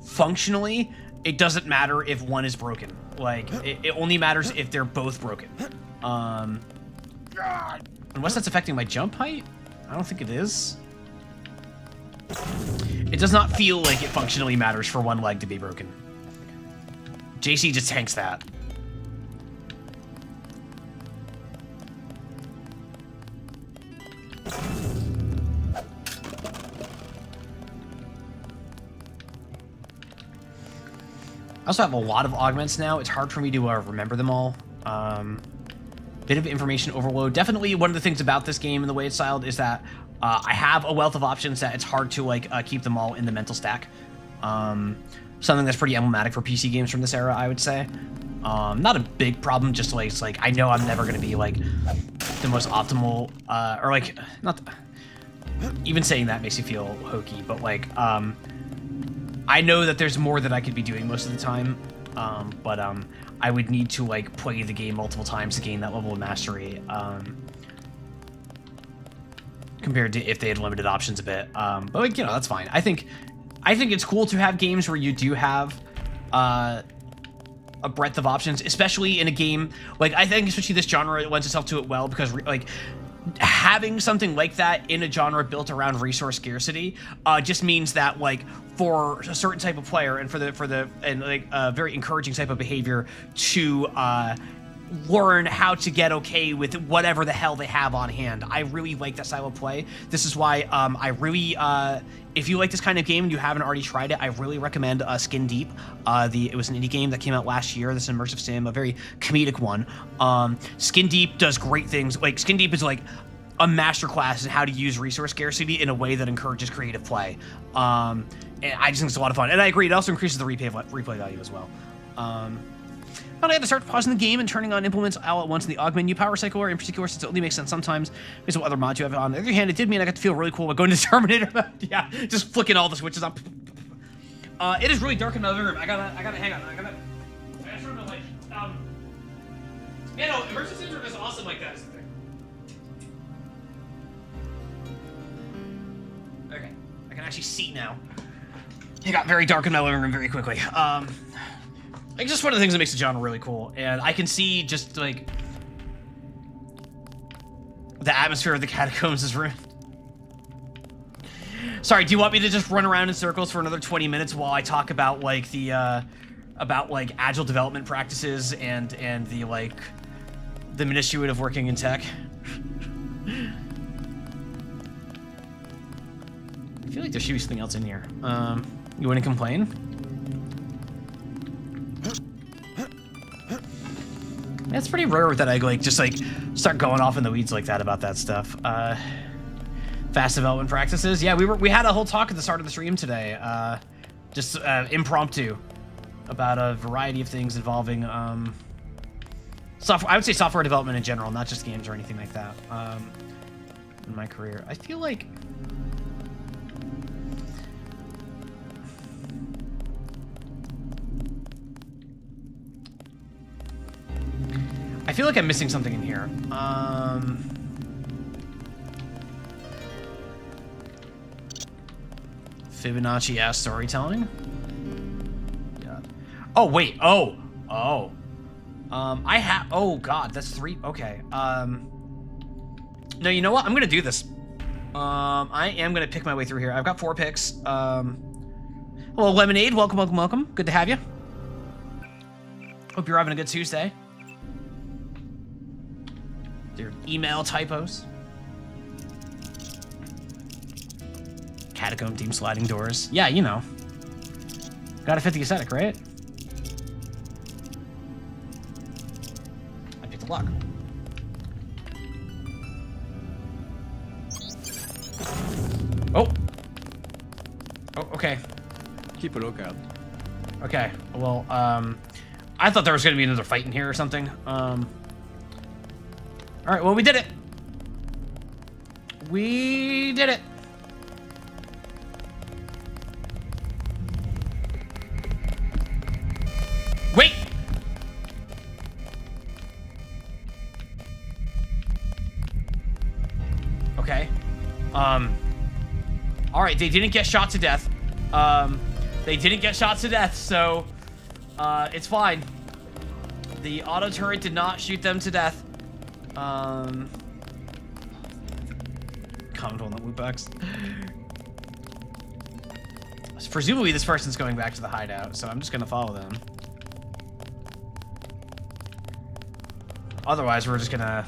functionally it doesn't matter if one is broken. Like, it only matters if they're both broken. Unless that's affecting my jump height? I don't think it is. It does not feel like it functionally matters for one leg to be broken. JC just tanks that. I also have a lot of augments now. It's hard for me to remember them all. Bit of information overload. Definitely one of the things about this game and the way it's styled is that I have a wealth of options that it's hard to like keep them all in the mental stack. Something that's pretty emblematic for PC games from this era, I would say. Not a big problem, just like it's like I know I'm never gonna be like the most optimal or like not. Even saying that makes me feel hokey, but like I know that there's more that I could be doing most of the time, but I would need to like play the game multiple times to gain that level of mastery, compared to if they had limited options a bit. But like, you know, that's fine. I think it's cool to have games where you do have a breadth of options, especially in a game like I think especially this genre lends itself to it well because like having something like that in a genre built around resource scarcity just means that like for a certain type of player and for the like a very encouraging type of behavior to learn how to get okay with whatever the hell they have on hand. I really like that style of play. This is why I really if you like this kind of game and you haven't already tried it, I really recommend Skin Deep. It was an indie game that came out last year. This immersive sim, a very comedic one. Skin Deep does great things. Like Skin Deep is like a masterclass in how to use resource scarcity in a way that encourages creative play. And I just think it's a lot of fun. And I agree, it also increases the replay value as well. But I had to start pausing the game and turning on implements all at once in the aug menu. Power Cycler in particular, since it only makes sense sometimes based on what other mods you have. On the other hand, it did mean I got to feel really cool about going to Terminator. Yeah, just flicking all the switches up. It is really dark in another room. I gotta hang on. I just remember like yeah, no, immersive sims are just awesome like that. Okay, I can actually see now. It got very dark in my living room very quickly. Like just one of the things that makes the genre really cool, and I can see just like The atmosphere of the catacombs is ruined. Sorry, do you want me to just run around in circles for another 20 minutes while I talk about like the about like agile development practices and the like the minutiae of working in tech? I feel like there should be something else in here. You want to complain? It's pretty rare that I like just like start going off in the weeds like that about that stuff. Fast development practices. Yeah, we had a whole talk at the start of the stream today. Just impromptu about a variety of things involving software. I would say software development in general, not just games or anything like that. In my career, I feel like I'm missing something in here. Fibonacci-ass storytelling. Yeah. Oh wait. Oh. I have. Oh god, that's 3. Okay. No, you know what? I'm gonna do this. I am gonna pick my way through here. I've got 4 picks. Hello, Lemonade. Welcome. Good to have you. Hope you're having a good Tuesday. Their email typos. Catacomb team sliding doors. Yeah, you know. Gotta fit the aesthetic, right? I picked the lock. Oh, okay. Keep a lookout. Okay, well, I thought there was gonna be another fight in here or something. All right, well, we did it. We did it. Wait. Okay. All right, they didn't get shot to death. They didn't get shot to death, so it's fine. The auto turret did not shoot them to death. Comment on the loot box. Presumably this person's going back to the hideout, so I'm just gonna follow them. Otherwise, we're just gonna...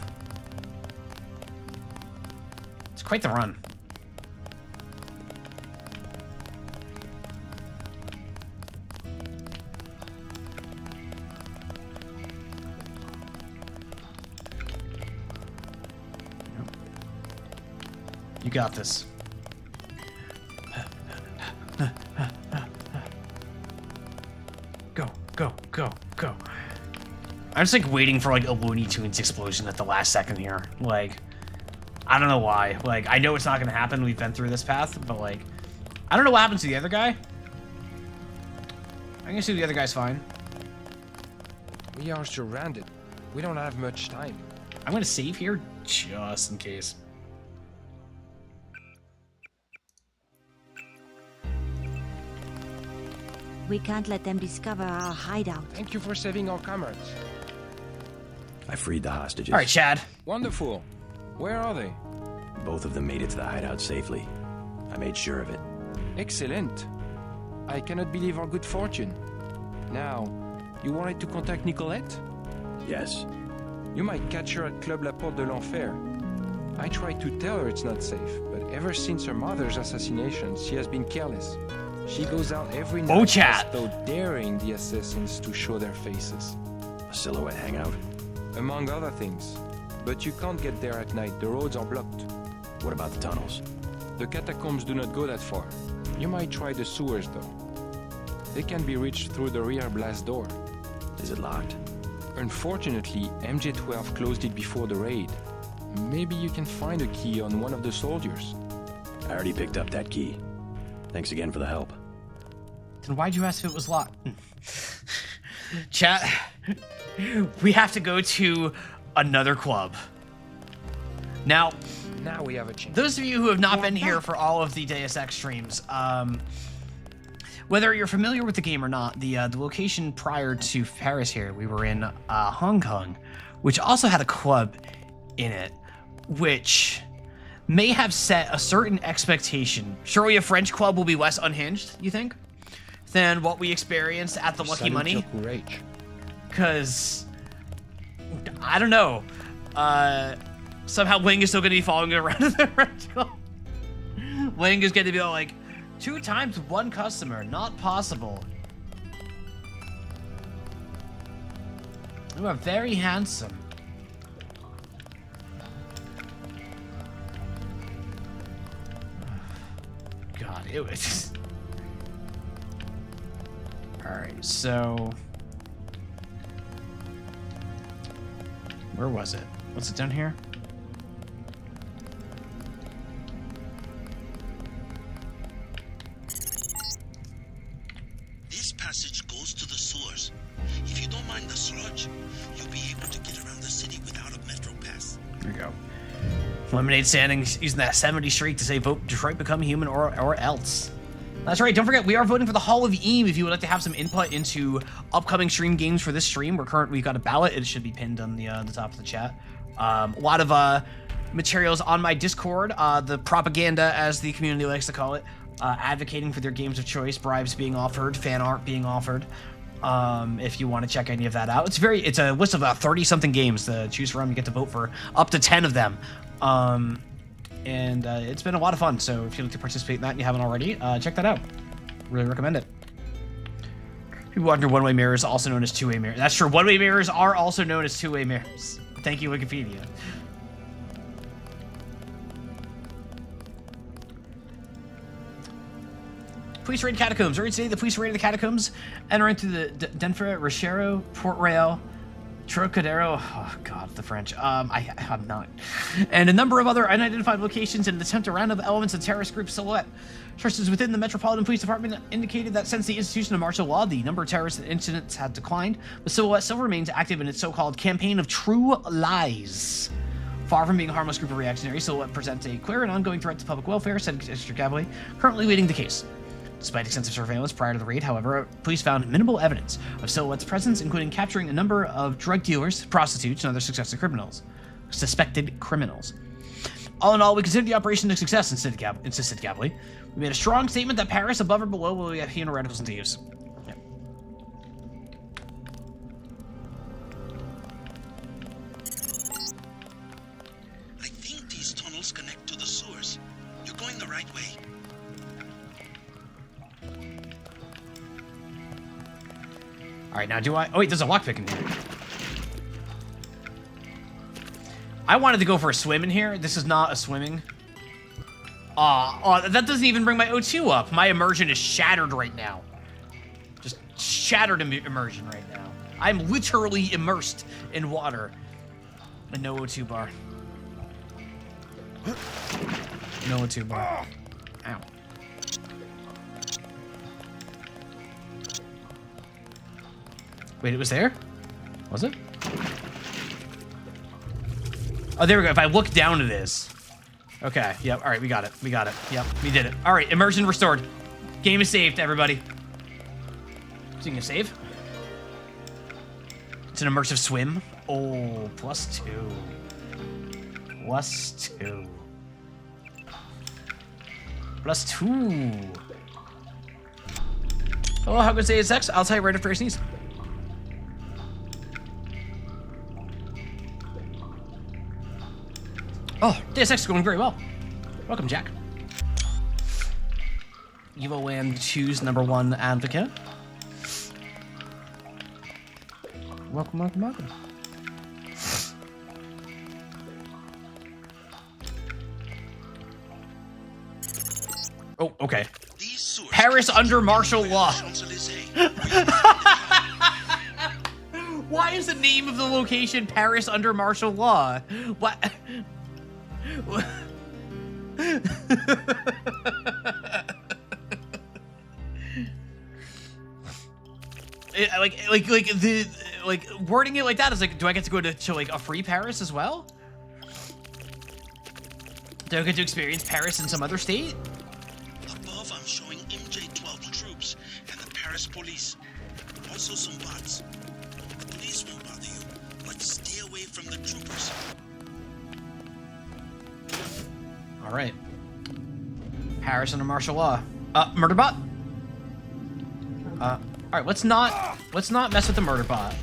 It's quite the run. You got this. Go. I'm just like waiting for like a Looney Tunes explosion at the last second here. Like, I don't know why. Like, I know it's not gonna happen. We've been through this path, but like, I don't know what happens to the other guy. I'm gonna assume the other guy's fine. We are surrounded. We don't have much time. I'm gonna save here just in case. We can't let them discover our hideout. Thank you for saving our comrades. I freed the hostages. All right, Chad. Wonderful. Where are they? Both of them made it to the hideout safely. I made sure of it. Excellent. I cannot believe our good fortune. Now, you wanted to contact Nicolette? Yes. You might catch her at Club La Porte de l'Enfer. I tried to tell her it's not safe, but ever since her mother's assassination, she has been careless. She goes out every night chat. as though daring the assassins to show their faces. A silhouette hangout. Among other things. But you can't get there at night, the roads are blocked. What about the tunnels? The catacombs do not go that far. You might try the sewers though. They can be reached through the rear blast door. Is it locked? Unfortunately, MJ-12 closed it before the raid. Maybe you can find a key on one of the soldiers. I already picked up that key. Thanks again for the help. Then why'd you ask if it was locked? Chat, we have to go to another club. Now we have a chance. Those of you who have not been here for all of the Deus Ex streams, whether you're familiar with the game or not, the location prior to Paris here, we were in Hong Kong, which also had a club in it. which may have set a certain expectation. Surely a French club will be less unhinged, you think, than what we experienced at the Lucky Money? Because, I don't know. Somehow Wing is still going to be following it around the French club. Wing is going to be like, 2 times 1 customer, not possible. You are very handsome. God, it was... Alright, so... Where was it? What's it down here? This passage goes to the sewers. If you don't mind the sludge, you'll be able to get around the city without a metro pass. There you go. Lemonade standing using that 70 streak to say vote Detroit become human or else. That's right, don't forget, we are voting for the Hall of Eam if you would like to have some input into upcoming stream games for this stream. We've got a ballot, it should be pinned on the top of the chat. A lot of materials on my Discord, the propaganda as the community likes to call it, advocating for their games of choice, bribes being offered, fan art being offered. If you want to check any of that out. It's a list of about 30-something games to choose from. You get to vote for up to 10 of them. And it's been a lot of fun, so if you'd like to participate in that and you haven't already, check that out. Really recommend it. People wonder one-way mirrors, also known as two-way mirrors. That's true, one-way mirrors are also known as two-way mirrors. Thank you, Wikipedia. Police raid catacombs. Earlier today, the police raided the catacombs, entering through the Denfert, Rochero, Port Royal, Trocadero, oh god, the French, I'm not, and a number of other unidentified locations in an attempt to round up elements of terrorist group Silhouette. Sources within the Metropolitan Police Department indicated that since the institution of martial law, the number of terrorist incidents had declined, but Silhouette still remains active in its so-called campaign of true lies. Far from being a harmless group of reactionaries, Silhouette presents a clear and ongoing threat to public welfare, said District Cavalier, currently leading the case. Despite extensive surveillance prior to the raid, however, police found minimal evidence of Silhouette's presence, including capturing a number of drug dealers, prostitutes, and other suspected criminals. All in all, we consider the operation a success, insisted Cavalier. We made a strong statement that Paris, above or below, will have human radicals into use. Yep. I think these tunnels connect to the sewers. You're going the right way. Alright, now do I... Oh, wait, there's a lockpick in here. I wanted to go for a swim in here. This is not a swimming. That doesn't even bring my O2 up. My immersion is shattered right now. Just shattered immersion right now. I'm literally immersed in water. And no O2 bar. No O2 bar. Ow. Wait, it was there? Was it? Oh, there we go. If I look down, it is. Okay, yep. All right, we got it. We got it. Yep, we did it. All right, immersion restored. Game is saved, everybody. So you can save. It's an immersive swim. Oh, +2. +2. +2. Oh, how good Deus Ex? I'll tell you right after I sneeze. Oh, Deus Ex is going very well. Welcome, Jack. Evo Land choose #1 advocate. Welcome, welcome, welcome. Oh, okay. Paris under martial law. Why is the name of the location Paris under martial law? What? like wording it like that is like, do I get to go to like a free Paris as well? Do I get to experience Paris in some other state? Above, I'm showing MJ-12 troops and the Paris police. Also some bots. The police won't bother you, but stay away from the troopers. All right. Paris under martial law. Murderbot. All right. Let's not mess with the Murderbot.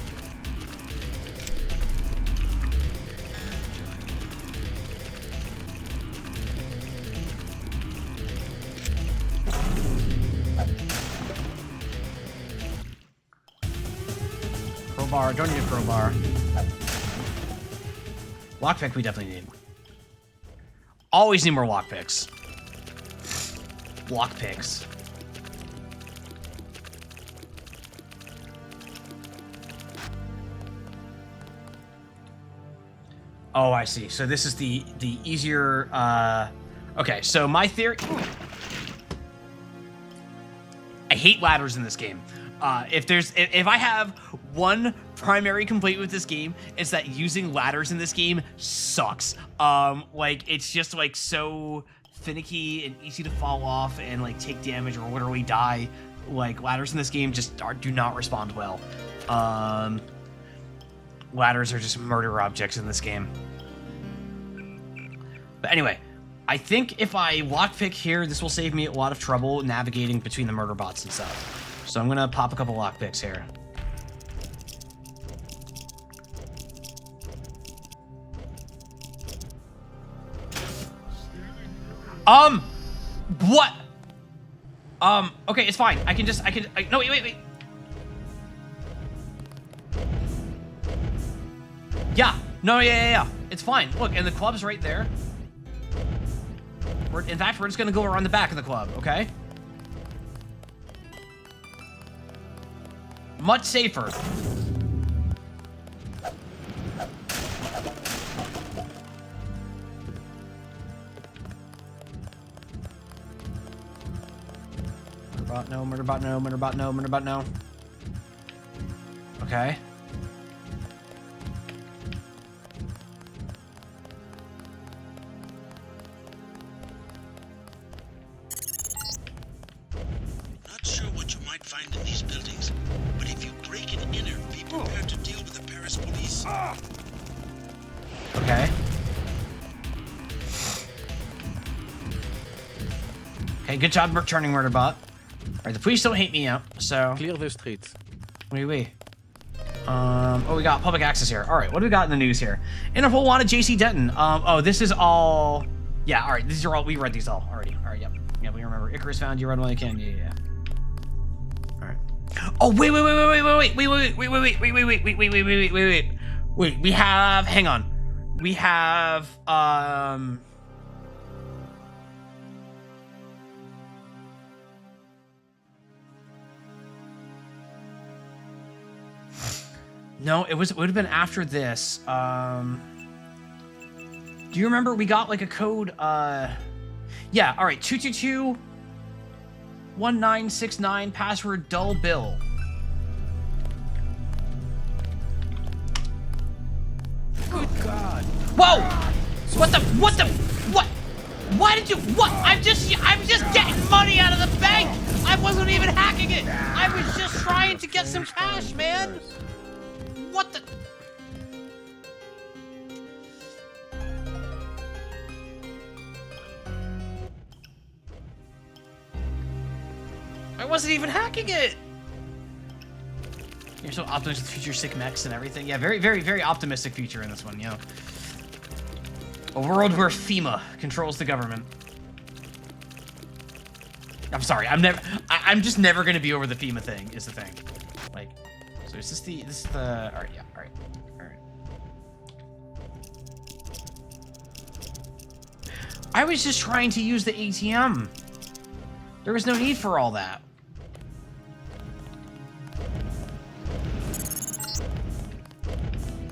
Crowbar. Don't need a crowbar. Lockpick we definitely need. Always need more lockpicks. Lockpicks. Oh, I see. So this is the easier. Okay, so my theory. I hate ladders in this game. If I have one primary complaint with this game, it's that using ladders in this game sucks. Like it's just like so finicky and easy to fall off and like take damage or literally die. Like ladders in this game just do not respond well. Ladders are just murder objects in this game. But anyway, I think if I lockpick here, this will save me a lot of trouble navigating between the murder bots and stuff. So I'm gonna pop a couple lockpicks here. What? Okay, it's fine. No, wait. Yeah. No, yeah. It's fine. Look, and the club's right there. In fact, we're just gonna go around the back of the club, okay? Much safer. Murderbot, no. Okay. Not sure what you might find in these buildings, but if you break and enter, be prepared to deal with the Paris police. Okay. Okay, good job turning Murderbot. Alright, the police don't hate me out, so... Clear the streets. Wait. Oh, we got public access here. Alright, what do we got in the news here? Interpol wanted JC Denton. Oh, this is all... Yeah, alright, these are all... We read these all already. Alright, yep. Yeah, we remember. Icarus found you, run while you can. Yeah. Alright. Oh, wait. Wait, we have... Hang on. We have, No, it would have been after this. Do you remember we got like a code? Yeah, all right, 222-1969, password dull bill. Good God. Whoa! What? Why did you, what? I'm just getting money out of the bank! I wasn't even hacking it! I was just trying to get some cash, man! What the? I wasn't even hacking it! You're so optimistic with future sick mechs and everything. Yeah, very, very, very optimistic future in this one, you know. A world where FEMA controls the government. I'm sorry, I'm just never gonna be over the FEMA thing, is the thing. Like, so this is the, alright, yeah, alright. I was just trying to use the ATM. There was no need for all that.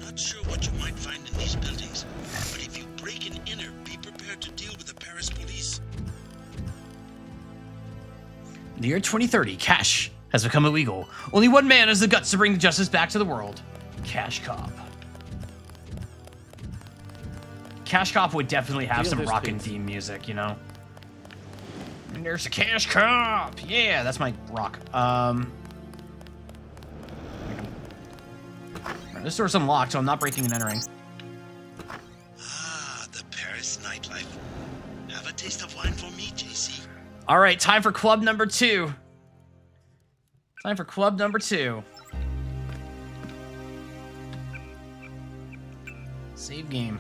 Not sure what you might find in these buildings, but if you break and enter, be prepared to deal with the Paris police. In the year 2030, cash has become illegal. Only one man has the guts to bring justice back to the world. Cash Cop. Cash Cop would definitely have some rockin' theme music, you know? And there's a Cash Cop! Yeah, that's my rock. This door's unlocked, so I'm not breaking and entering. Ah, the Paris nightlife. Have taste of wine for me, JC. All right, time for club number 2. Time for club number 2. Save game.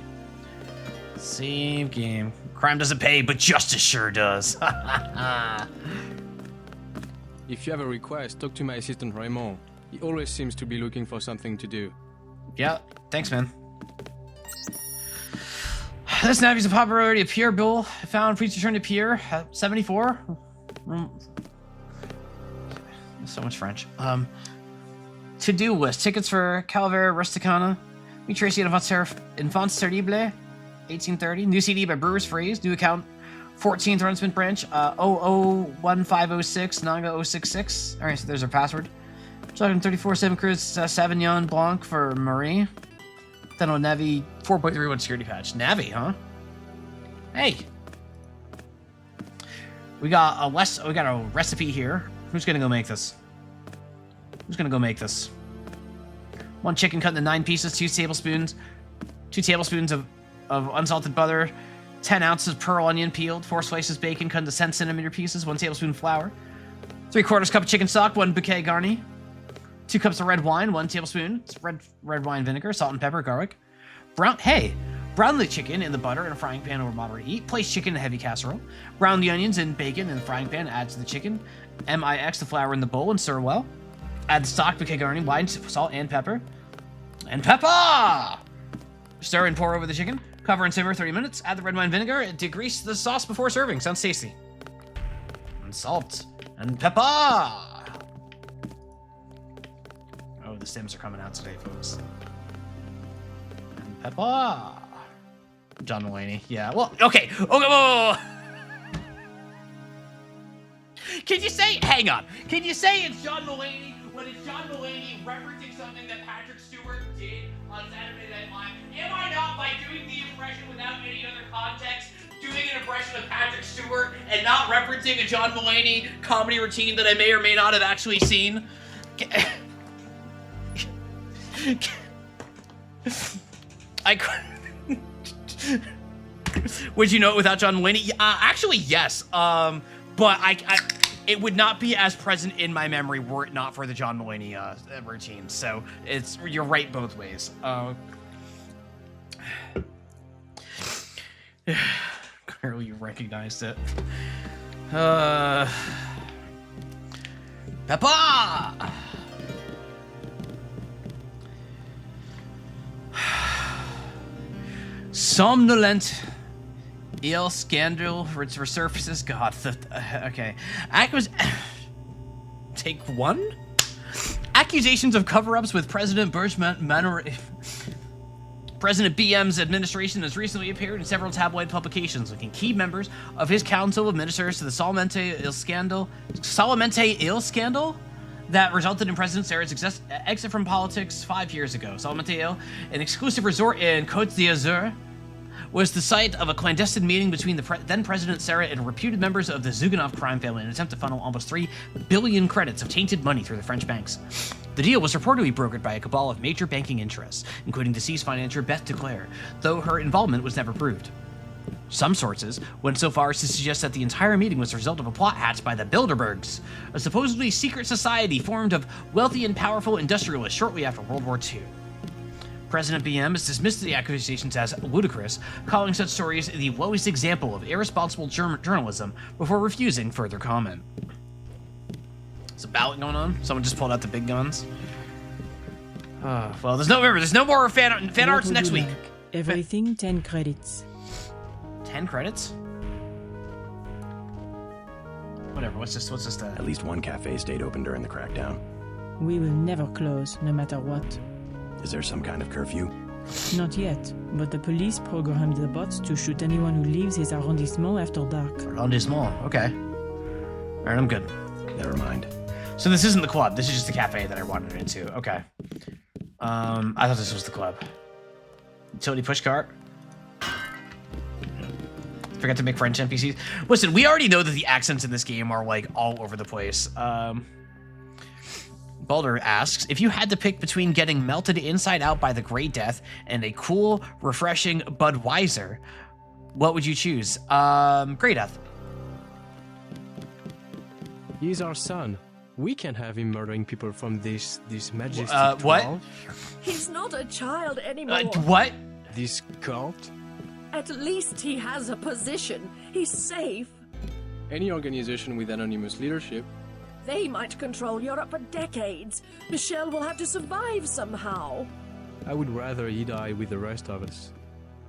Save game. Crime doesn't pay, but justice sure does. If you have a request, talk to my assistant Raymond. He always seems to be looking for something to do. Yeah, thanks, man. This Navy's a popularity of Pierre Bill. Found please return to Pierre. 74. So much French. To-do list. Tickets for Calvaire Rusticana. Me Tracy Enfants Terrible. 1830. New CD by Brewers Phrase. New account 14th Runsman Branch. 001506 Naga 066. Alright, so there's our password. 234 Chris Savignon Blanc for Marie. Then on Navi 4.31 security patch. Navi, huh? Hey. We got a recipe here. Who's gonna go make this? Who's gonna go make this? 1 chicken cut into 9 pieces, 2 tablespoons of unsalted butter, 10 ounces pearl onion peeled, 4 slices bacon cut into 10 centimeter pieces, 1 tablespoon flour, 3/4 cup of chicken stock, 1 bouquet garni, 2 cups of red wine, 1 tablespoon red wine vinegar, salt and pepper, garlic. Brown the chicken in the butter in a frying pan over moderate heat. Place chicken in a heavy casserole. Brown the onions and bacon in the frying pan. Add to the chicken. Mix the flour in the bowl and stir well. Add the stock, bouquet garni, wine, salt, and pepper. And pepper! Stir and pour over the chicken. Cover and simmer 30 minutes. Add the red wine vinegar and degrease the sauce before serving. Sounds tasty. And salt. And pepper! Oh, the stems are coming out today, folks. And pepper! John Mulaney. Yeah, well, okay. Whoa. Can you say, hang on. Can you say it's John Mulaney when it's John Mulaney referencing something that Patrick Stewart did on Saturday Night Live? Am I not, by doing the impression without any other context, doing an impression of Patrick Stewart and not referencing a John Mulaney comedy routine that I may or may not have actually seen? Would you know it without John Mulaney? Actually, yes. But it would not be as present in my memory were it not for the John Mulaney routine. So you're right both ways. Clearly, you recognized it. Peppa! Somnolent ill scandal resurfaces. God, okay. Take 1? Accusations of cover-ups with President President BM's administration has recently appeared in several tabloid publications, linking key members of his council of ministers to the Solamente ill scandal that resulted in President Sarah's exit from politics 5 years ago. Solamente Ill, an exclusive resort in Côte d'Azur, was the site of a clandestine meeting between the then President Sarah and reputed members of the Zuganov crime family in an attempt to funnel almost 3 billion credits of tainted money through the French banks. The deal was reportedly brokered by a cabal of major banking interests, including deceased financier Beth DeClaire, though her involvement was never proved. Some sources went so far as to suggest that the entire meeting was the result of a plot hatched by the Bilderbergs, a supposedly secret society formed of wealthy and powerful industrialists shortly after World War II. President BM has dismissed the accusations as ludicrous, calling such stories the lowest example of irresponsible journalism before refusing further comment. Is a ballot going on? Someone just pulled out the big guns? Well, there's no more fan arts next week. Everything 10 credits. 10 credits? Whatever, what's this? At least one cafe stayed open during the crackdown. We will never close, no matter what. Is there some kind of curfew? Not yet, but the police programmed the bots to shoot anyone who leaves his arrondissement after dark. Arrondissement, okay. Alright, I'm good. Never mind. So this isn't the club, this is just the cafe that I wandered into. Okay. I thought this was the club. Utility pushcart. Forgot to make French NPCs. Listen, we already know that the accents in this game are like all over the place. Baldur asks, if you had to pick between getting melted inside out by the Grey Death and a cool, refreshing Budweiser, What would you choose? Grey Death. He's our son. We can't have him murdering people from this majestic what? 12. He's not a child anymore. What? This cult? At least he has a position. He's safe. Any organization with anonymous leadership. They might control Europe for decades. Michelle will have to survive somehow. I would rather he die with the rest of us.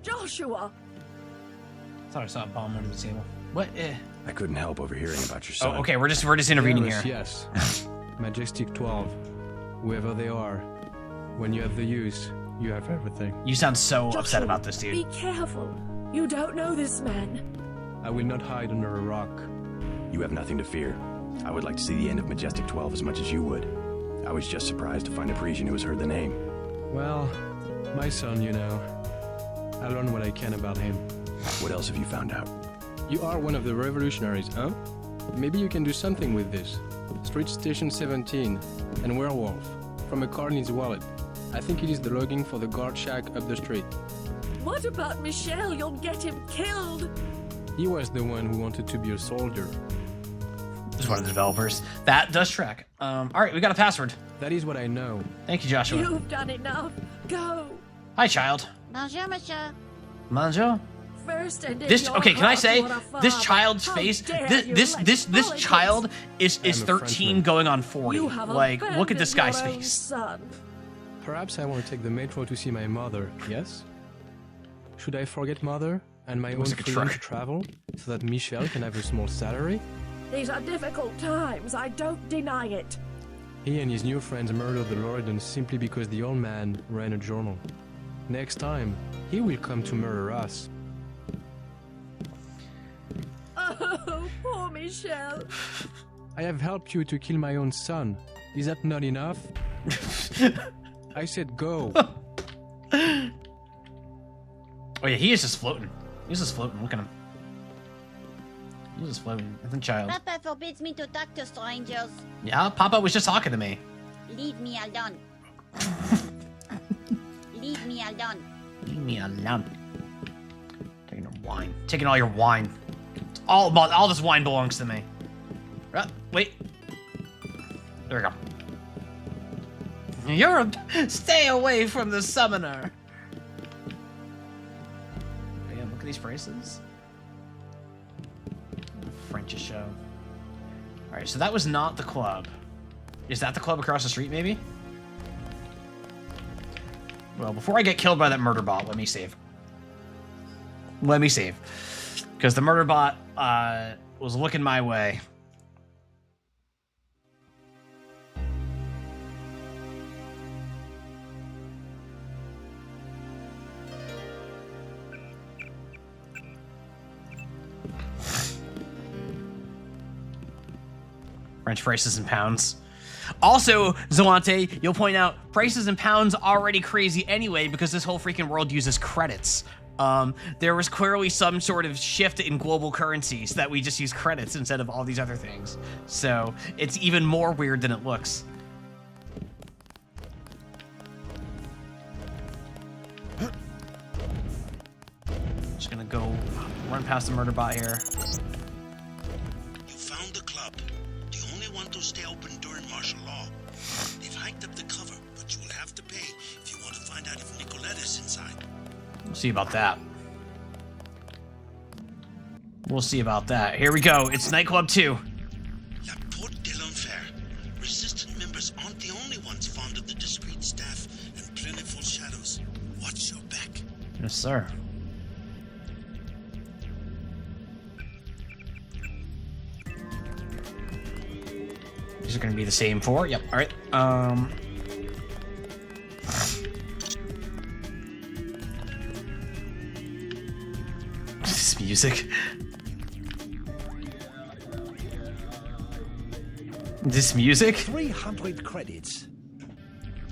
Joshua! I thought I saw a bomb under the table. What? I couldn't help overhearing about your son. Oh, okay. We're just intervening here. Yes. Majestic 12. Whoever they are. When you have the use, you have everything. You sound so Joshua, upset about this, dude. Be careful. You don't know this man. I will not hide under a rock. You have nothing to fear. I would like to see the end of Majestic 12 as much as you would. I was just surprised to find a Parisian who has heard the name. Well, my son, you know. I learned what I can about him. What else have you found out? You are one of the revolutionaries, huh? Maybe you can do something with this. Street Station 17 and Werewolf from a card in his wallet. I think it is the logging for the guard shack up the street. What about Michelle? You'll get him killed. He was the one who wanted to be a soldier. Just one of the developers. That does track. All right, we got a password. That is what I know. Thank you, Joshua. You've done enough. Go. Hi, child. Bonjour, monsieur. Bonjour. First and This okay? Can I say this child's face? This child is 13 going on 40. Like, look at this guy's face. Son. Perhaps I want to take the metro to see my mother. Yes. Should I forget mother and my own Looks like a freedom truck. to travel so that Michelle can have a small salary? These are difficult times. I don't deny it. He and his new friends murdered the Lordan simply because the old man ran a journal. Next time, he will come to murder us. Oh, poor Michelle. I have helped you to kill my own son. Is that not enough? I said go. Oh yeah, he is just floating. He's just floating. Look at him. He's just floating. Nothing, child. Papa forbids me to talk to strangers. Yeah, Papa was just talking to me. Leave me alone. Leave me alone. Leave me alone. Taking your wine. Taking all your wine. All this wine belongs to me. Wait. There we go. Stay away from the summoner. Damn, look at these prices. French show. Alright, so that was not the club. Is that the club across the street, maybe? Well, before I get killed by that murder bot, let me save. Let me save. Because the murder bot was looking my way. French prices in pounds. Also, Zoante, you'll point out prices in pounds already crazy anyway because this whole freaking world uses credits. There was clearly some sort of shift in global currencies that we just use credits instead of all these other things. So it's even more weird than it looks. Just gonna go run past the murder bot here. You found the club. The only one to stay open during martial law. They've hiked up the cover, but you will have to pay if you want to find out if Nicolette is inside. We'll see about that. We'll see about that. Here we go. It's Nightclub 2. La Porte de l'Enfer. Resistant members aren't the only ones fond of the discreet staff and plentiful shadows. Watch your back. Yes, sir. These are going to be the same four. Yep. All right. This music. This music? 300 credits.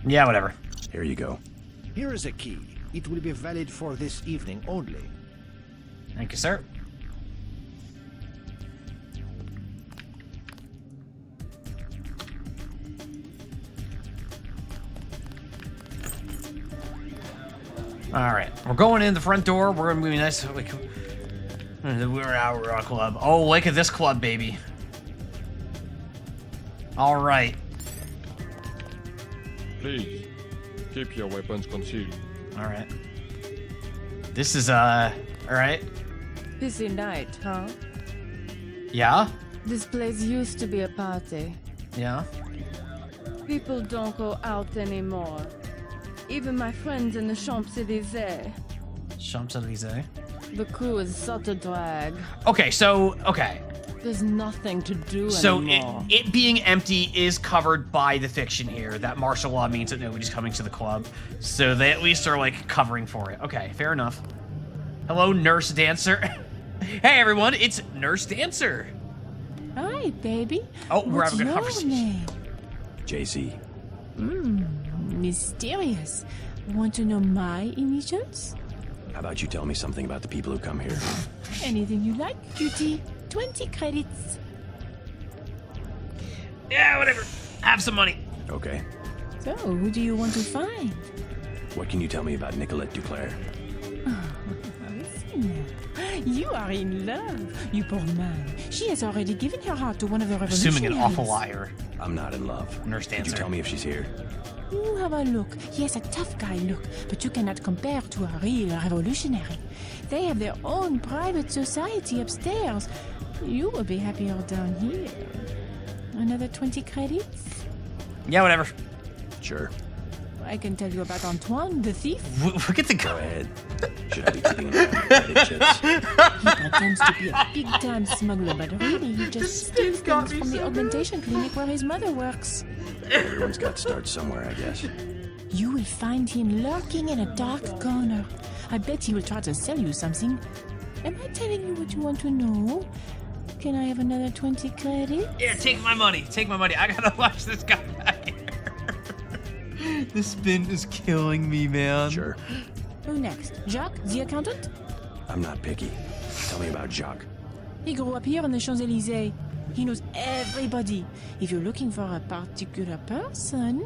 Yeah, whatever. Here you go. Here is a key. It will be valid for this evening only. Thank you, sir. All right, we're going in the front door. We're gonna be nice. We're our club. Oh, look at this club, baby. All right. Please, keep your weapons concealed. All right. This is all right. Busy night, huh? Yeah. This place used to be a party. Yeah. People don't go out anymore. Even my friends in the Champs-Élysées. Champs-Élysées. The crew is such a drag. Okay, so There's nothing to do So anymore. it being empty is covered by the fiction here. That martial law means that nobody's coming to the club. So they at least are like covering for it. Okay, fair enough. Hello, Nurse Dancer. Hey everyone, it's Nurse Dancer. Hi, baby. Oh, we're What's having a your conversation. name? JC. Mysterious. Want to know my initials? How about you tell me something about the people who come here? Anything you like, cutie. 20 credits. Yeah, whatever. Have some money. Okay. So, who do you want to find? What can you tell me about Nicolette Duclair? You are in love, you poor man. She has already given her heart to one of the Assuming revolutionaries. an awful liar. I'm not in love. Nurse Could you Dancer. tell me if she's here? You have a look. He has a tough guy look, but you cannot compare to a real revolutionary. They have their own private society upstairs. You will be happier down here. Another 20 credits? Yeah, whatever. Sure. I can tell you about Antoine, the thief. Look at the Go ahead. Should I be keeping an eye on the credit chips? He pretends to be a big-time smuggler, but really he just steals things from the augmentation clinic where his mother works. Everyone's got to start somewhere, I guess. You will find him lurking in a dark corner. I bet he will try to sell you something. Am I telling you what you want to know? Can I have another 20 credits? Here, take my money. Take my money. I gotta watch this guy back here. This spin is killing me, man. Sure. Who next? Jacques, the accountant? I'm not picky. Tell me about Jacques. He grew up here on the Champs-Élysées. He knows everybody. If you're looking for a particular person,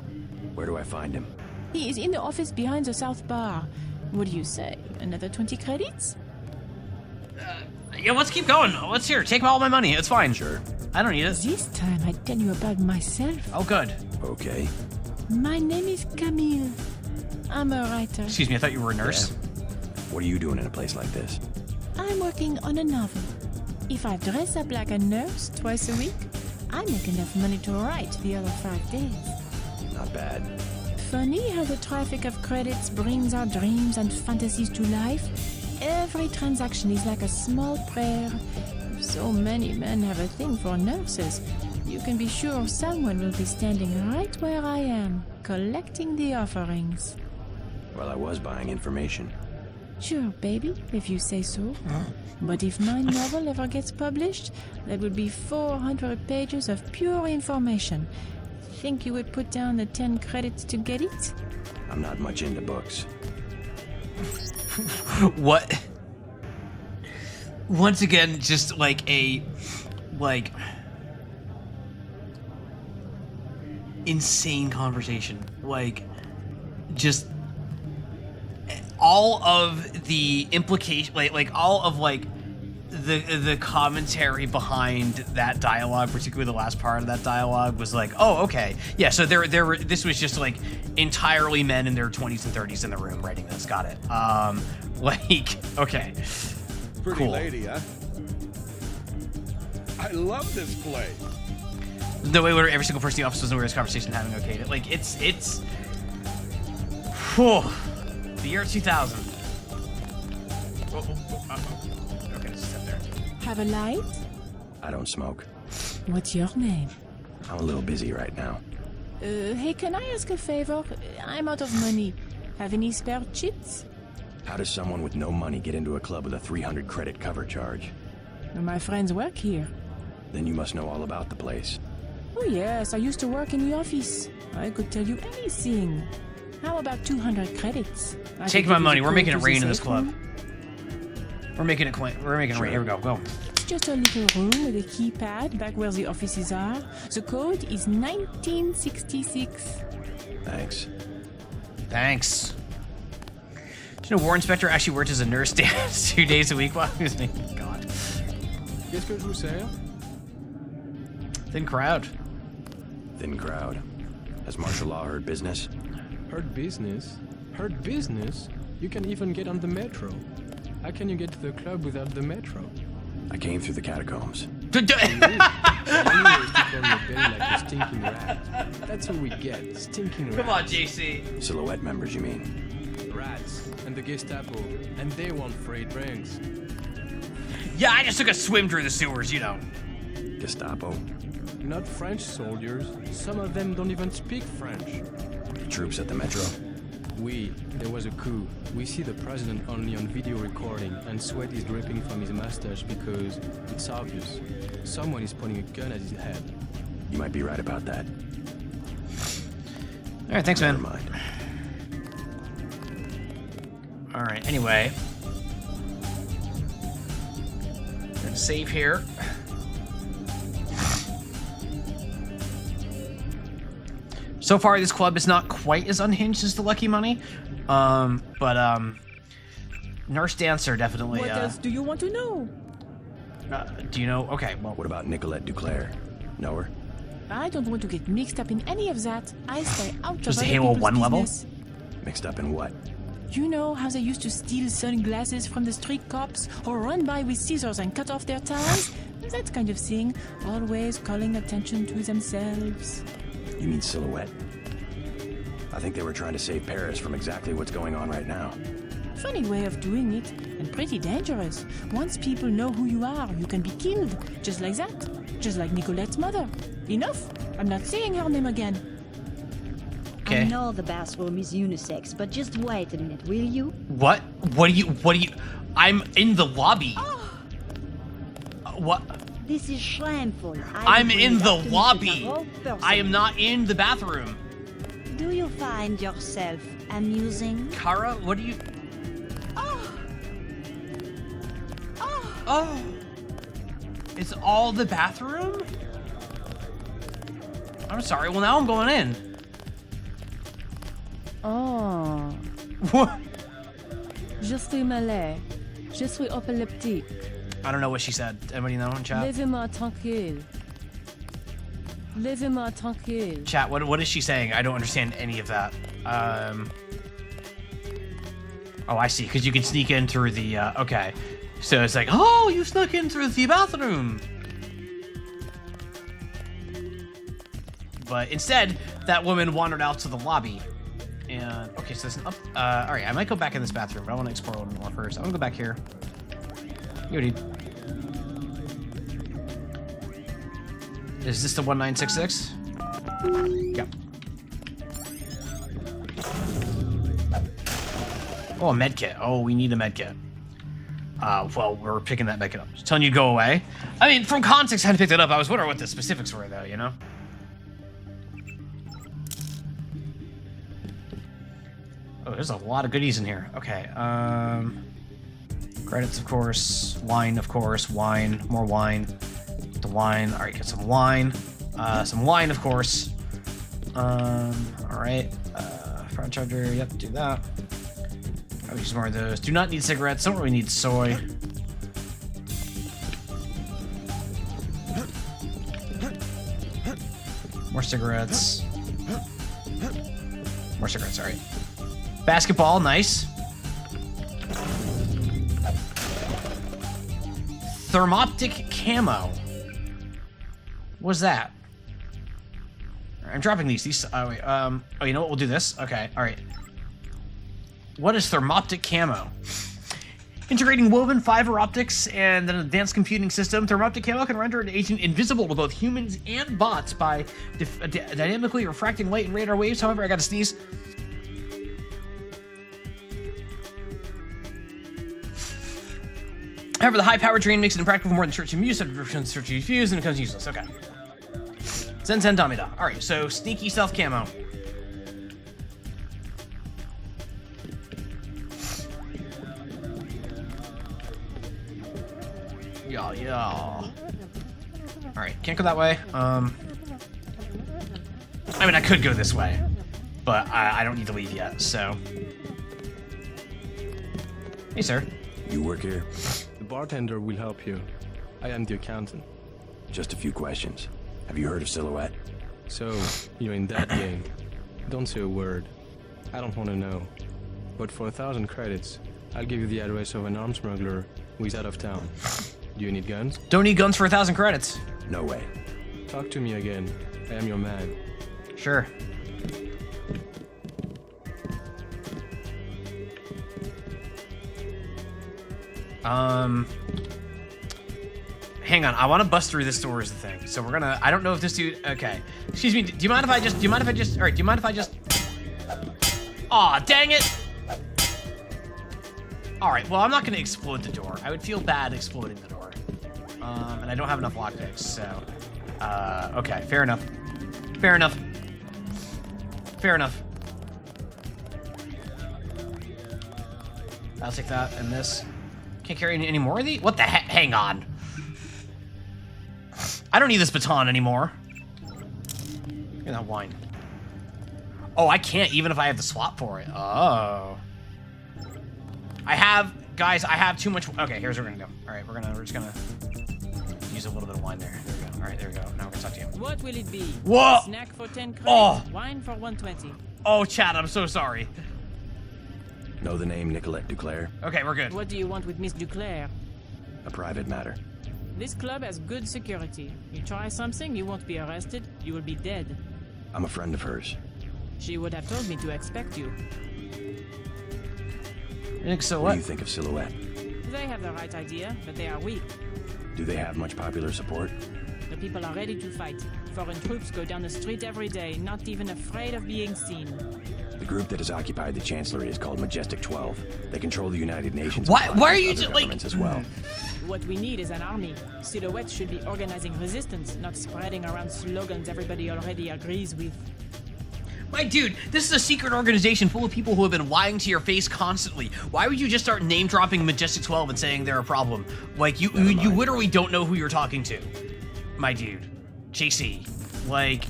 Where do I find him? he is in the office behind the South Bar. What do you say? Another 20 credits? Yeah, let's keep going. Let's hear. Take all my money. It's fine. Sure. I don't need it. This time I tell you about myself. Oh, good. Okay. My name is Camille. I'm a writer. Excuse me. I thought you were a nurse. What are you doing in a place like this? I'm working on a novel. If I dress up like a nurse twice a week, I make enough money to write the other 5 days. Not bad. Funny how the traffic of credits brings our dreams and fantasies to life. Every transaction is like a small prayer. If so many men have a thing for nurses, you can be sure someone will be standing right where I am, collecting the offerings. Well, I was buying information. Sure, baby, if you say so. But if my novel ever gets published, that would be 400 pages of pure information. Think you would put down the 10 credits to get it? I'm not much into books. What? Once again, just like insane conversation. Like, just all of the implication, like all of like the commentary behind that dialogue, particularly the last part of that dialogue, was like, oh, okay, yeah. So this was just like entirely men in their 20s and 30s in the room writing this. Got it. Like, okay, Pretty cool. lady, huh? I love this place. The way where every single person in the office was aware of this conversation having okayed it. Like, it's whew, the year 2000. Okay, just sit there. Have a light? I don't smoke. What's your name? I'm a little busy right now. Hey, can I ask a favor? I'm out of money. Have any spare chips? How does someone with no money get into a club with a 300 credit cover charge? My friends work here. Then you must know all about the place. Oh yes, I used to work in the office. I could tell you anything. How about 200 credits? I Take could my give you money. the We're code making to it the rain in this safe club. room. We're making it rain. Here we go. Go. It's just a little room with a keypad back where the offices are. The code is 1966. Thanks. Do you know War Inspector actually worked as a nurse 2 days a week while he was making God? Qu'est-ce que je vous sers? Thin crowd. Thin crowd. Has martial law heard business? Heard business? Heard business? You can even get on the metro. How can you get to the club without the metro? I came through the catacombs. Like a stinking rat. That's what we get, stinking rats. Come on, JC. Silhouette members, you mean? Rats and the Gestapo, and they want free drinks. Yeah, I just took a swim through the sewers, you know. Gestapo? Not French soldiers. Some of them don't even speak French. Troops at the metro? There was a coup. We see the president only on video recording, and sweat is dripping from his mustache because it's obvious. Someone is pointing a gun at his head. You might be right about that. All right, thanks, man. Never mind. All right, anyway. Gonna save here. So far, this club is not quite as unhinged as the Lucky Money, but Nurse Dancer definitely. What else do you want to know? Do you know? Okay, well. What about Nicolette Duclair? Know her? I don't want to get mixed up in any of that. I stay out Just of other Halo people's 1 level? business. Mixed up in what? You know how they used to steal sunglasses from the street cops or run by with scissors and cut off their ties? That kind of thing. Always calling attention to themselves. You mean Silhouette? I think they were trying to save Paris from exactly what's going on right now. Funny way of doing it, and pretty dangerous. Once people know who you are, you can be killed. Just like that. Just like Nicolette's mother. Enough. I'm not saying her name again. Okay. I know the bathroom is unisex, but just wait a minute, will you? What? What do you... I'm in the lobby. What? This is shameful. I'm in the lobby. I am not in the bathroom. Do you find yourself amusing? Kara, what do you... Oh. It's all the bathroom? I'm sorry. Well, now I'm going in. Oh. What? Je suis malade. Je suis épileptique. I don't know what she said. Anybody know in chat? Laissez-moi tranquille. Laissez-moi tranquille. Chat, what is she saying? I don't understand any of that. Oh, I see. Because you can sneak in through the... okay. So it's like, oh, you snuck in through the bathroom. But instead, that woman wandered out to the lobby. And, okay, so there's an up... all right, I might go back in this bathroom, but I want to explore a little more first. I'm going to go back here. Yo, dude. Is this the 1966? Yep. Oh, a med kit. Oh, we need a med kit. Well, we're picking that med kit up. Just telling you to go away. I mean, from context, I had to pick it up. I was wondering what the specifics were, though, you know? Oh, there's a lot of goodies in here. Okay, credits, of course. Wine, of course. Wine. More wine. The wine. All right, get some wine. Some wine, of course. All right. Front charger. Yep, do that. I'll use more of those. Do not need cigarettes. Don't really need soy. More cigarettes. More cigarettes, all right. Basketball, nice. Thermoptic camo. What's that? All right, I'm dropping these. Oh, wait, oh, you know what? We'll do this. Okay, all right. What is thermoptic camo? Integrating woven fiber optics and an advanced computing system, thermoptic camo can render an agent invisible to both humans and bots by dynamically refracting light and radar waves. However, I gotta sneeze. However, the high-power drain makes it impractical for more than search and use. Search and fuse, and it becomes useless. Okay. Zen Damida. All right, so sneaky stealth camo. Yeah. All right, can't go that way. I mean, I could go this way, but I don't need to leave yet. So, hey, sir. You work here? The bartender will help you. I am the accountant. Just a few questions. Have you heard of Silhouette? So, you're in that game. Don't say a word. I don't want to know. But for 1,000 credits, I'll give you the address of an arms smuggler who is out of town. Do you need guns? Don't need guns for 1,000 credits. No way. Talk to me again. I am your man. Sure. Hang on, I want to bust through this door is the thing. So we're gonna, I don't know if this dude, okay. Excuse me, do you mind if I just, all right, do you mind if I just, aw, dang it. All right, well, I'm not gonna explode the door. I would feel bad exploding the door. And I don't have enough lockpicks, so, okay, fair enough. Fair enough. Fair enough. I'll take that and this. Can't carry any more of these? What the heck? Hang on. I don't need this baton anymore. Look at that wine. Oh, I can't even if I have the swap for it. Oh. I have, guys, I have too much. Okay, here's what we're gonna do. All right, we're just gonna use a little bit of wine there. There we go. All right, there we go. Now we're gonna talk to you. What will it be? Whoa! Snack for 10 credits, Oh. wine for 120. Oh, Chad, I'm so sorry. Know the name Nicolette Duclair? Okay, we're good. What do you want with Miss Duclair? A private matter. This club has good security. You try something, you won't be arrested, you will be dead. I'm a friend of hers. She would have told me to expect you. So what do you think of Silhouette? They have the right idea, but they are weak. Do they have much popular support? The people are ready to fight. Foreign troops go down the street every day, not even afraid of being seen. The group that has occupied the Chancellery is called Majestic 12. They control the United Nations. Why are you other governments as well? What we need is an army. Silhouette should be organizing resistance, not spreading around slogans everybody already agrees with. My dude, this is a secret organization full of people who have been lying to your face constantly. Why would you just start name dropping Majestic 12 and saying they're a problem? Like, you literally don't know who you're talking to. My dude. JC. Like,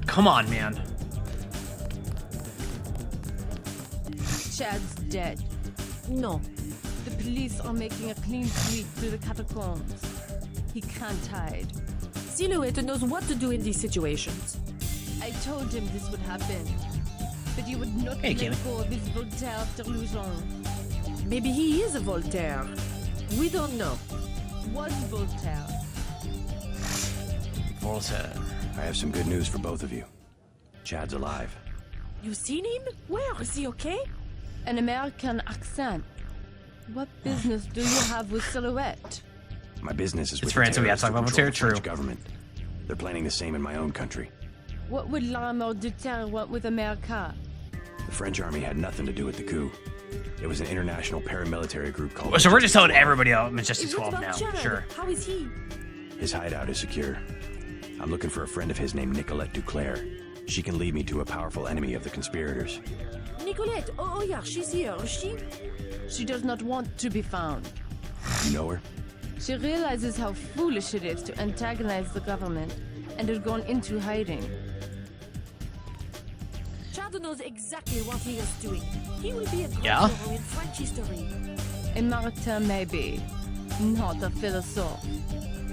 come on, man. Chad's dead. No. The police are making a clean sweep through the catacombs. He can't hide. Silhouette knows what to do in these situations. I told him this would happen, but he would not let go of his Voltaire delusion. Maybe he is a Voltaire. We don't know. Was Voltaire. Voltaire. I have some good news for both of you. Chad's alive. You seen him? Where? Is he okay? An American accent. What business do you have with Silhouette? My business is with France, the we have to talk about control Voltaire, the French true. government. They're planning the same in my own country. What would l'armée de terre want with America? The French army had nothing to do with the coup. It was an international paramilitary group called... So we're just telling everybody about Majestic 12 What now. about Chad? Sure. How is he? His hideout is secure. I'm looking for a friend of his named Nicolette Duclair. She can lead me to a powerful enemy of the conspirators. Nicolette, oh yeah, she's here. Is she? She does not want to be found. You know her? She realizes how foolish it is to antagonize the government and has gone into hiding. Chad knows exactly what he is doing. He will be a great Yeah? hero in French history. A martyr maybe, not a philosophe.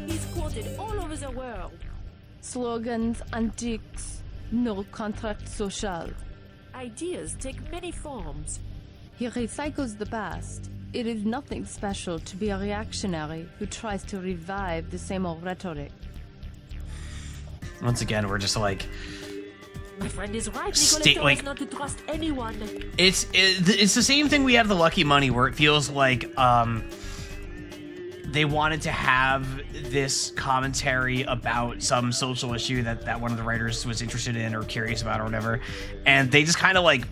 He's quoted all over the world. Slogans, antiques, no contract social. Ideas take many forms. He recycles the past. It is nothing special to be a reactionary who tries to revive the same old rhetoric. Once again, we're just like... My friend is right. Stay- Nicolette told like- us not to trust anyone. It's the same thing we had the Lucky Money, where it feels like they wanted to have this commentary about some social issue that one of the writers was interested in or curious about or whatever, and they just kind of like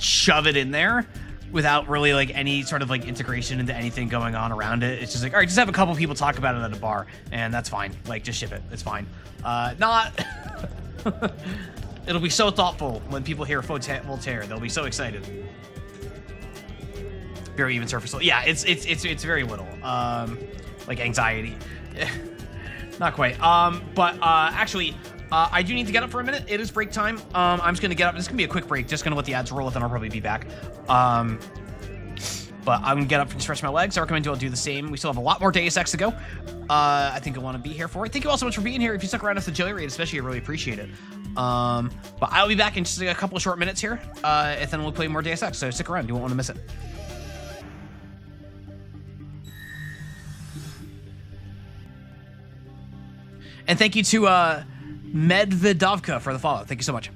shove it in there without really like any sort of like integration into anything going on around it. It's just like, all right, just have a couple people talk about it at a bar, and that's fine. Like, just ship it. It's fine. Not. It'll be so thoughtful when people hear Voltaire. They'll be so excited. Very even surface. Yeah, it's very little. Like anxiety. Not quite. But actually, I do need to get up for a minute. It is break time. I'm just gonna get up. This is gonna be a quick break. Just gonna let the ads roll, and then I'll probably be back. But I'm gonna get up and stretch my legs. I recommend you all do the same. We still have a lot more Deus Ex to go. I think you'll want to be here for it. Thank you all so much for being here. If you stuck around us the Jelly Raid, especially, I really appreciate it. But I'll be back in just a couple of short minutes here, and then we'll play more Deus Ex. So stick around. You won't want to miss it. And thank you to Medvedovka for the follow. Thank you so much.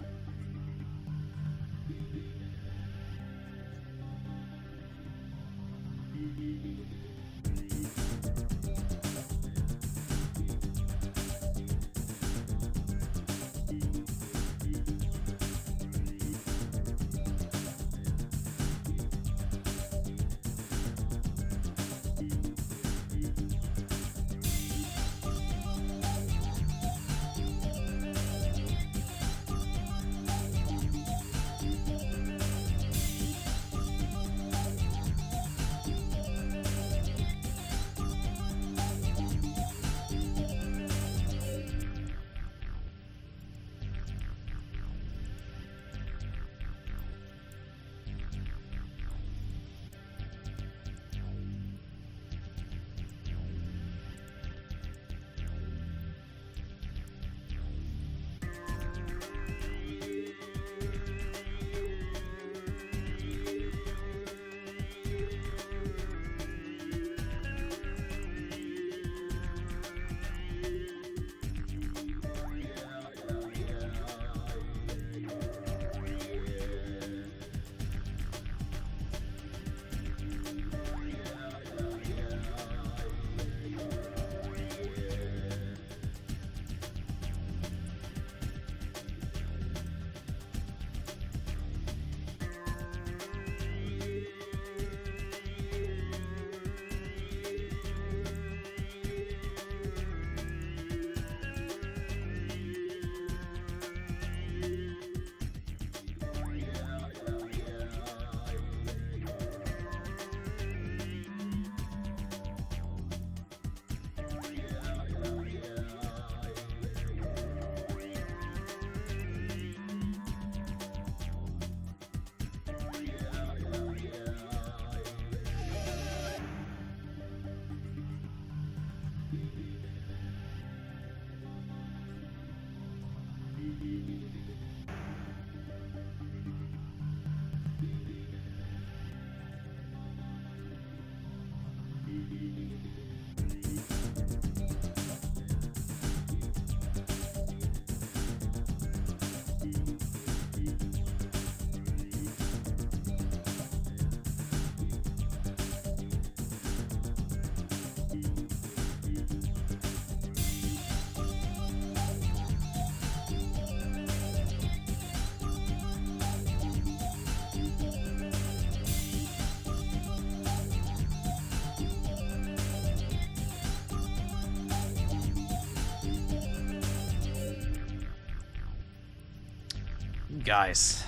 Guys,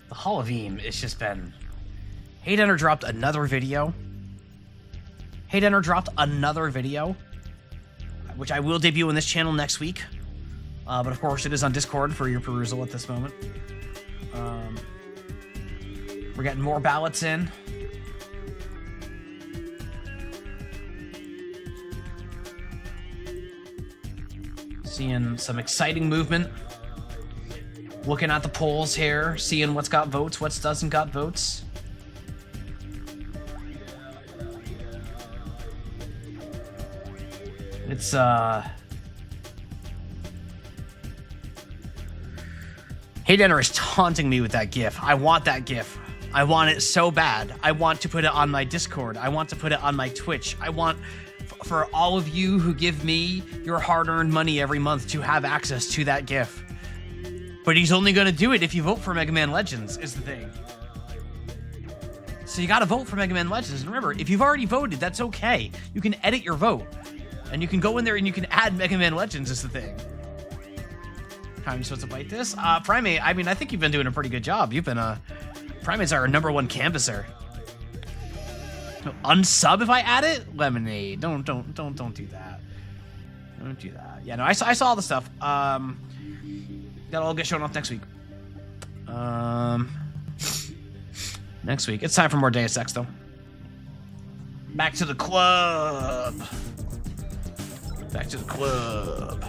the Hall of Eam, it's just been... Haydenner dropped another video. Which I will debut on this channel next week. But of course, it is on Discord for your perusal at this moment. We're getting more ballots in. Seeing some exciting movement. Looking at the polls here, seeing what's got votes, what doesn't got votes. It's, Haydenner is taunting me with that GIF. I want that GIF. I want it so bad. I want to put it on my Discord. I want to put it on my Twitch. I want for all of you who give me your hard-earned money every month to have access to that GIF. But he's only going to do it if you vote for Mega Man Legends, is the thing. So you got to vote for Mega Man Legends. And remember, if you've already voted, that's okay. You can edit your vote. And you can go in there and you can add Mega Man Legends, is the thing. How am I supposed to fight this? Primate, I mean, I think you've been doing a pretty good job. You've been, Primate's our #1 canvasser. Unsub if I add it? Lemonade. Don't do that. Don't do that. Yeah, no, I saw all the stuff. That'll all get shown off next week. Next week. It's time for more Deus Ex, though. Back to the club. Back to the club.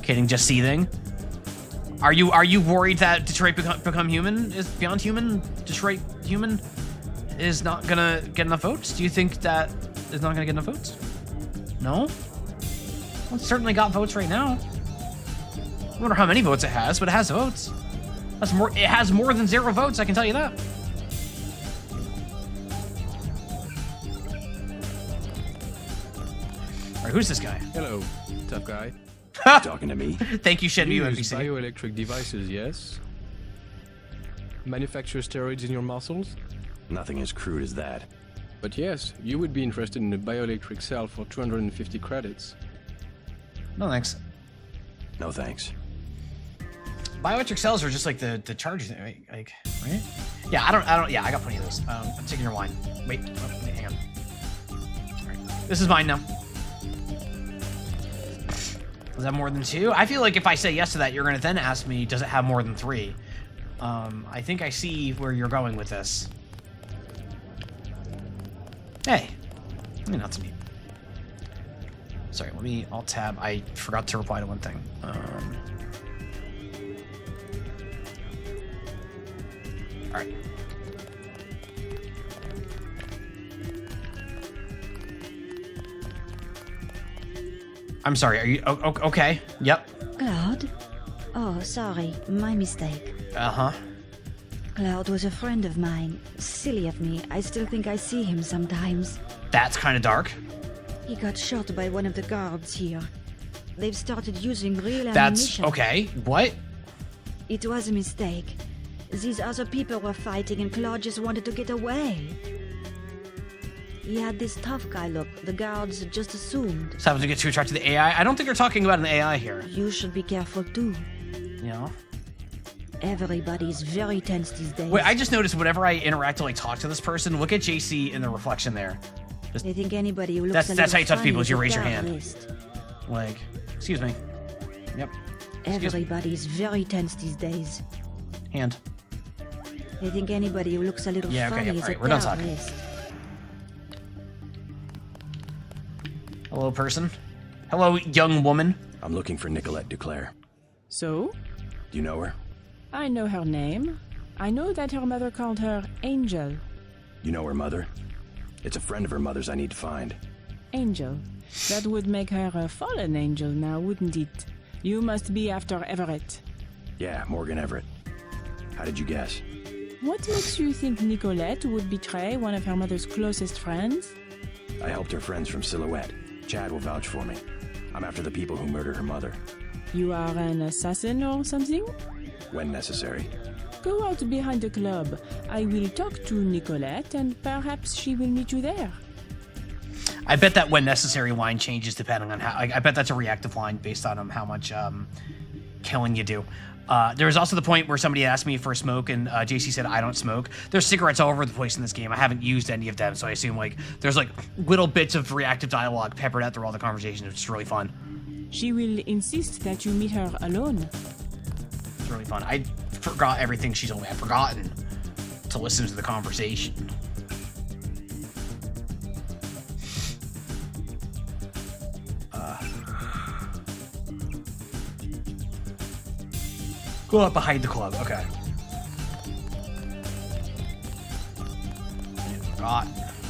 Kidding, just seething. Are you worried that Detroit Become Human is Beyond Human? Detroit Human is not gonna get enough votes? Do you think that is not gonna get enough votes? No? Well, it's certainly got votes right now. I wonder how many votes it has, but it has votes. That's more. It has more than 0 votes, I can tell you that. All right, who's this guy? Hello, tough guy. Talking to me? Thank you, Shenmue You use NPC. bioelectric devices, yes? Manufacture steroids in your muscles? Nothing as crude as that. But yes, you would be interested in a bioelectric cell for 250 credits. No thanks. No thanks. Bioelectric cells are just like the charge thing, right? Yeah, I don't. Yeah, I got plenty of those. I'm taking your wine. Wait, hang on. All right. This is mine now. Is that more than 2? I feel like if I say yes to that, you're gonna then ask me, does it have more than 3? I think I see where you're going with this. Hey, not to me. Sorry, let me alt tab. I forgot to reply to one thing. All right. I'm sorry, are you okay? Yep. Cloud? Oh, sorry, my mistake. Uh-huh. Cloud was a friend of mine. Silly of me, I still think I see him sometimes. That's kind of dark. He got shot by one of the guards here. They've started using real That's ammunition. okay. What? It was a mistake. These other people were fighting and Claude just wanted to get away. He had this tough guy look. The guards just assumed. So having to get too attracted to the AI? I don't think they're talking about an AI here. You should be careful too. Yeah. Everybody's very tense these days. Wait, I just noticed whenever I interact or like talk to this person, look at JC in the reflection there. Just, they think anybody who looks that's how you touch people is you raise your hand. List. Like, excuse me. Yep. Everybody's very tense these days. Hand. They think anybody who looks a little funny is a we're done talking. terrorist. Hello, person. Hello, young woman. I'm looking for Nicolette Duclair. So? Do you know her? I know her name. I know that her mother called her Angel. You know her mother? It's a friend of her mother's I need to find. Angel. That would make her a fallen angel now, wouldn't it? You must be after Everett. Yeah, Morgan Everett. How did you guess? What makes you think Nicolette would betray one of her mother's closest friends? I helped her friends from Silhouette. Chad will vouch for me. I'm after the people who murdered her mother. You are an assassin or something? When necessary. Go out behind the club. I will talk to Nicolette and perhaps she will meet you there. I bet that when necessary line changes depending on how. I bet that's a reactive line based on how much killing you do. There was also the point where somebody asked me for a smoke, and JC said I don't smoke. There's cigarettes all over the place in this game. I haven't used any of them, so I assume like there's like little bits of reactive dialogue peppered out through all the conversations. It's really fun. She will insist that you meet her alone. It's really fun. I forgot everything she told me. I've forgotten to listen to the conversation. Go up behind the club. Okay. I forgot.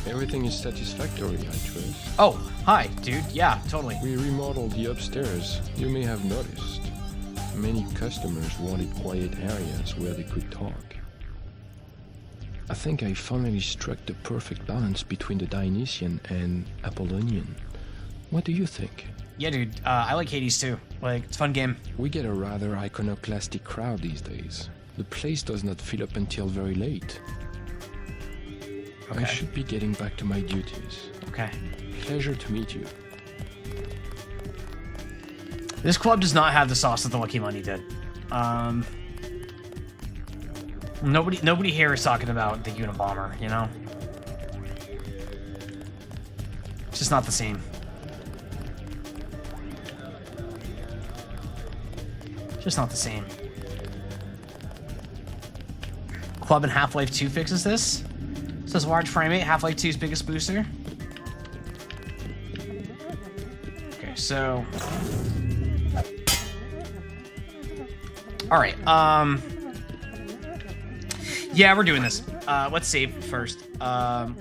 Everything is satisfactory, I trust. Oh, hi, dude. Yeah, totally. We remodeled the upstairs. You may have noticed. Many customers wanted quiet areas where they could talk. I think I finally struck the perfect balance between the Dionysian and Apollonian. What do you think? Yeah, dude. I like Hades too. Like, it's a fun game. We get a rather iconoclastic crowd these days. The place does not fill up until very late. Okay. I should be getting back to my duties. Okay. Pleasure to meet you. This club does not have the sauce that the Lucky Money did. Nobody here is talking about the Unabomber, you know? It's just not the same. Just not the same. Club in Half-Life 2 fixes this. Says large frame rate, Half-Life 2's biggest booster. Okay, so... Alright, yeah, we're doing this. Let's save first. You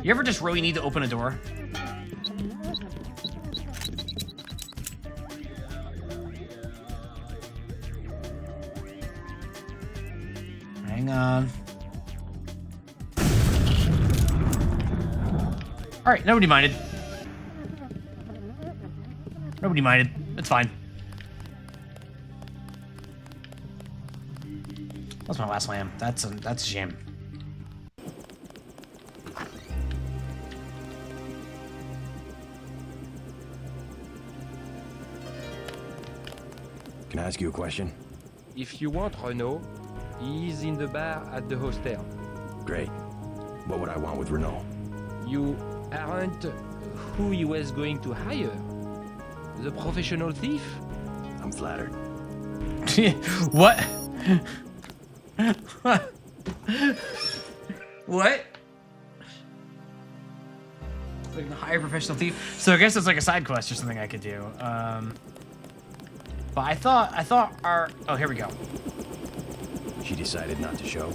ever just really need to open a door? Hang on. Alright, nobody minded. Nobody minded. It's fine. That's my last lamb. That's a shame. Can I ask you a question? If you want Renault, he's in the bar at the hostel. Great. What would I want with Renault? You aren't who he was going to hire. The professional thief? I'm flattered. What? What? Like the higher professional thief. So I guess it's like a side quest or something I could do. But I thought our... Oh, here we go. She decided not to show.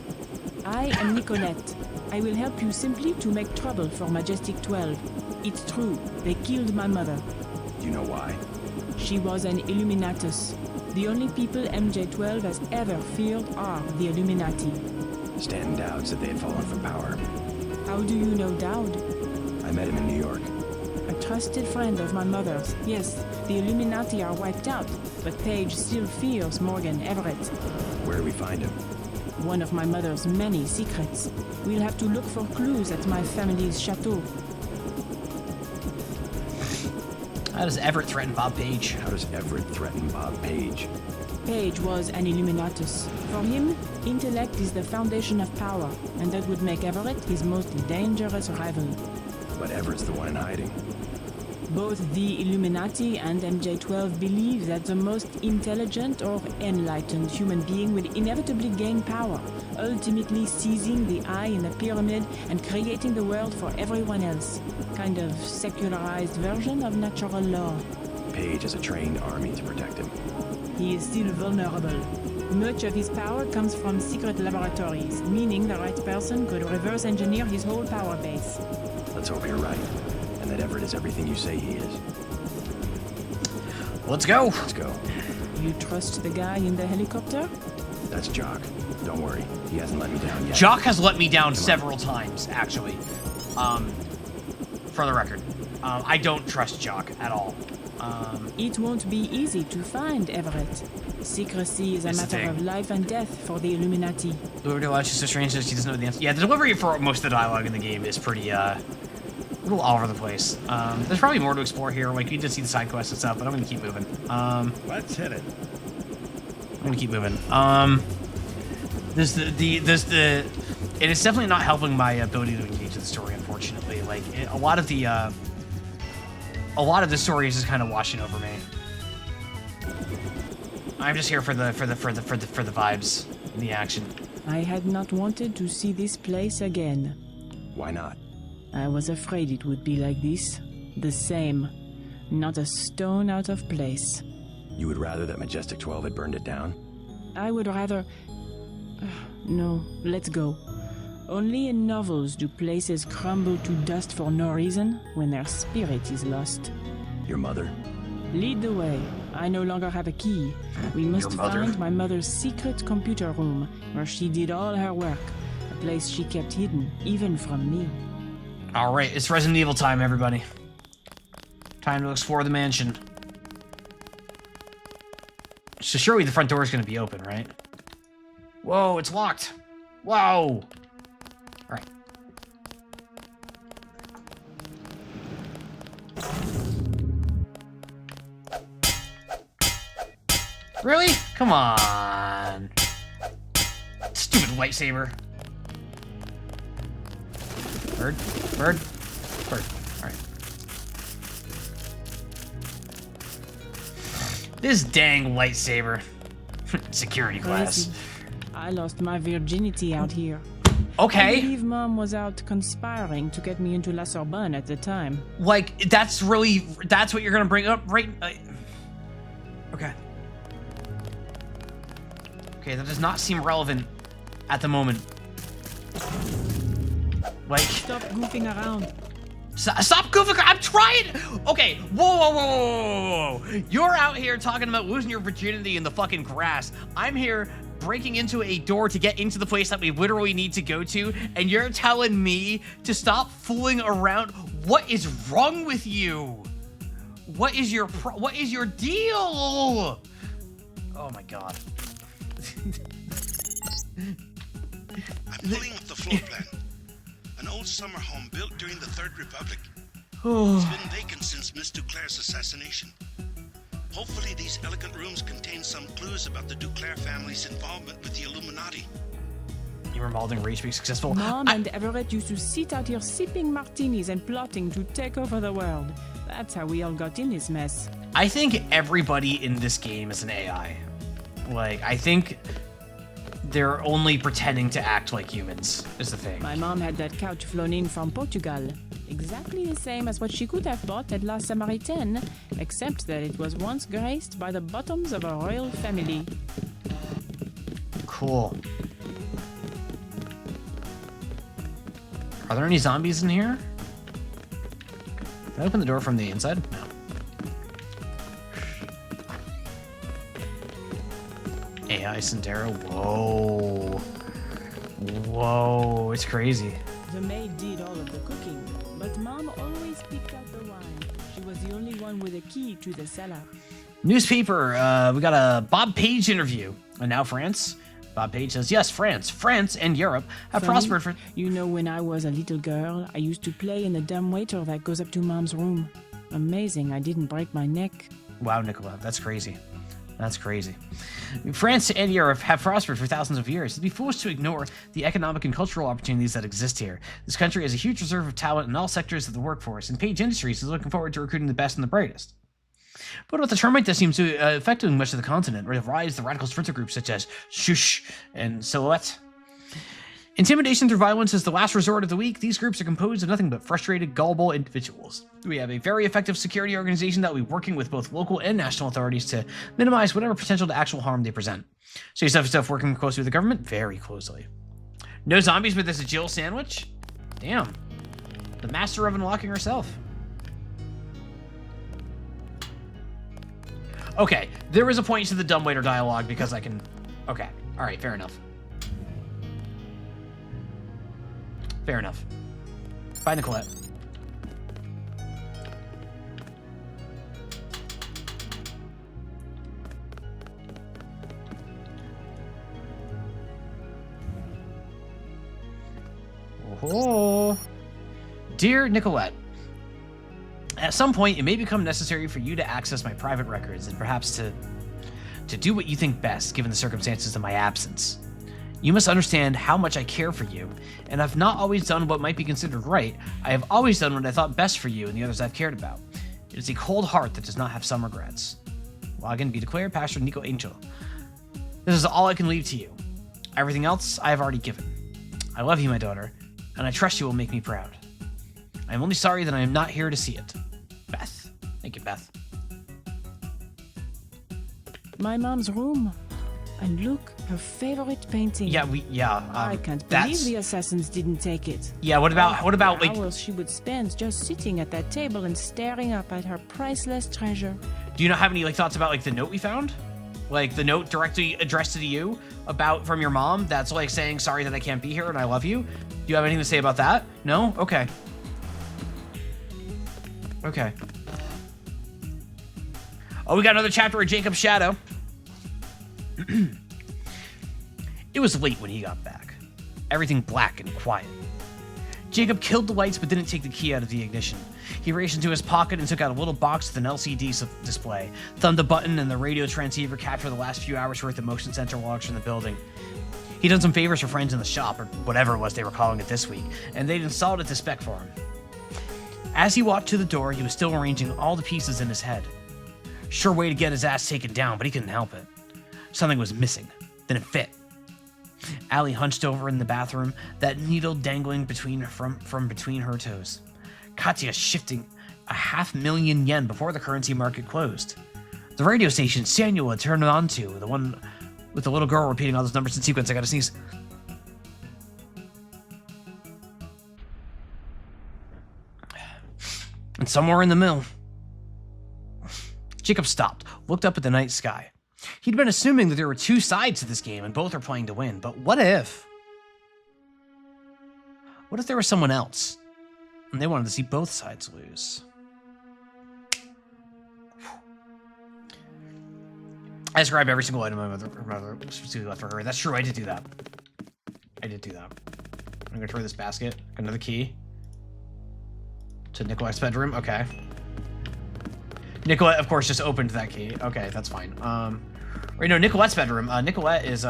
I am Nicolette. I will help you simply to make trouble for Majestic 12. It's true, they killed my mother. Do you know why? She was an Illuminatus. The only people MJ-12 has ever feared are the Illuminati. Stanton doubts that they had fallen from power. How do you know Dowd? I met him in New York. A trusted friend of my mother's. Yes, the Illuminati are wiped out, but Paige still fears Morgan Everett. Where do we find him? One of my mother's many secrets. We'll have to look for clues at my family's chateau. How does Everett threaten Bob Page? How does Everett threaten Bob Page? Page was an Illuminatus. For him, intellect is the foundation of power, and that would make Everett his most dangerous rival. But Everett's the one in hiding. Both the Illuminati and MJ-12 believe that the most intelligent or enlightened human being will inevitably gain power, ultimately seizing the eye in the pyramid and creating the world for everyone else. Kind of secularized version of natural law. Page has a trained army to protect him. He is still vulnerable. Much of his power comes from secret laboratories, meaning the right person could reverse engineer his whole power base. Let's hope you're right, and that Everett is everything you say he is. Let's go. Let's go. You trust the guy in the helicopter? That's Jock. Don't worry, he hasn't let me down yet. Jock has let me down several times, actually. For the record, I don't trust Jock at all. It won't be easy to find Everett. Secrecy is a matter of life and death for the Illuminati. Delivery dialogue is so strange that she doesn't know the answer. Yeah, the delivery for most of the dialogue in the game is pretty, a little all over the place. There's probably more to explore here. Like, you just see the side quests and stuff, but I'm gonna keep moving. Let's hit it. I'm gonna keep moving. There's the, and it's definitely not helping my ability to engage in the story, unfortunately. Like, a lot of the story is just kind of washing over me. I'm just here for the vibes, and the action. I had not wanted to see this place again. Why not? I was afraid it would be like this. The same. Not a stone out of place. You would rather that Majestic 12 had burned it down? I would rather... No, let's go. Only in novels do places crumble to dust for no reason when their spirit is lost. Your mother? Lead the way. I no longer have a key. We must find my mother's secret computer room, where she did all her work. A place she kept hidden, even from me. Alright, it's Resident Evil time, everybody. Time to explore the mansion. So surely the front door is going to be open, right? Whoa, it's locked. Whoa. Alright. Really? Come on. Stupid lightsaber. Bird? Bird? Bird. Alright. This dang lightsaber. Security class. Crazy. I lost my virginity out here. Okay. I believe Mom was out conspiring to get me into La Sorbonne at the time. Like, that's what you're gonna bring up, right? Okay. Okay, that does not seem relevant at the moment. Like, stop goofing around. Stop goofing around. I'm trying. Okay, whoa. You're out here talking about losing your virginity in the fucking grass. I'm here breaking into a door to get into the place that we literally need to go to, and you're telling me to stop fooling around. What is wrong with you? What is your deal? Oh my god. I'm pulling up the floor plan. An old summer home built during the Third Republic. Oh. It's been vacant since Miss Duclair's assassination. Hopefully these elegant rooms contain some clues about the Duclair family's involvement with the Illuminati. You were involved in race being successful. Mom and Everett used to sit out here sipping martinis and plotting to take over the world. That's how we all got in this mess. I think everybody in this game is an AI. Like, I think they're only pretending to act like humans, is the thing. My mom had that couch flown in from Portugal. Exactly the same as what she could have bought at La Samaritaine, except that it was once graced by the bottoms of a royal family. Cool. Are there any zombies in here? Can I open the door from the inside? No. AI Sendero. Whoa. Whoa, it's crazy. The maid did all of the cooking, but Mom always picked out the wine. She was the only one with a key to the cellar. Newspaper, we got a Bob Page interview. And now France. Bob Page says, yes, France and Europe have prospered for... You know, when I was a little girl, I used to play in the dumbwaiter that goes up to Mom's room. Amazing, I didn't break my neck. Wow, Nicola, that's crazy. That's crazy. France and Europe have prospered for thousands of years. It'd be foolish to ignore the economic and cultural opportunities that exist here. This country has a huge reserve of talent in all sectors of the workforce, and Page Industries is looking forward to recruiting the best and the brightest. But with the termite that seems to affect much of the continent, or the rise of the radical splinter groups such as Shush and Silhouette. Intimidation through violence is the last resort of the weak. These groups are composed of nothing but frustrated, gullible individuals. We have a very effective security organization that will be working with both local and national authorities to minimize whatever potential to actual harm they present. So you stuff working closely with the government? Very closely. No zombies, but there's a Jill sandwich? Damn. The master of unlocking herself. Okay, there is a point to the dumbwaiter dialogue because I can... Okay, alright, fair enough. Fair enough. Bye, Nicolette. Oh. Dear Nicolette, at some point it may become necessary for you to access my private records and perhaps to do what you think best given the circumstances of my absence. You must understand how much I care for you, and I've not always done what might be considered right. I have always done what I thought best for you and the others I've cared about. It is a cold heart that does not have some regrets. Login be declared, Pastor Nico Angel. This is all I can leave to you. Everything else I have already given. I love you, my daughter, and I trust you will make me proud. I am only sorry that I am not here to see it. Beth. Thank you, Beth. My mom's room. And look, her favorite painting. Yeah, I can't believe the assassins didn't take it. Yeah, what about like hours she would spend just sitting at that table and staring up at her priceless treasure. Do you not have any like thoughts about like the note we found? Like the note directly addressed to you from your mom that's like saying sorry that I can't be here and I love you? Do you have anything to say about that? No? Okay. Okay. Oh, we got another chapter of Jacob's Shadow. It was late when he got back. Everything black and quiet. Jacob killed the lights but didn't take the key out of the ignition. He reached into his pocket and took out a little box with an LCD display, thumbed a button, and the radio transceiver captured the last few hours worth of motion sensor logs from the building. He'd done some favors for friends in the shop, or whatever it was they were calling it this week, and they'd installed it to spec for him. As he walked to the door, he was still arranging all the pieces in his head. Sure way to get his ass taken down, but he couldn't help it. Something was missing. Didn't fit. Allie hunched over in the bathroom, that needle dangling from between her toes. Katya shifting 500,000 yen before the currency market closed. The radio station Samuel had turned it on to, the one with the little girl repeating all those numbers in sequence. I gotta sneeze. And somewhere in the middle, Jacob stopped, looked up at the night sky. He'd been assuming that there were two sides to this game and both are playing to win, but what if? What if there was someone else and they wanted to see both sides lose? I described every single item my mother specifically left for her. That's true, I did do that. I'm gonna throw this basket, another key. To Nicolette's bedroom, okay. Nicolette, of course, just opened that key. Okay, that's fine. Or no, Nicolette's bedroom. Nicolette is.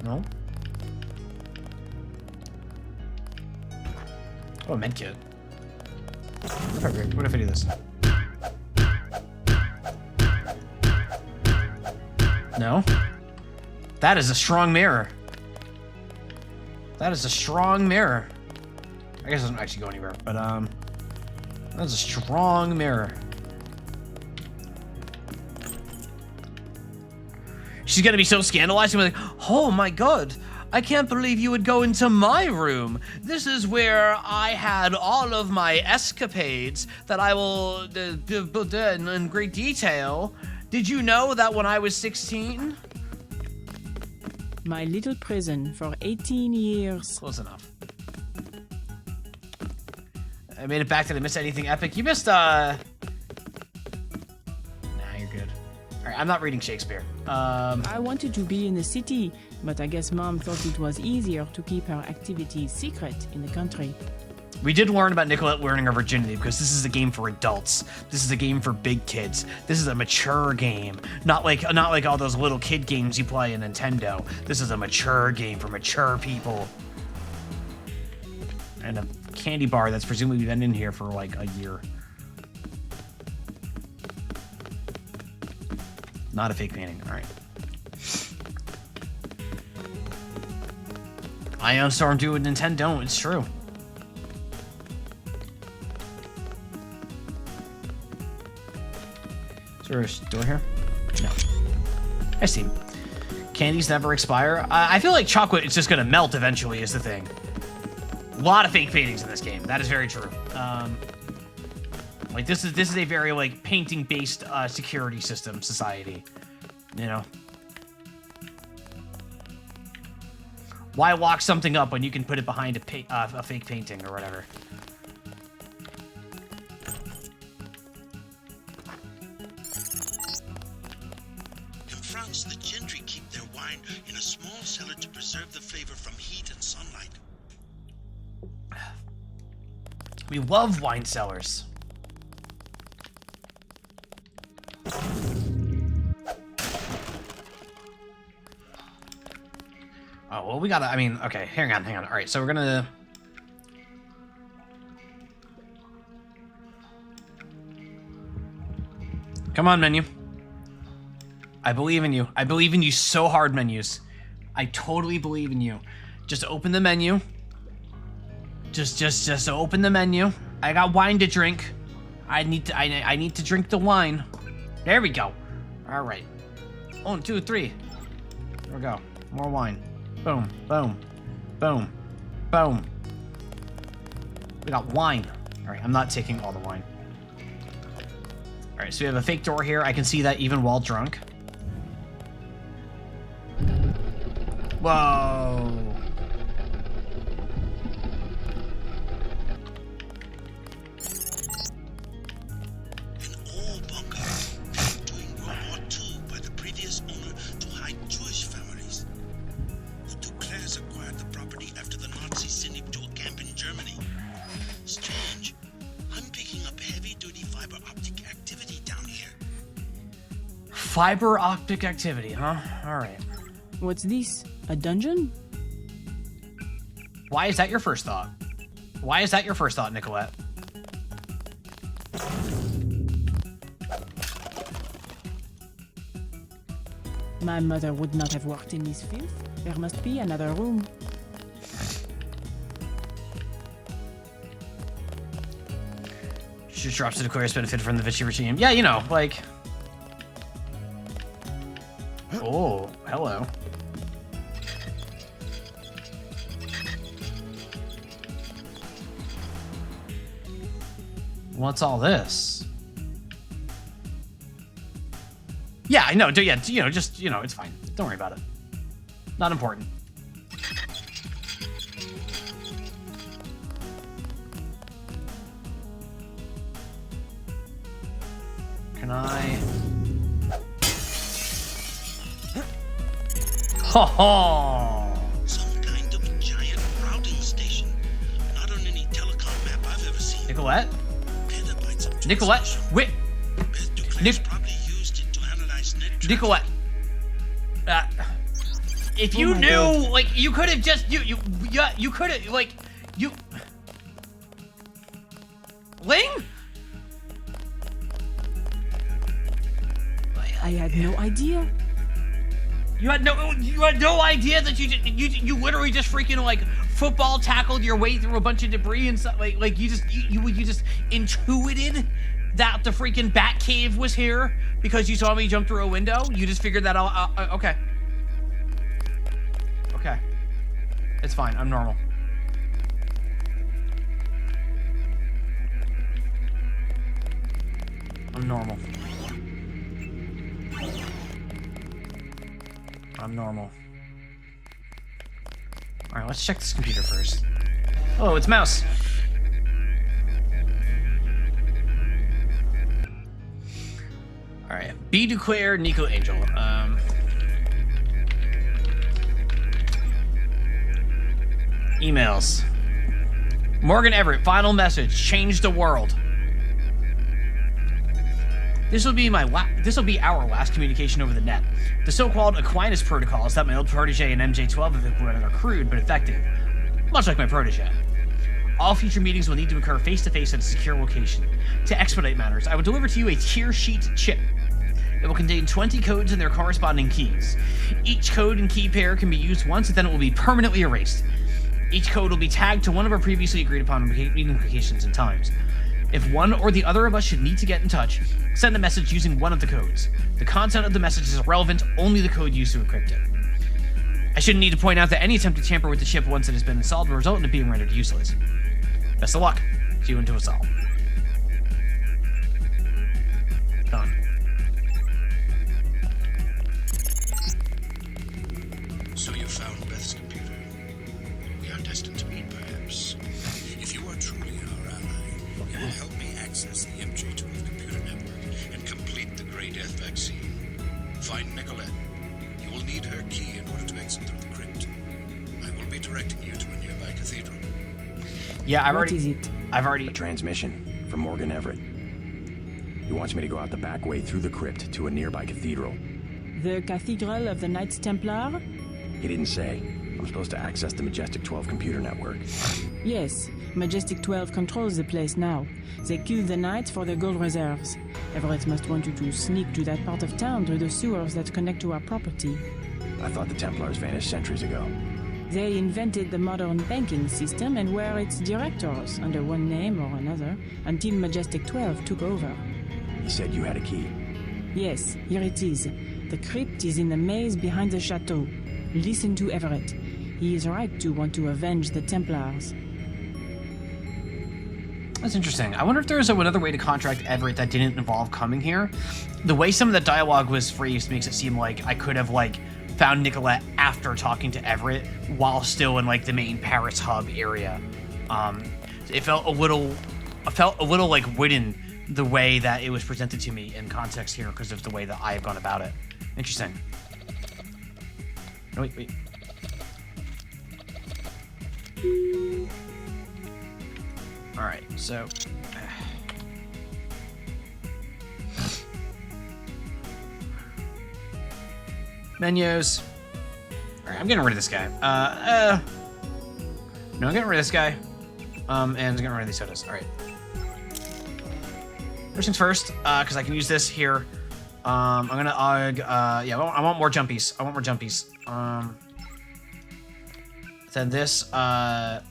No. Oh, a med kit. What if I do this? No. That is a strong mirror. That is a strong mirror. I guess it doesn't actually go anywhere, but that's a strong mirror. She's gonna be so scandalized and be like, oh my god, I can't believe you would go into my room. This is where I had all of my escapades that I will in great detail. Did you know that when I was 16? My little prison for 18 years. Close enough. I made it back. Did I miss anything epic? You missed, Nah, you're good. Alright, I'm not reading Shakespeare. I wanted to be in the city, but I guess Mom thought it was easier to keep her activities secret in the country. We did learn about Nicolette learning her virginity because this is a game for adults. This is a game for big kids. This is a mature game. Not like all those little kid games you play in Nintendo. This is a mature game for mature people. And a candy bar that's presumably been in here for like a year. Not a fake painting. All right. Ion Storm 2 and Nintendo. It's true. Is there a door here? No. I see. Candies never expire. I feel like chocolate is just gonna melt eventually is the thing. A lot of fake paintings in this game. That is very true. Like this is a very like painting based security system society. You know. Why lock something up when you can put it behind a fake painting or whatever? In France, the gentry keep their wine in a small cellar to preserve the flavor from heat and sunlight. We love wine cellars. Oh, well, we gotta, I mean, okay, hang on. All right, so we're gonna... Come on, menu. I believe in you. I believe in you so hard, menus. I totally believe in you. Just open the menu. Just open the menu. I got wine to drink. I need to drink the wine. There we go. All right. 1, 2, 3. There we go. More wine. Boom, boom, boom, boom. We got wine. All right, I'm not taking all the wine. All right, so we have a fake door here. I can see that even while drunk. Whoa. An old bunker during World War II by the previous owner to hide Jewish families. The Duclairs acquired the property after the Nazis sent him to a camp in Germany. Strange. I'm picking up heavy-duty fiber optic activity down here. Fiber optic activity, huh? All right. What's this? A dungeon? Why is that your first thought? Why is that your first thought, Nicolette? My mother would not have worked in this filth. There must be another room. She just drops to declare its benefit from the Vichy regime. Yeah, you know, like... Oh, hello. What's all this? Yeah, I know. Yeah, you know, just, you know, it's fine. Don't worry about it. Not important. Can I... Ho ho! Some kind of giant routing station. Not on any telecom map I've ever seen. Nicolette? Petabytes of Nicolette? Wait! probably used it to analyze net traffic. Nicolette! If you knew, God. like, you could have just, you could have, like, you... Ling? I had no idea. You had no idea that you literally just freaking like football tackled your way through a bunch of debris and stuff. Like you just intuited that the freaking bat cave was here because you saw me jump through a window. You just figured that out. Okay. Okay. It's fine. I'm normal. I'm normal. I'm normal. Alright, let's check this computer first. Oh, it's Mouse. Alright, B. Duclair, Nico Angel. Emails. Morgan Everett, final message. Change the world. This will be our last communication over the net. The so-called Aquinas protocols that my old protege and MJ-12 have implemented are crude but effective, much like my protege. All future meetings will need to occur face-to-face at a secure location. To expedite matters, I will deliver to you a tier sheet chip. It will contain 20 codes and their corresponding keys. Each code and key pair can be used once and then it will be permanently erased. Each code will be tagged to one of our previously agreed upon meeting locations and times. If one or the other of us should need to get in touch, send a message using one of the codes. The content of the message is relevant, only the code used to encrypt it. I shouldn't need to point out that any attempt to tamper with the chip once it has been installed will result in it being rendered useless. Best of luck. See you into us all. Done. So you found Beth's computer. We are destined to meet, perhaps. If you are truly our ally, you will help me access the MJ-12 computer network and complete the Grey Death vaccine. Find Nicolette. You will need her key in order to exit through the crypt. I will be directing you to a nearby cathedral. Yeah, What is it? I've already... A transmission from Morgan Everett. He wants me to go out the back way through the crypt to a nearby cathedral. The Cathedral of the Knights Templar? He didn't say. I'm supposed to access the Majestic 12 computer network. Yes, Majestic 12 controls the place now. They kill the Knights for their gold reserves. Everett must want you to sneak to that part of town through the sewers that connect to our property. I thought the Templars vanished centuries ago. They invented the modern banking system and were its directors, under one name or another, until Majestic 12 took over. He said you had a key. Yes, here it is. The crypt is in the maze behind the chateau. Listen to Everett. He is right to want to avenge the Templars. That's interesting. I wonder if there was another way to contract Everett that didn't involve coming here. The way some of the dialogue was phrased makes it seem like I could have, like, found Nicolette after talking to Everett while still in, like, the main Paris hub area. It felt a little like wooden the way that it was presented to me in context here because of the way that I have gone about it. Interesting. No, wait. All right, so menus. All right, I'm getting rid of this guy. No, I'm getting rid of this guy. And I'm getting rid of these sodas. All right. First things first, because I can use this here. I'm gonna yeah, I want more jumpies. I want more jumpies. Then this, I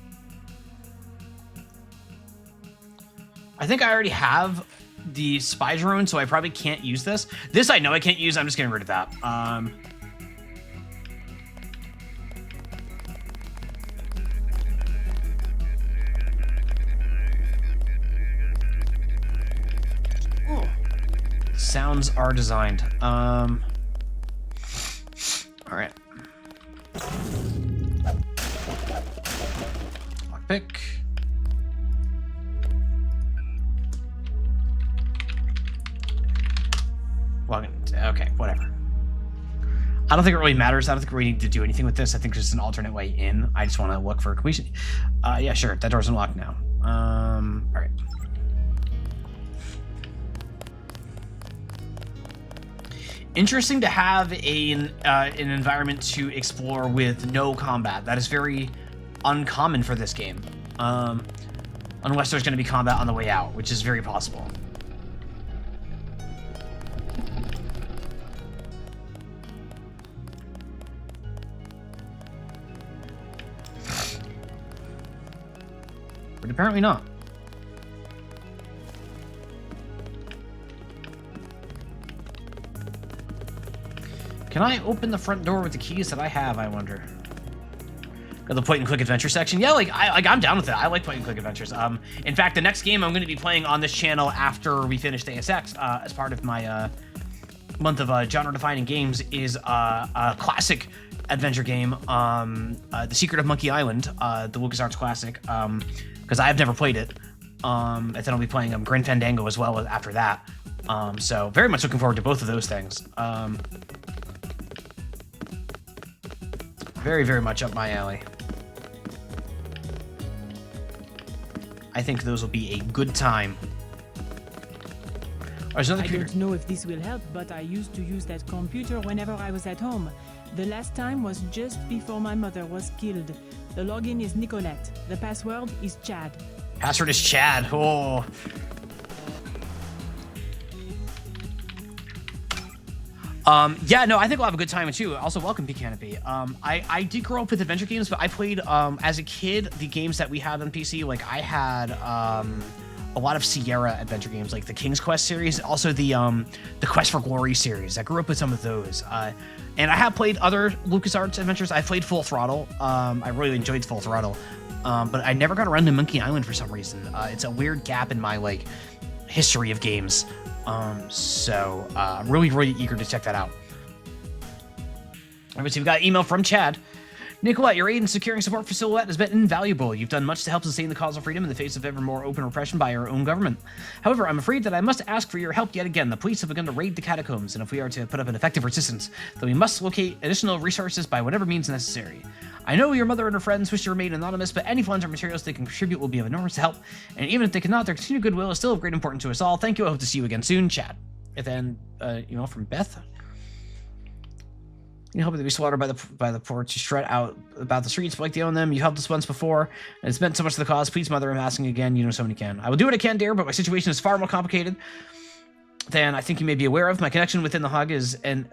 think I already have the spy drone, so I probably can't use this. This I know I can't use. I'm just getting rid of that. Sounds are designed. All right. Lockpick. Login. Okay, whatever. I don't think it really matters. I don't think we need to do anything with this. I think there's an alternate way in. I just want to look for completion. Yeah, sure. That door's unlocked now. All right. Interesting to have an environment to explore with no combat. That is very uncommon for this game. Unless there's going to be combat on the way out, which is very possible. But apparently not. Can I open the front door with the keys that I have, I wonder? Got the point and click adventure section. Yeah, I'm down with that. I like point and click adventures. In fact, the next game I'm going to be playing on this channel after we finish Deus Ex, as part of my month of genre-defining games, is a classic adventure game, The Secret of Monkey Island, the LucasArts classic, because I've never played it. And then I'll be playing Grim Fandango as well after that. So very much looking forward to both of those things. Very, very much up my alley. I think those will be a good time. I don't know if this will help, but I used to use that computer whenever I was at home. The last time was just before my mother was killed. The login is Nicolette. The password is Chad. Password is Chad. Oh. Yeah, no, I think we'll have a good time too. Also, welcome, P Canopy. I did grow up with adventure games, but I played, as a kid, the games that we had on PC. Like, I had, a lot of Sierra adventure games, like the King's Quest series, also the Quest for Glory series. I grew up with some of those. And I have played other LucasArts adventures. I played Full Throttle. I really enjoyed Full Throttle. But I never got around to Monkey Island for some reason. It's a weird gap in my, like, history of games. So I'm really, really eager to check that out. All right, so we've got an email from Chad. Nicolette, your aid in securing support for Silhouette has been invaluable. You've done much to help sustain the cause of freedom in the face of ever more open repression by our own government. However, I'm afraid that I must ask for your help yet again. The police have begun to raid the catacombs, and if we are to put up an effective resistance, then we must locate additional resources by whatever means necessary. I know your mother and her friends wish to remain anonymous, but any funds or materials they can contribute will be of enormous help, and even if they cannot, their continued goodwill is still of great importance to us all. Thank you. I hope to see you again soon, Chad. And then, email from Beth. You help them be slaughtered by the poor to strut out about the streets like they own them. You helped us once before, and it's meant so much to the cause. Please, Mother, I'm asking again. You know so many can. I will do what I can, dear, but my situation is far more complicated than I think you may be aware of. My connection within the Hug and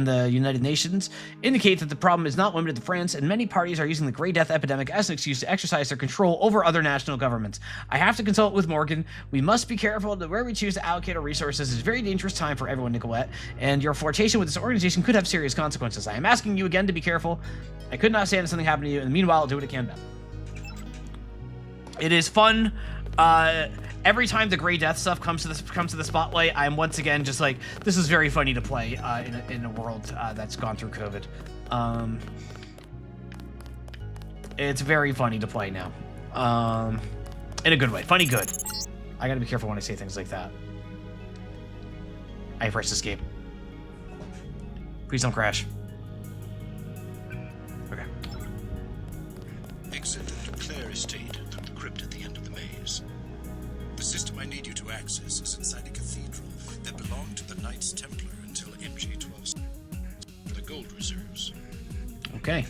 the United Nations indicate that the problem is not limited to France, and many parties are using the Grey Death epidemic as an excuse to exercise their control over other national governments. I have to consult with Morgan. We must be careful that where we choose to allocate our resources is a very dangerous time for everyone, Nicolette, and your flirtation with this organization could have serious consequences. I am asking you again to be careful. I could not stand if something happened to you, and meanwhile, I'll do what I can, Beth. It is fun. Every time the Grey Death stuff comes to the spotlight, I'm once again just like, this is very funny to play in a world that's gone through COVID. It's very funny to play now, in a good way. Funny good. I gotta be careful when I say things like that. I pressed escape. Please don't crash. Okay. Exit the Clare estate from the crypt at the end of the maze. The system I need you to access is inside a cathedral that belonged to the Knights Templar until MJ-12 for the gold reserves. Okay.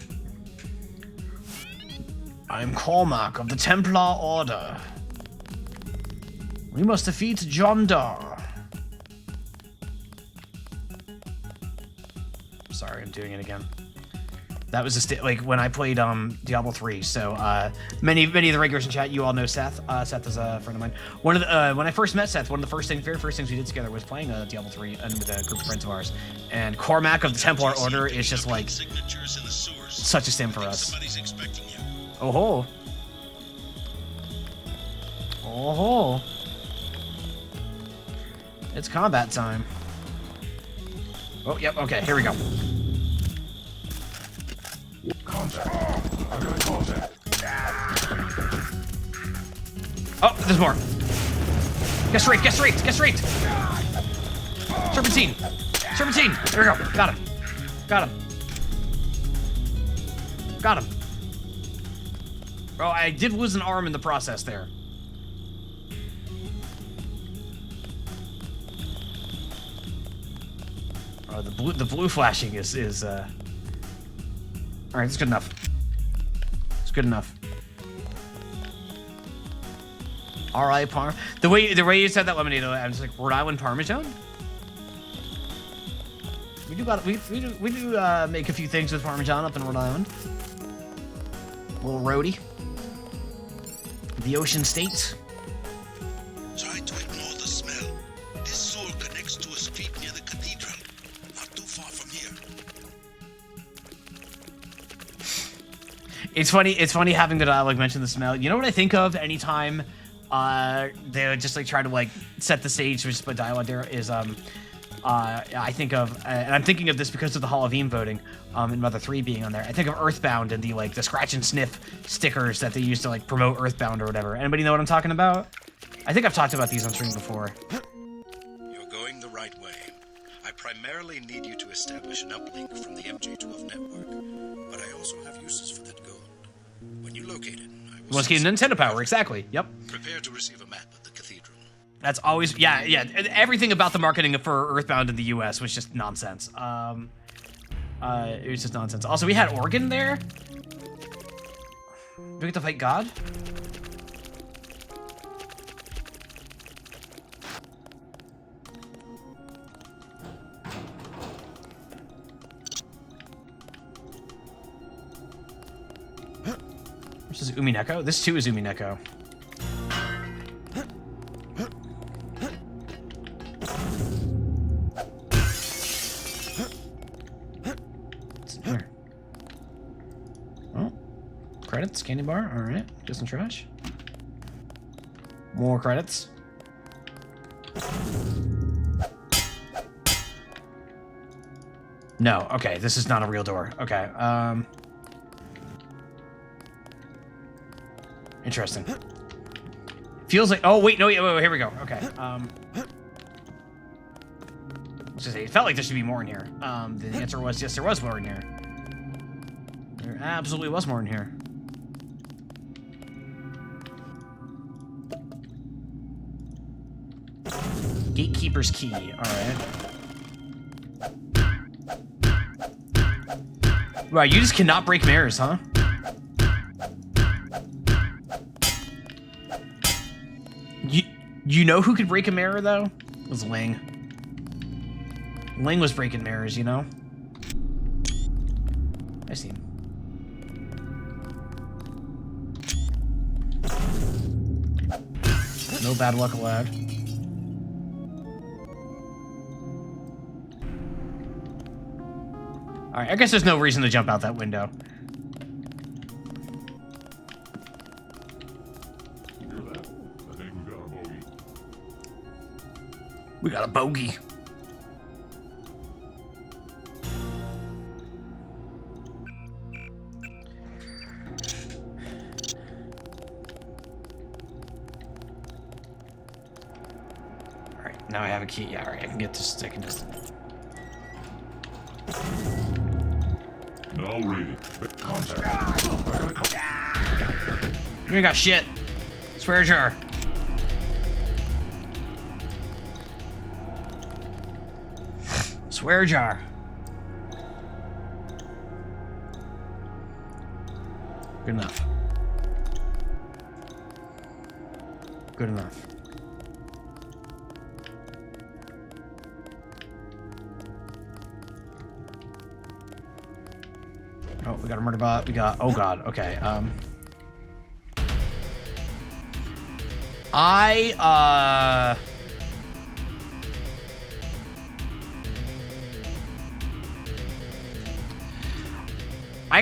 I'm Cormac of the Templar Order. We must defeat Jomdar. I'm doing it again. That was just like when I played Diablo 3. So many of the regulars in chat, you all know Seth. Seth is a friend of mine. One of the when I first met Seth, one of the very first things we did together was playing Diablo 3 and with a group of friends of ours. And Cormac of the Templar Order is just like such a sim for us. Oh ho! Oh ho! It's combat time. Oh yep. Okay, here we go. Contact. I got contact. Oh, there's more. Get straight, get straight, get straight. Serpentine. Serpentine. There we go. Got him. Got him. Got him. Oh, I did lose an arm in the process there. Oh, the blue flashing is all right, it's good enough. It's good enough. All right, the way you said that, Lemonade, I was like, Rhode Island Parmesan. We do make a few things with Parmesan up in Rhode Island. Little roadie. The Ocean States. Try to ignore the smell. This soul connects to a street near the cathedral, not too far from here. It's funny having the dialogue mention the smell. You know what I think of anytime they would just like try to like set the stage with just put dialogue there is I think of and I'm thinking of this because of the Halloween voting and Mother 3 being on there. I think of Earthbound and the scratch and sniff stickers that they used to like promote Earthbound or whatever. Anybody know what I'm talking about? I think I've talked about these on stream before. You're going the right way. I primarily need you to establish an uplink from the MJ12 network, but I also have uses for that gold. When you locate it, I will... Once again, Nintendo power, exactly. Yep. Prepare to receive a map of the cathedral. That's always, yeah. Everything about the marketing for Earthbound in the US was just nonsense. It was just nonsense. Also, we had Oregon there. Do we get to fight God? This is Umineko. This too is Umineko. What's in here? Oh, credits, candy bar. All right, just some trash. More credits. No. Okay, this is not a real door. Okay. Interesting. Feels like. Oh wait, no, wait, here we go. Okay. Let's just say it felt like there should be more in here. The answer was yes, there was more in here. There absolutely was more in here. Gatekeeper's key. All right. Wow, you just cannot break mirrors, huh? You know who could break a mirror, though? It was Ling. Ling was breaking mirrors, you know? I see him. No bad luck allowed. Alright, I guess there's no reason to jump out that window. We got a bogey. Alright, now I have a key. Yeah, alright, I can get this. I can just. Now reading. Contact. You ain't got shit. Swear jar. Swear jar. Good enough. Good enough. We got a murder bot. We got... Oh, God. Okay. I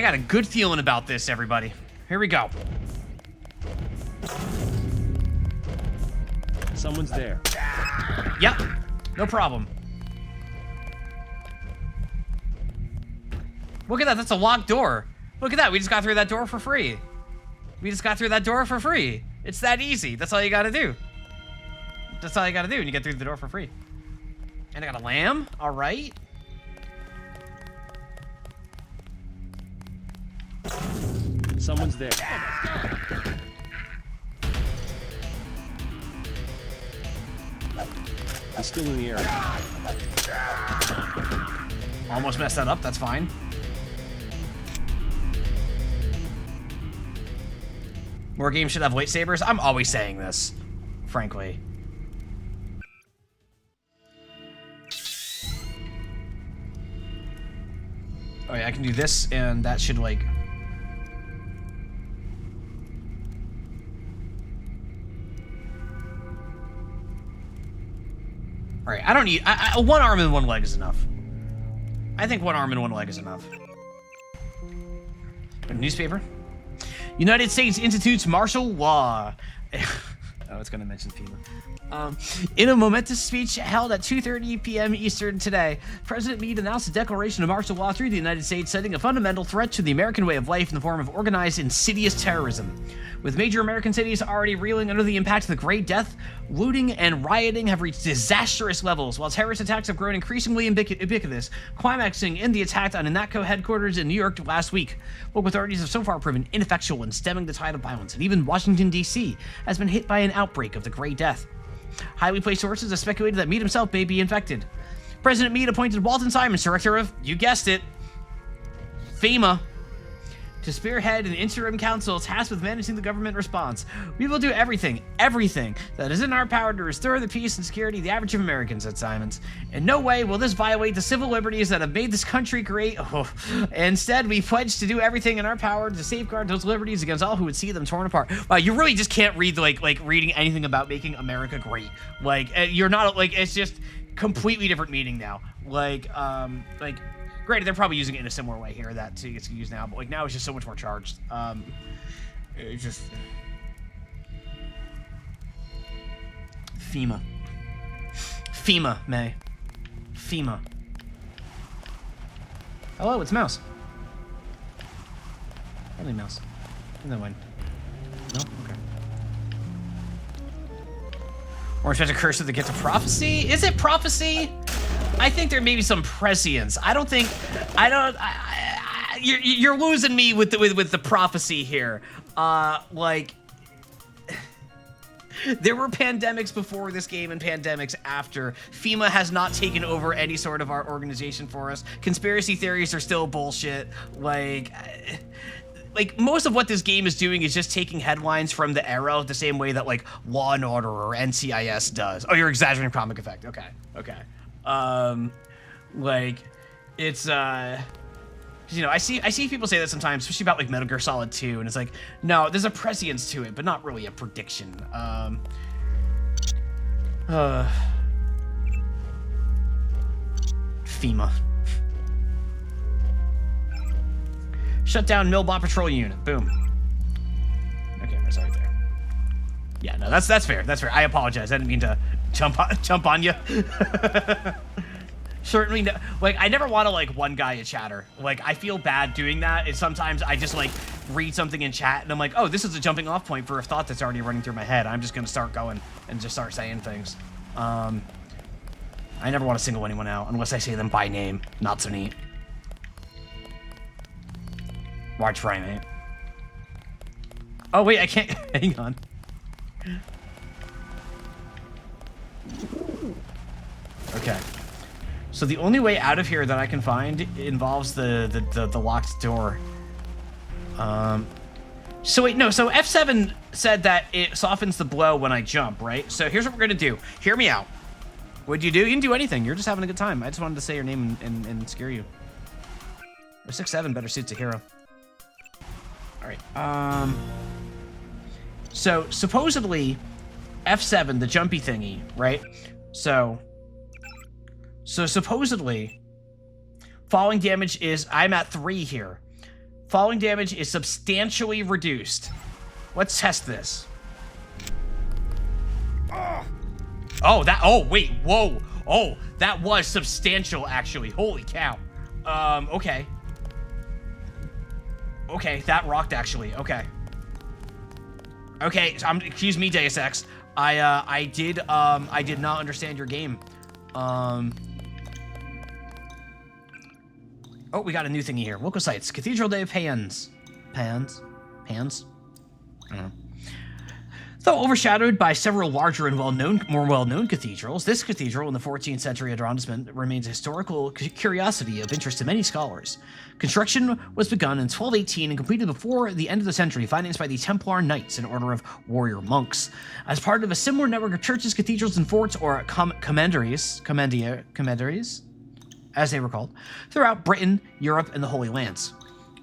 got a good feeling about this, everybody. Here we go. Someone's there. Yep. No problem. Look at that. That's a locked door. Look at that. We just got through that door for free. We just got through that door for free. It's that easy. That's all you gotta do. That's all you gotta do, and you get through the door for free. And I got a lamb. All right. Someone's there. He's still in the area. Almost messed that up. That's fine. More games should have lightsabers. I'm always saying this, frankly. Oh yeah, I can do this, and that should like... All right, I don't need... one arm and one leg is enough. I think one arm and one leg is enough. A newspaper. United States institutes martial law. Oh, it's going to mention FEMA. In a momentous speech held at 2:30 p.m. Eastern today, President Meade announced a declaration of martial law through the United States, setting a fundamental threat to the American way of life in the form of organized, insidious terrorism. With major American cities already reeling under the impact of the Great Death, looting and rioting have reached disastrous levels, while terrorist attacks have grown increasingly ubiquitous, climaxing in the attack on INATCO headquarters in New York last week. Local authorities have so far proven ineffectual in stemming the tide of violence, and even Washington, D.C. has been hit by an outbreak of the Great Death. Highly placed sources have speculated that Meade himself may be infected. President Meade appointed Walton Simons, director of, you guessed it, FEMA, to spearhead an interim council tasked with managing the government response. We will do everything that is in our power to restore the peace and security of the average of Americans, said Simons. In no way will this violate the civil liberties that have made this country great. Oh. Instead, we pledge to do everything in our power to safeguard those liberties against all who would see them torn apart. Wow, you really just can't read like reading anything about making America great. Like you're not like it's just completely different meaning now. Like granted, they're probably using it in a similar way here that it's used now, but like now it's just so much more charged. It's just FEMA, May, FEMA. Hello, it's Mouse. Friendly Mouse. And then when? No, okay. Orange Magic Curse of the Gift of Prophecy. Is it prophecy? I think there may be some prescience. You're losing me with the prophecy here. Like there were pandemics before this game and pandemics after. FEMA has not taken over any sort of our organization for us. Conspiracy theories are still bullshit. Like most of what this game is doing is just taking headlines from the era the same way that like Law and Order or NCIS does. Oh, you're exaggerating comic effect. Okay. Like it's you know, I see people say that sometimes, especially about like Metal Gear Solid 2, and it's like, no, there's a prescience to it, but not really a prediction. FEMA. Shut down Millbot Patrol Unit. Boom. Okay, I'm sorry there. Yeah, no, that's fair. That's fair. I apologize. I didn't mean to jump on you. Certainly, no, like I never want to like one guy a chatter. Like I feel bad doing that. And sometimes I just like read something in chat and I'm like, oh, this is a jumping off point for a thought that's already running through my head. I'm just gonna start going and just start saying things. I never want to single anyone out unless I say them by name. Not so neat. Large primate. Oh wait, I can't. Hang on. Okay. So the only way out of here that I can find involves the locked door. So wait, no. So F7 said that it softens the blow when I jump, right? So here's what we're gonna do. Hear me out. What'd you do? You can do anything. You're just having a good time. I just wanted to say your name and scare you. 6-7 better suits a hero. All right. So supposedly, F7, the jumpy thingy, right? So supposedly, falling damage is, I'm at 3 here. Falling damage is substantially reduced. Let's test this. Wait, whoa. Oh, that was substantial, actually. Holy cow. Okay. Okay, that rocked, actually. Okay. Okay, excuse me, Deus Ex. I did not understand your game. Oh, we got a new thingy here. Local sites. Cathedral de Pans. Pans? I don't know. Though overshadowed by several larger and more well-known cathedrals, this cathedral in the 14th century arrondissement remains a historical curiosity of interest to many scholars. Construction was begun in 1218 and completed before the end of the century, financed by the Templar Knights, an order of warrior monks. As part of a similar network of churches, cathedrals, and forts, or commanderies, as they were called, throughout Britain, Europe, and the Holy Lands.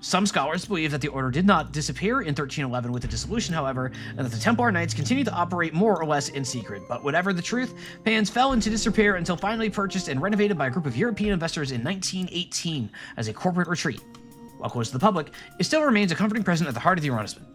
Some scholars believe that the order did not disappear in 1311 with the dissolution, however, and that the Templar Knights continued to operate more or less in secret. But whatever the truth, Pans fell into disrepair until finally purchased and renovated by a group of European investors in 1918 as a corporate retreat. While closed to the public, it still remains a comforting presence at the heart of the arrondissement.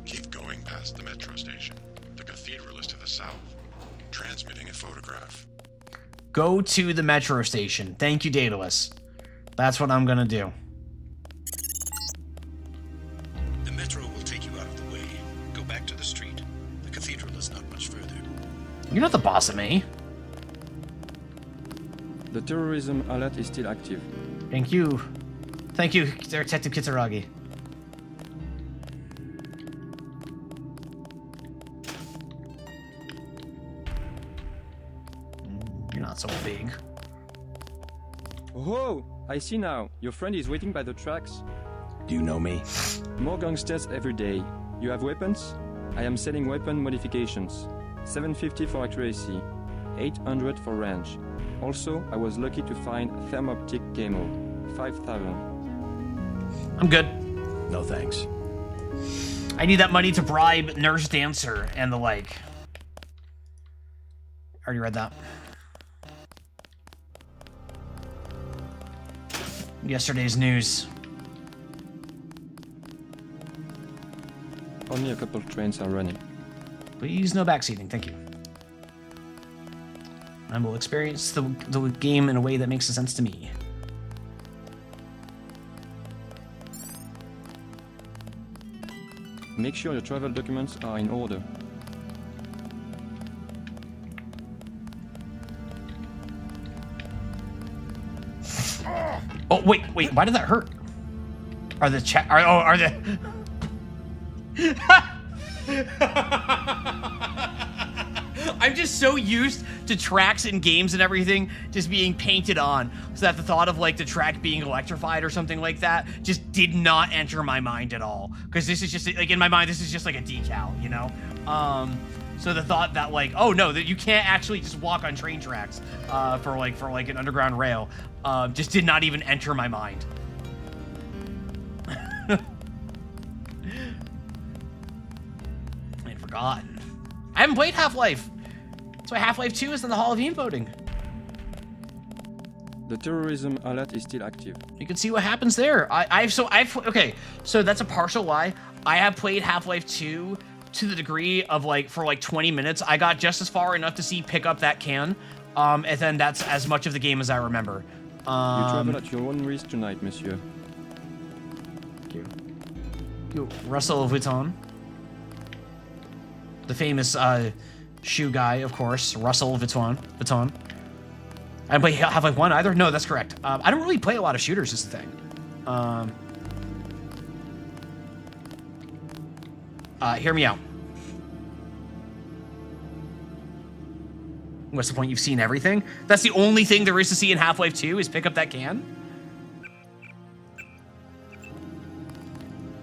Keep going past the metro station. The cathedral is to the south. Transmitting a photograph. Go to the metro station. Thank you, Daedalus. That's what I'm gonna do. The metro will take you out of the way. Go back to the street. The cathedral is not much further. You're not the boss of me. The terrorism alert is still active. Thank you. Thank you, Detective Kitsuragi. You're not so big. Oh, I see now. Your friend is waiting by the tracks. Do you know me? More gangsters every day. You have weapons? I am selling weapon modifications. 750 for accuracy, 800 for range. Also, I was lucky to find thermoptic camo, 5,000. I'm good. No thanks. I need that money to bribe Nurse Dancer and the like. Already read that. Yesterday's news. Only a couple trains are running. Please, no backseating, thank you. I will experience the game in a way that makes sense to me. Make sure your travel documents are in order. Oh, wait, why did that hurt? Are the chat... Are the... I'm just so used to tracks in games and everything just being painted on, so that the thought of like the track being electrified or something like that just did not enter my mind at all. Because this is just like in my mind, this is just like a decal, you know. So the thought that like, oh no, that you can't actually just walk on train tracks for like an underground rail, just did not even enter my mind. I'd forgotten. I haven't played Half-Life. That's why Half-Life 2 is in the Hall of voting. The terrorism alert is still active. You can see what happens there. Okay, so that's a partial lie. I have played Half-Life 2 to the degree of like, for like 20 minutes. I got just as far enough to see pick up that can. And then that's as much of the game as I remember. You travel at your own risk tonight, monsieur. Thank you. Russell Vuitton. The famous shoe guy, of course, Russell Vuitton. I didn't play Half-Life 1 either? No, that's correct. I don't really play a lot of shooters, is the thing. Hear me out. What's the point? You've seen everything? That's the only thing there is to see in Half-Life 2 is pick up that can?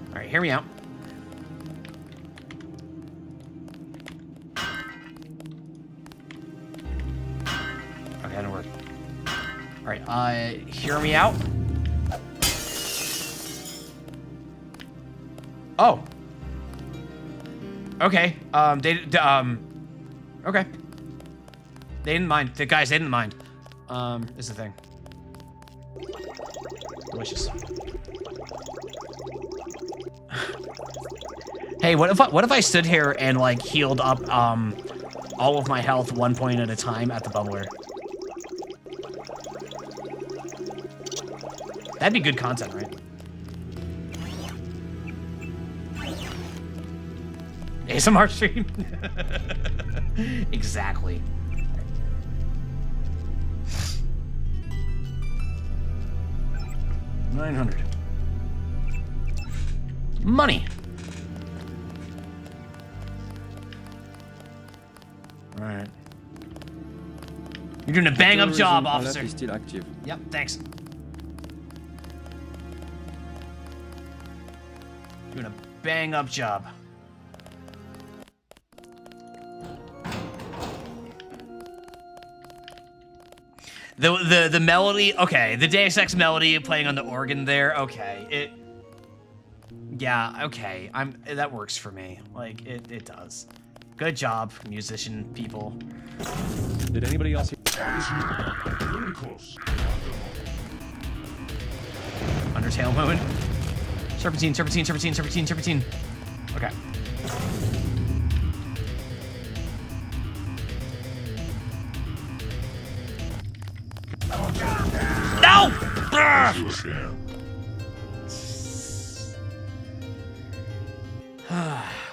Alright, hear me out. All right, hear me out. Oh. Okay. Okay. They didn't mind. The guys, they didn't mind. Is the thing. Delicious. Hey, what if I stood here and like healed up all of my health 1 point at a time at the bubbler? That'd be good content, right? ASMR stream. Exactly. $900. Money. All right. You're doing a bang-up job, officer. Is still active. Yep, thanks. Doing a bang-up job. The melody, okay, the Deus Ex melody playing on the organ there, okay, yeah, okay, that works for me, like, it does. Good job, musician people. Did anybody else hear? Very close. Undertale moment. Serpentine, serpentine, serpentine, serpentine, serpentine. Okay. No!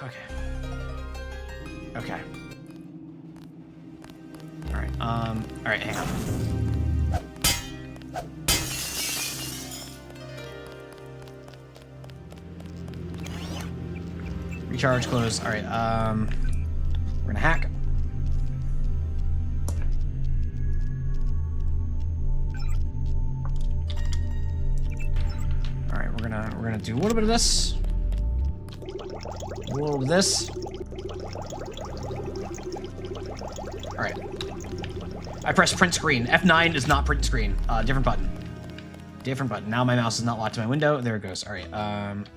Okay. Okay. Alright, hang on. Recharge, close. Alright, we're gonna hack. Alright, we're gonna do a little bit of this. A little bit of this. Alright. I press print screen. F9 is not print screen. Different button. Different button. Now my mouse is not locked to my window. There it goes. Alright, alright.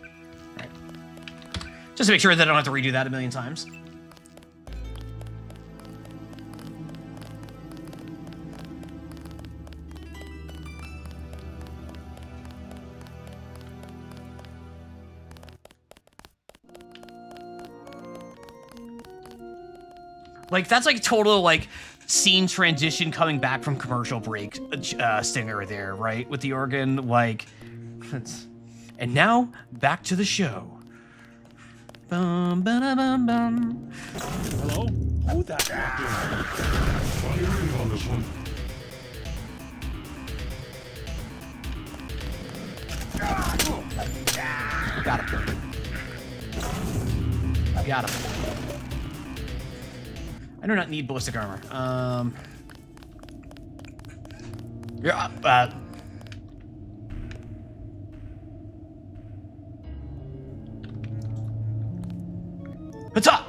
Just to make sure that I don't have to redo that a million times. Like, that's like total, like, scene transition coming back from commercial break stinger there, right? With the organ, like... And now, back to the show. Bum, ba-da-bum, bum. Hello? Who that Firing on this one. Got him. Got him. I do not need ballistic armor. You're up. What's up?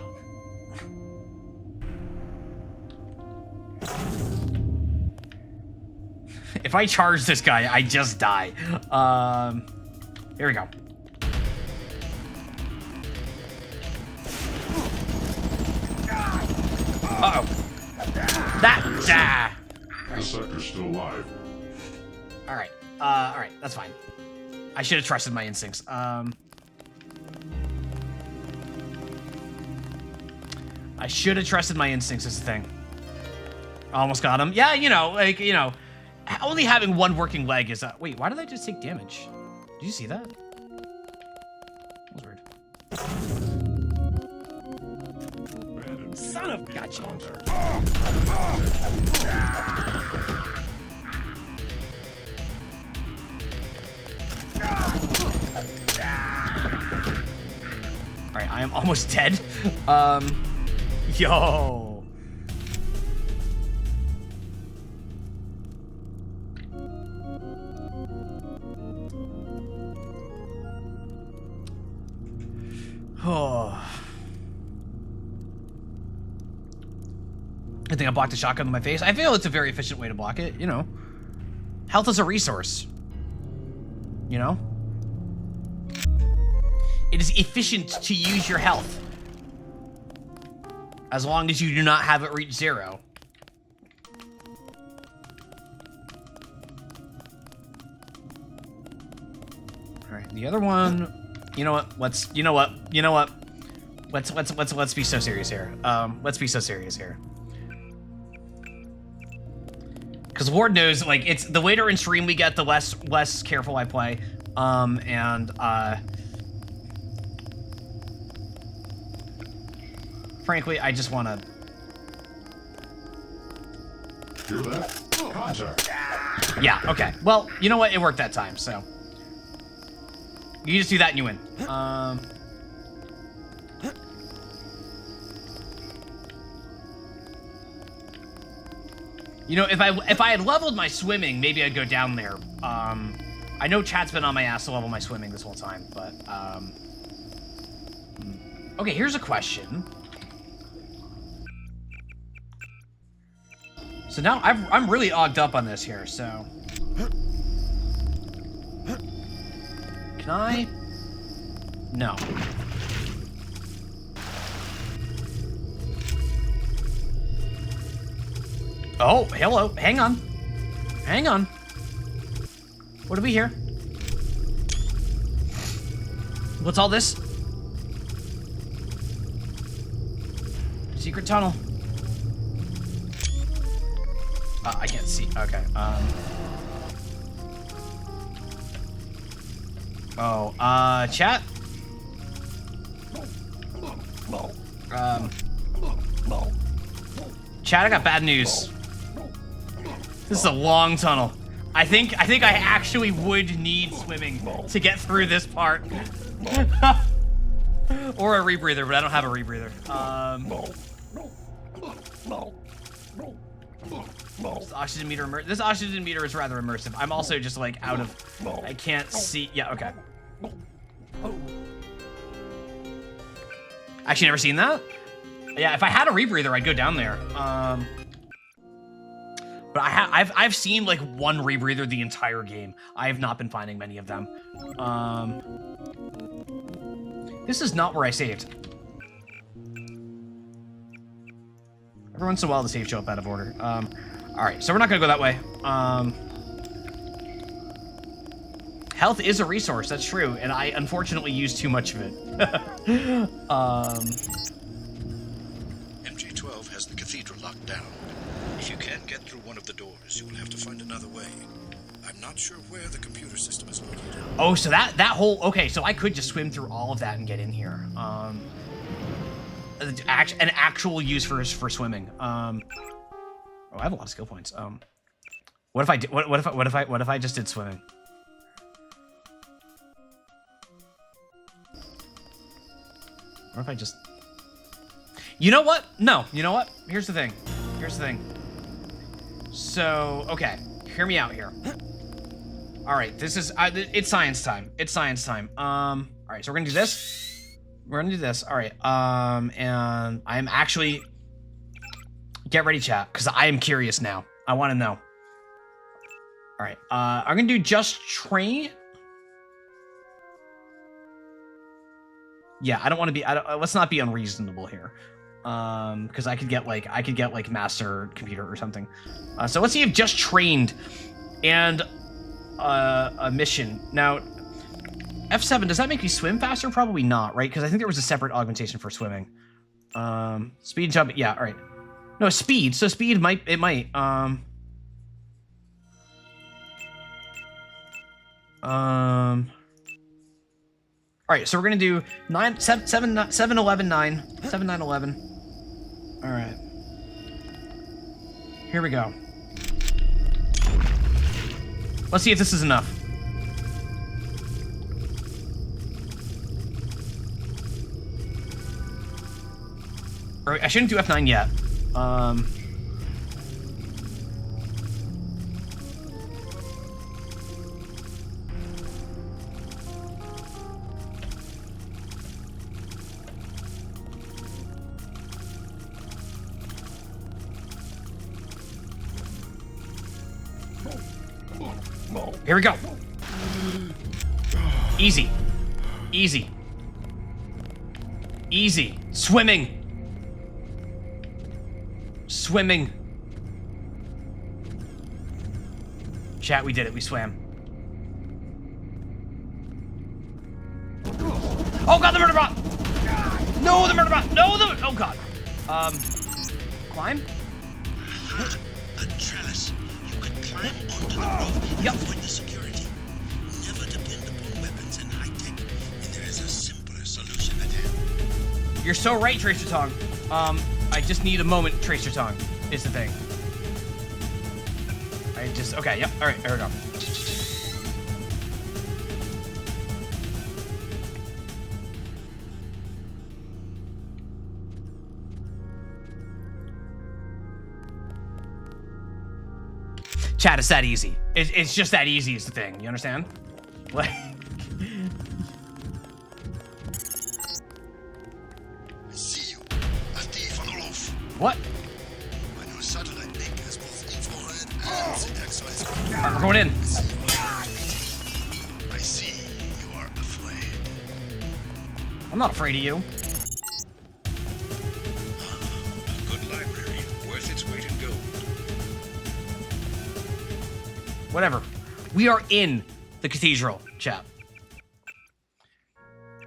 If I charge this guy, I just die. Here we go. Uh-oh. That, The sector's still alive. Alright, alright, that's fine. I should have trusted my instincts. I should have trusted my instincts is the thing. Almost got him. Yeah, you know, like, you know, only having one working leg is, wait, why did I just take damage? Did you see that? That was weird. Son of gotcha. Alright, I am almost dead. Yo. Oh. I think I blocked the shotgun in my face. I feel it's a very efficient way to block it, you know. Health is a resource. You know? It is efficient to use your health. As long as you do not have it reach 0. Alright, the other one... You know what? Let's be so serious here. Let's be so serious here. Because Lord knows, like, it's the later in stream we get, the less careful I play. Frankly, I just want to... You're left. Contact. Yeah, okay. Well, you know what? It worked that time, so... You just do that and you win. You know, if I had leveled my swimming, maybe I'd go down there. I know chat's been on my ass to level my swimming this whole time, but okay, here's a question. So now I'm really ogged up on this here, so can I? No. Oh, hello. Hang on. Hang on. What do we hear? What's all this? Secret tunnel. I can't see. Okay. Chat? Chat, I got bad news. This is a long tunnel. I think I actually would need swimming to get through this part. Or a rebreather, but I don't have a rebreather. This oxygen meter is rather immersive. I'm also just like out of... I can't see... Yeah, okay. Actually, never seen that? Yeah, if I had a rebreather, I'd go down there. But I've seen like one rebreather the entire game. I have not been finding many of them. This is not where I saved. Every once in a while, the saves show up out of order. All right, so we're not gonna go that way. Health is a resource, that's true, and I unfortunately use too much of it. MJ12 has the cathedral locked down. If you can't get through one of the doors, you will have to find another way. I'm not sure where the computer system is located. Oh, so that whole... Okay, so I could just swim through all of that and get in here. An actual use for swimming. Oh, I have a lot of skill points. What if I did, what if I just did swimming? What if I just... You know what? No, you know what? Here's the thing. Here's the thing. So, okay, hear me out here. All right, this is it's science time. It's science time. All right, so we're gonna do this. We're gonna do this. All right. And I'm actually... Get ready, chat, because I am curious now. I want to know. All right. I'm gonna do just train. Yeah, I don't want to be. Let's not be unreasonable here, because I could get like master computer or something. So let's see if just trained and a mission. Now, F7, does that make you swim faster? Probably not, right? Because I think there was a separate augmentation for swimming. Speed jump. Yeah, all right. No, speed. So speed might. All right, so we're gonna do 7, 11, 9, 7, 9, 11. All right. Here we go. Let's see if this is enough. All right, I shouldn't do F9 yet. Here we go. Easy. Easy. Easy. Swimming. Swimming. Chat, we did it. We swam. Oh god, the murder bot! No, the murder bot! No, the... Oh god. Climb? A trellis. You can climb onto the roof and avoid the security. Never depend upon weapons and high tech. And there is a simpler solution at hand. You're so right, Tracer Tongue. I just need a moment, Tracer Tongue, is the thing. Okay, yep, alright, there we go. Chat, it's that easy. It's just that easy is the thing, you understand? Like... I see you. A thief on the roof. What? My new satellite link has both infrared and syntax size. Alright, we're going in. I see you are afraid. I'm not afraid of you. A good library, worth its weight in gold. Whatever. We are in the cathedral, chat.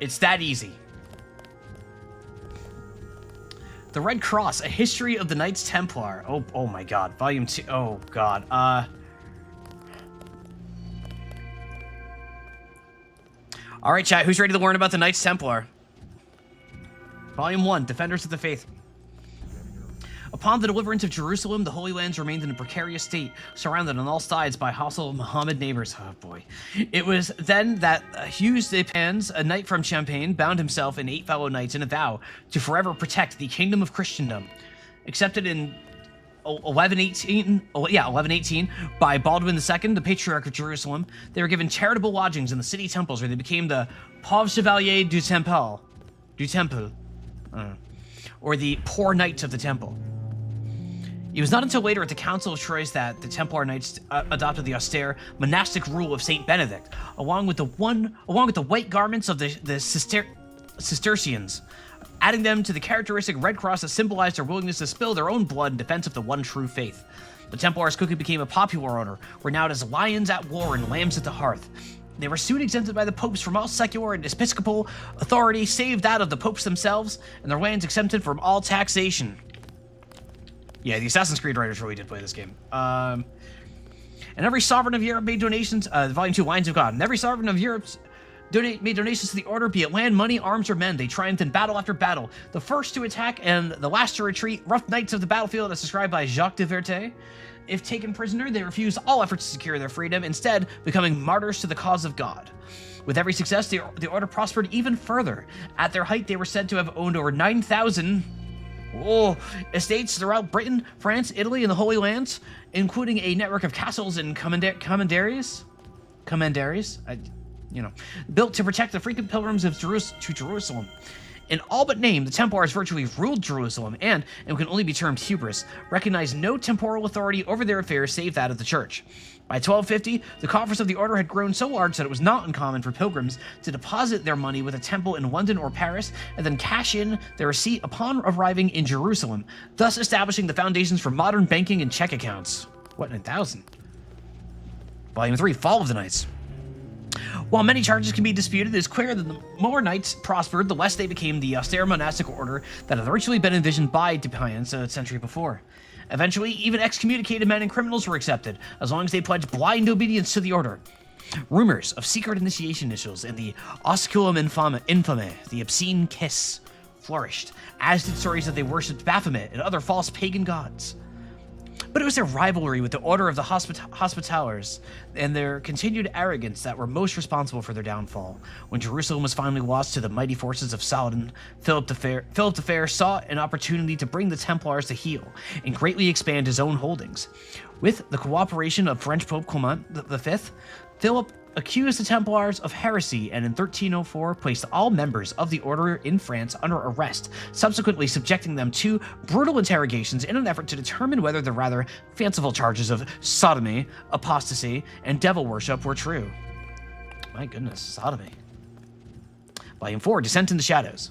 It's that easy. The Red Cross, A History of the Knights Templar. Oh my god. Volume 2. Oh god. Alright, chat. Who's ready to learn about the Knights Templar? Volume 1, Defenders of the Faith. Upon the deliverance of Jerusalem, the Holy Lands remained in a precarious state, surrounded on all sides by hostile Mohammed neighbors. Oh boy. It was then that Hughes de Pans, a knight from Champagne, bound himself and 8 fellow knights in a vow to forever protect the kingdom of Christendom. Accepted in 1118 by Baldwin II, the Patriarch of Jerusalem, they were given charitable lodgings in the city temples where they became the Pauvres Chevaliers du Temple, or the Poor Knights of the Temple. It was not until later at the Council of Troyes that the Templar Knights adopted the austere monastic rule of Saint Benedict, along with the white garments of the Cistercians, adding them to the characteristic red cross that symbolized their willingness to spill their own blood in defense of the one true faith. The Templars quickly became a popular order, renowned as lions at war and lambs at the hearth. They were soon exempted by the popes from all secular and episcopal authority, save that of the popes themselves, and their lands exempted from all taxation. Yeah, the Assassin's Creed writers really did play this game. And every sovereign of Europe made donations, Volume 2, Lions of God. And every sovereign of Europe made donations to the order, be it land, money, arms, or men. They triumphed in battle after battle. The first to attack and the last to retreat, rough knights of the battlefield as described by Jacques de Vertet. If taken prisoner, they refused all efforts to secure their freedom, instead becoming martyrs to the cause of God. With every success, the order prospered even further. At their height, they were said to have owned over 9,000 estates throughout Britain, France, Italy, and the Holy Lands, including a network of castles and commanderies, built to protect the frequent pilgrims of to Jerusalem. In all but name, the Templars virtually ruled Jerusalem and can only be termed hubris, recognized no temporal authority over their affairs save that of the church. By 1250, the coffers of the order had grown so large that it was not uncommon for pilgrims to deposit their money with a temple in London or Paris and then cash in their receipt upon arriving in Jerusalem, thus establishing the foundations for modern banking and check accounts. What, 9,000? Volume 3, Fall of the Knights. While many charges can be disputed, it is clear that the more knights prospered, the less they became the austere monastic order that had originally been envisioned by de Payens a century before. Eventually, even excommunicated men and criminals were accepted, as long as they pledged blind obedience to the order. Rumors of secret initiation rituals and the osculum infame, the obscene kiss, flourished, as did stories that they worshipped Baphomet and other false pagan gods. But it was their rivalry with the Order of the Hospitallers and their continued arrogance that were most responsible for their downfall. When Jerusalem was finally lost to the mighty forces of Saladin, Philip the Fair saw an opportunity to bring the Templars to heel and greatly expand his own holdings. With the cooperation of French Pope Clement V, Philip accused the Templars of heresy and in 1304 placed all members of the order in France under arrest, subsequently subjecting them to brutal interrogations in an effort to determine whether the rather fanciful charges of sodomy, apostasy, and devil worship were true. My goodness, sodomy. Volume 4, Descent in the Shadows.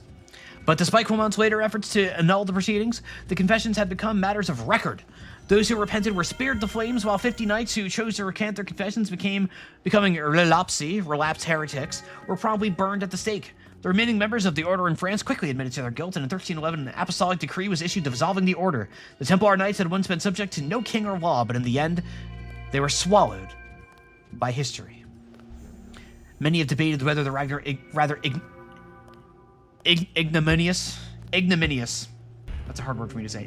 But despite Clement's later efforts to annul the proceedings, the confessions had become matters of record. Those who repented were spared the flames, while 50 knights who chose to recant their confessions becoming relapsed heretics, were promptly burned at the stake. The remaining members of the order in France quickly admitted to their guilt, and in 1311 an apostolic decree was issued dissolving the order. The Templar Knights had once been subject to no king or law, but in the end, they were swallowed by history. Many have debated whether the rather ignominious, that's a hard word for me to say,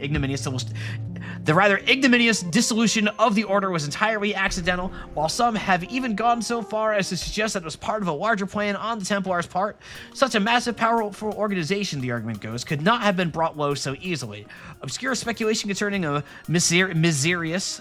the rather ignominious dissolution of the order was entirely accidental, while some have even gone so far as to suggest that it was part of a larger plan on the Templars' part. Such a massive, powerful organization, the argument goes, could not have been brought low so easily. Obscure speculation concerning a mysterious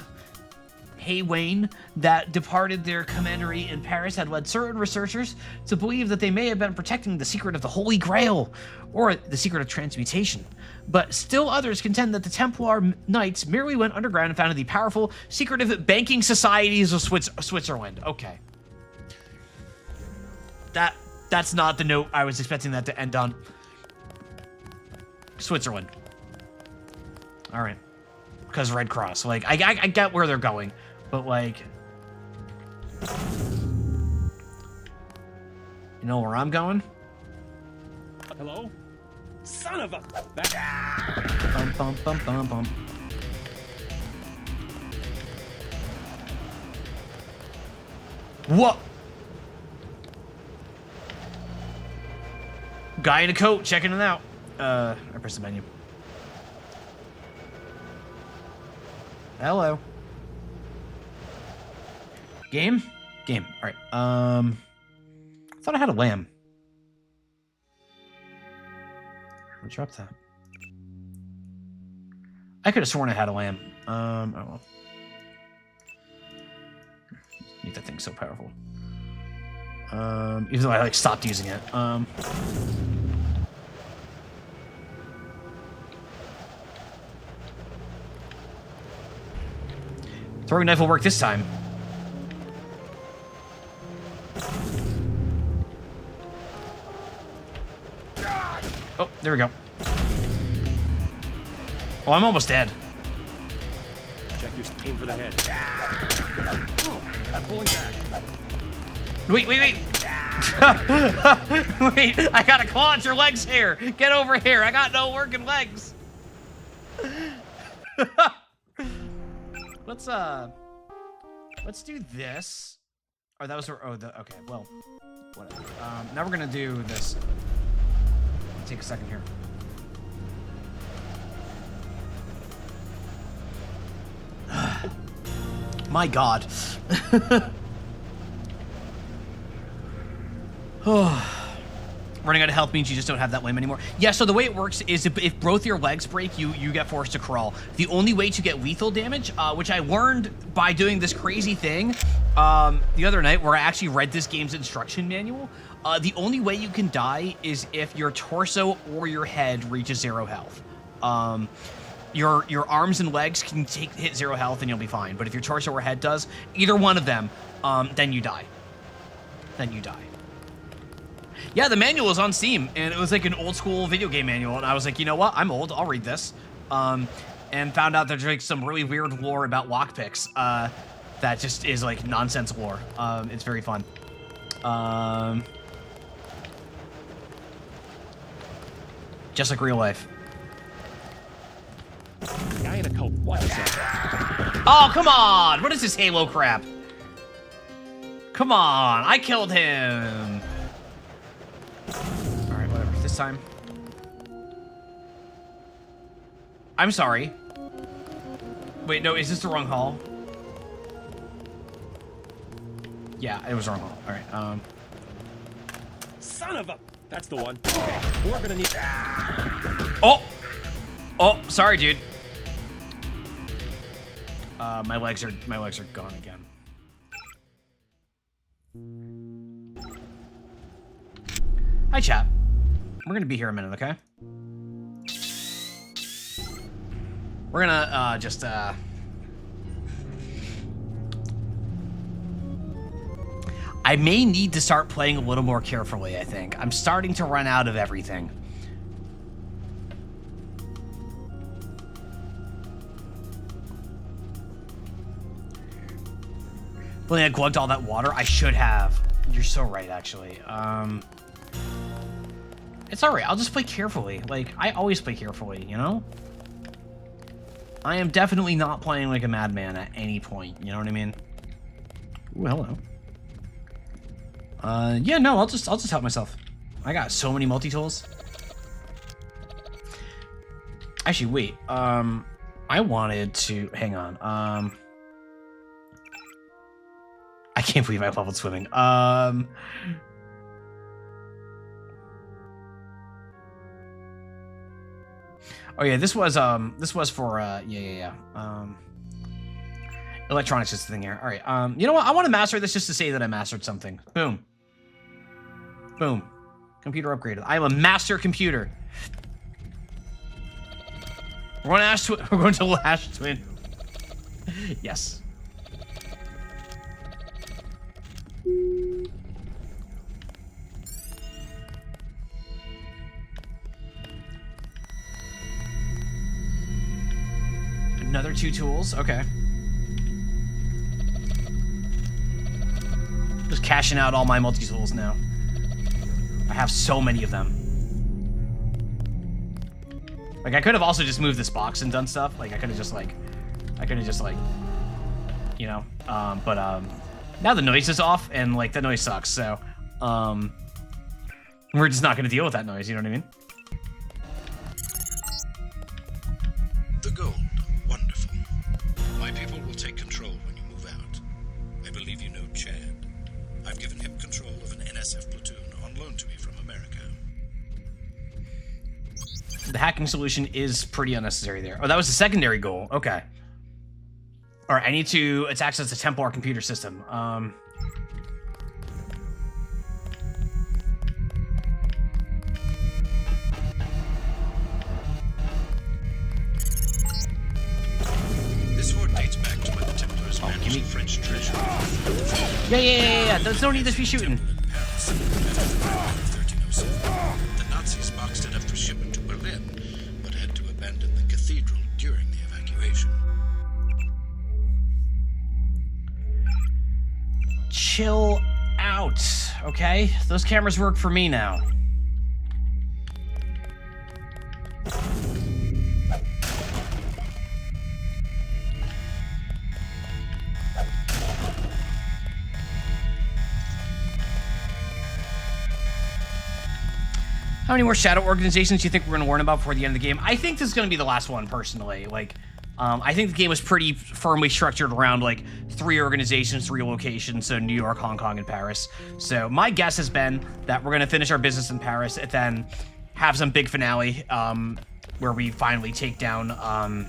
Haywane that departed their commandery in Paris had led certain researchers to believe that they may have been protecting the secret of the Holy Grail, or the secret of transmutation. But still others contend that the Templar Knights merely went underground and founded the powerful, secretive banking societies of Switzerland. Okay. That's not the note I was expecting that to end on. Switzerland. All right. Because Red Cross. Like, I get where they're going. But, like... You know where I'm going? Hello? Son of a... Bum, bum, bum, bum, bum. What? Guy in a coat, checking it out. I press the menu. Hello. Game? Game. Alright. I thought I had a lamb. I'll drop that. I could have sworn I had a lamb. Oh well. Make that thing so powerful. Even though I like stopped using it. Throwing knife will work this time. Oh, there we go. Oh, I'm almost dead. Check your aim for the head. Oh, I'm pulling back. Wait. Wait, I got a claw at your legs here. Get over here. I got no working legs. Let's do this. Oh, that was okay, well, whatever. Now we're gonna do this. Take a second here. My God. Running out of health means you just don't have that lamb anymore. Yeah, so the way it works is if both your legs break, you get forced to crawl. The only way to get lethal damage, which I learned by doing this crazy thing the other night where I actually read this game's instruction manual, the only way you can die is if your torso or your head reaches 0 health. Your arms and legs can hit 0 health and you'll be fine. But if your torso or head does, either one of them, then you die. Yeah, the manual is on Steam, and it was like an old school video game manual, and I was like, you know what? I'm old. I'll read this. And found out there's like some really weird lore about lockpicks that just is like nonsense lore. It's very fun. Just like real life. Guy in a coat. Watch yourself. Oh, come on! What is this Halo crap? Come on! I killed him! Alright, whatever. This time. I'm sorry. Wait, no, is this the wrong hall? Yeah, it was the wrong hall. Alright, Son of a... That's the one. Okay, we're gonna need... Oh! Oh, sorry, dude. My legs are gone again. Hi, chat. We're gonna be here a minute, okay? We're gonna just I may need to start playing a little more carefully, I think. I'm starting to run out of everything. When I glugged all that water, I should have. You're so right, actually. It's alright, I'll just play carefully. Like, I always play carefully, you know? I am definitely not playing like a madman at any point, you know what I mean? Ooh, hello. Yeah, no, I'll just help myself. I got so many multi-tools. Actually, wait. I wanted to hang on. I can't believe I leveled swimming. Oh yeah, this was for electronics is the thing here. All right. You know what? I want to master this just to say that I mastered something. Boom. Boom. Computer upgraded. I am a master computer. We're going to Lash Twin. Yes. Another 2 tools. Okay. Just cashing out all my multi-tools now. I have so many of them. Like, I could have also just moved this box and done stuff. Like, I could have just, you know, now the noise is off, and, like, the noise sucks, so, we're just not gonna deal with that noise, you know what I mean? The gold. Wonderful. My people will take control when you move out. I believe you know Chad. I've given him control of an NSF platoon on loan to me from America. The hacking solution is pretty unnecessary there. Oh, that was the secondary goal. Okay. All right, I need to access the Templar computer system. This hoard dates back to when the Templars managed the French treasure. Yeah. There's no need to be shooting. The Nazis boxed it up for shipment to Berlin, but had to abandon the cathedral during the evacuation. Chill out, okay? Those cameras work for me now. How many more shadow organizations do you think we're going to learn about before the end of the game? I think this is going to be the last one, personally. Like, I think the game was pretty firmly structured around, like, 3 organizations, 3 locations, so New York, Hong Kong, and Paris. So my guess has been that we're going to finish our business in Paris and then have some big finale where we finally take down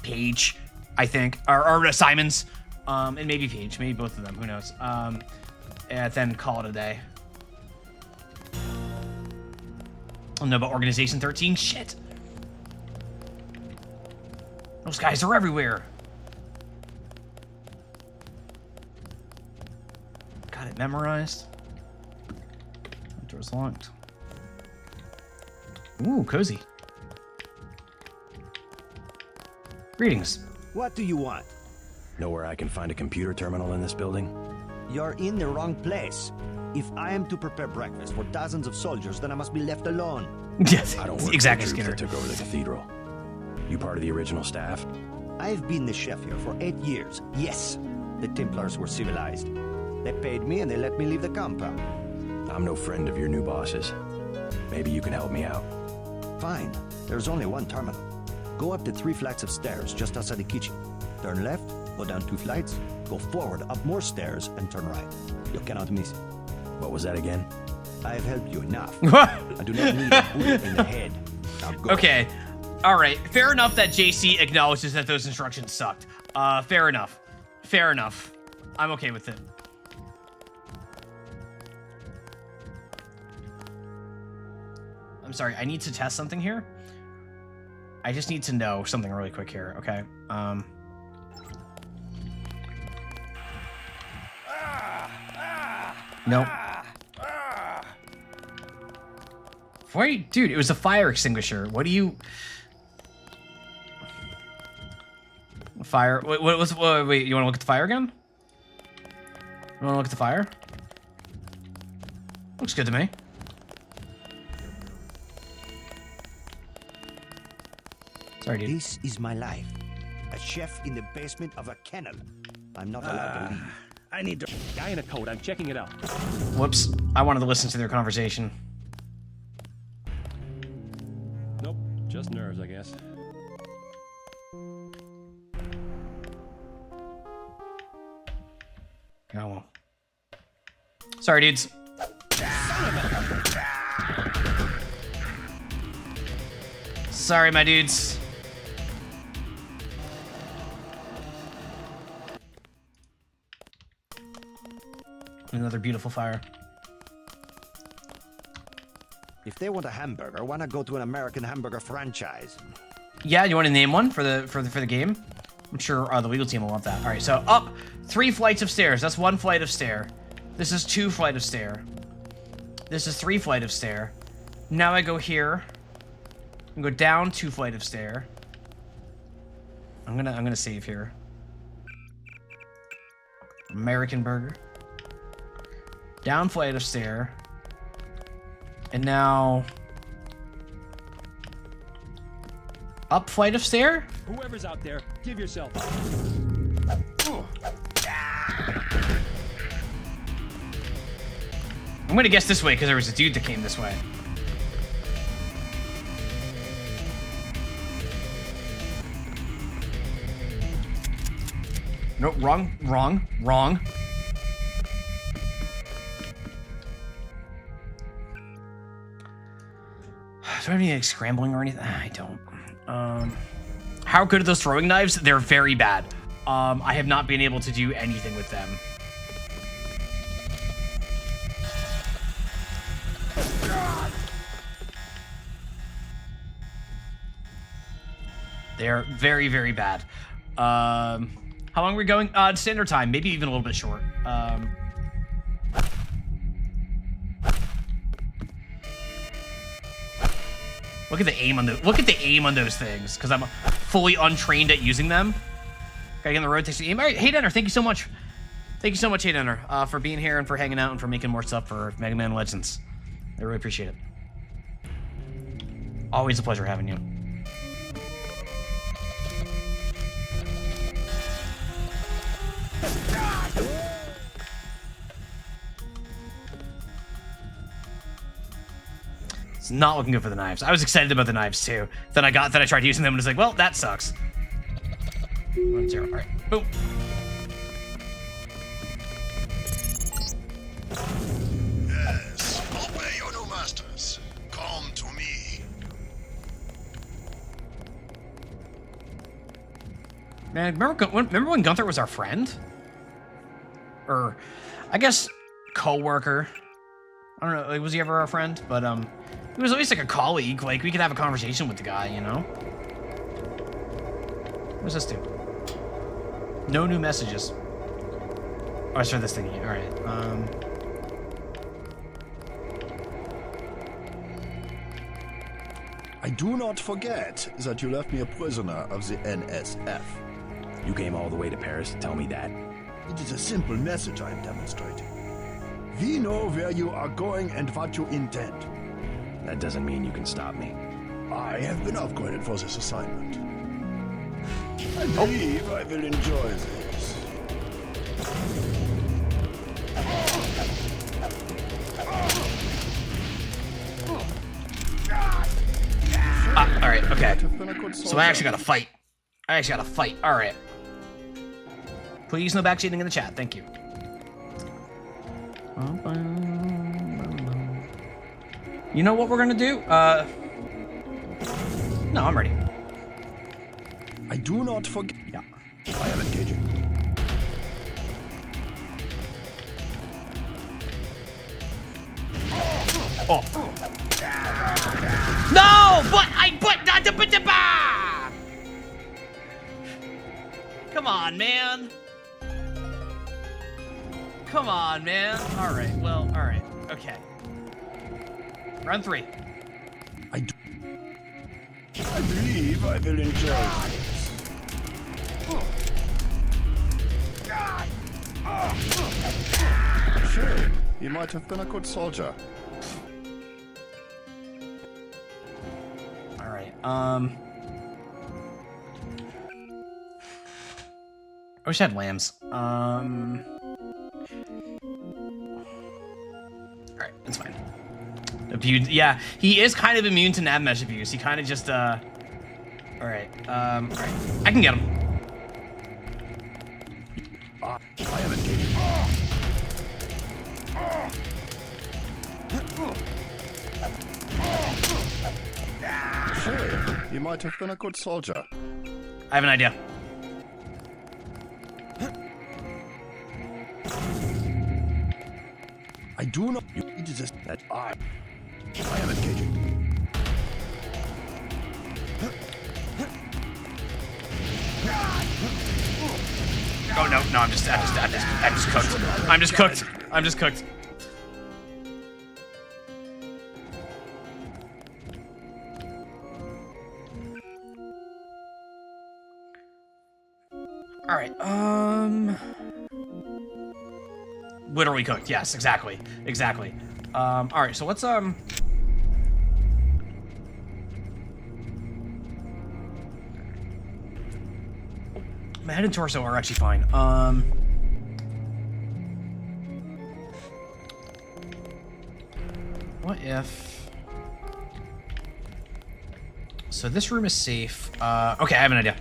Paige, I think, or Simons, and maybe Paige, maybe both of them, who knows. And then call it a day. I don't know about Organization 13. Shit. Those guys are everywhere. Got it memorized. That door's locked. Ooh, cozy. Greetings. What do you want? Know where I can find a computer terminal in this building? You're in the wrong place. If I am to prepare breakfast for dozens of soldiers, then I must be left alone. Yes, I don't work exactly, for the troops Skinner. that took over the cathedral. You part of the original staff? I've been the chef here for 8 years. Yes, the Templars were civilized. They paid me and they let me leave the compound. I'm no friend of your new bosses. Maybe you can help me out. Fine. There's only one terminal. Go up the 3 flights of stairs just outside the kitchen. Turn left, go down 2 flights, go forward up more stairs, and turn right. You cannot miss it. What was that again? I've helped you enough. I do not need a bullet in the head. Now go. Okay. All right. Fair enough that JC acknowledges that those instructions sucked. Fair enough. Fair enough. I'm okay with it. I'm sorry. I need to test something here. I just need to know something really quick here. Okay. Nope. Wait, dude, it was a fire extinguisher. What do you... Fire... Wait, you want to look at the fire again? You want to look at the fire? Looks good to me. Sorry, dude. This is my life. A chef in the basement of a kennel. I'm not allowed to leave. I need to... Guy in a coat. I'm checking it out. Whoops. I wanted to listen to their conversation. Nope. Just nerves, I guess. Oh, well. Sorry, dudes. Sorry, my dudes. Another beautiful fire. If they want a hamburger, why not go to an American hamburger franchise? Yeah, you want to name one for the game? I'm sure the legal team will want that. All right, so up 3 flights of stairs. That's 1 flight of stair. This is 2 flight of stair. This is 3 flight of stair. Now I go here and go down 2 flight of stair. I'm gonna save here. American burger. Down flight of stair. And now up flight of stair? Whoever's out there, give yourself up. I'm gonna guess this way because there was a dude that came this way. Nope, wrong. Do I have any like, scrambling or anything? I don't. How good are those throwing knives? They're very bad. I have not been able to do anything with them. They're very, very bad. How long are we going? Standard time, maybe even a little bit short. Look at the aim on those things, because I'm fully untrained at using them. Gotta get on the road, takes the aim. All right, hey Denner, thank you so much. Thank you so much, hey Denner, for being here and for hanging out and for making more stuff for Mega Man Legends. I really appreciate it. Always a pleasure having you. It's not looking good for the knives. I was excited about the knives too. Then I tried using them and was like, well, that sucks. 1-0. All right, boom. Yes, obey your new masters. Come to me. Man, remember when Gunther was our friend? Or, I guess, co-worker. I don't know, like, was he ever our friend? But, he was at least like a colleague. Like, we could have a conversation with the guy, you know? What's this do? No new messages. Oh, I started this thingy. All right. I do not forget that you left me a prisoner of the NSF. You came all the way to Paris to tell me that? It is a simple message I am demonstrating. We know where you are going and what you intend. That doesn't mean you can stop me. I have been upgraded for this assignment. I believe I will enjoy this. All right, okay. So I actually got to fight. All right. Please no backseating in the chat. Thank you. You know what we're gonna do? No, I'm ready. I do not forget. Yeah. I am engaging. Oh. No, come on, man. Come on, man. All right, well, all right, okay. Round 3. I believe I will enjoy this. Shame. He might have been a good soldier. All right. I wish I had lambs. All right, that's fine. Abused. Yeah, he is kind of immune to nav mesh abuse. He kind of just All right. All right. I can get him. I am engaging. Shame. He might have been a good soldier. I have an idea. I do not. You need this. That I am engaging. Oh no, I'm just cooked. I'm just cooked. I'm just cooked. All right. Literally cooked. Yes, exactly. Exactly. All right. So let's my head and torso are actually fine. What if? So this room is safe. Okay, I have an idea.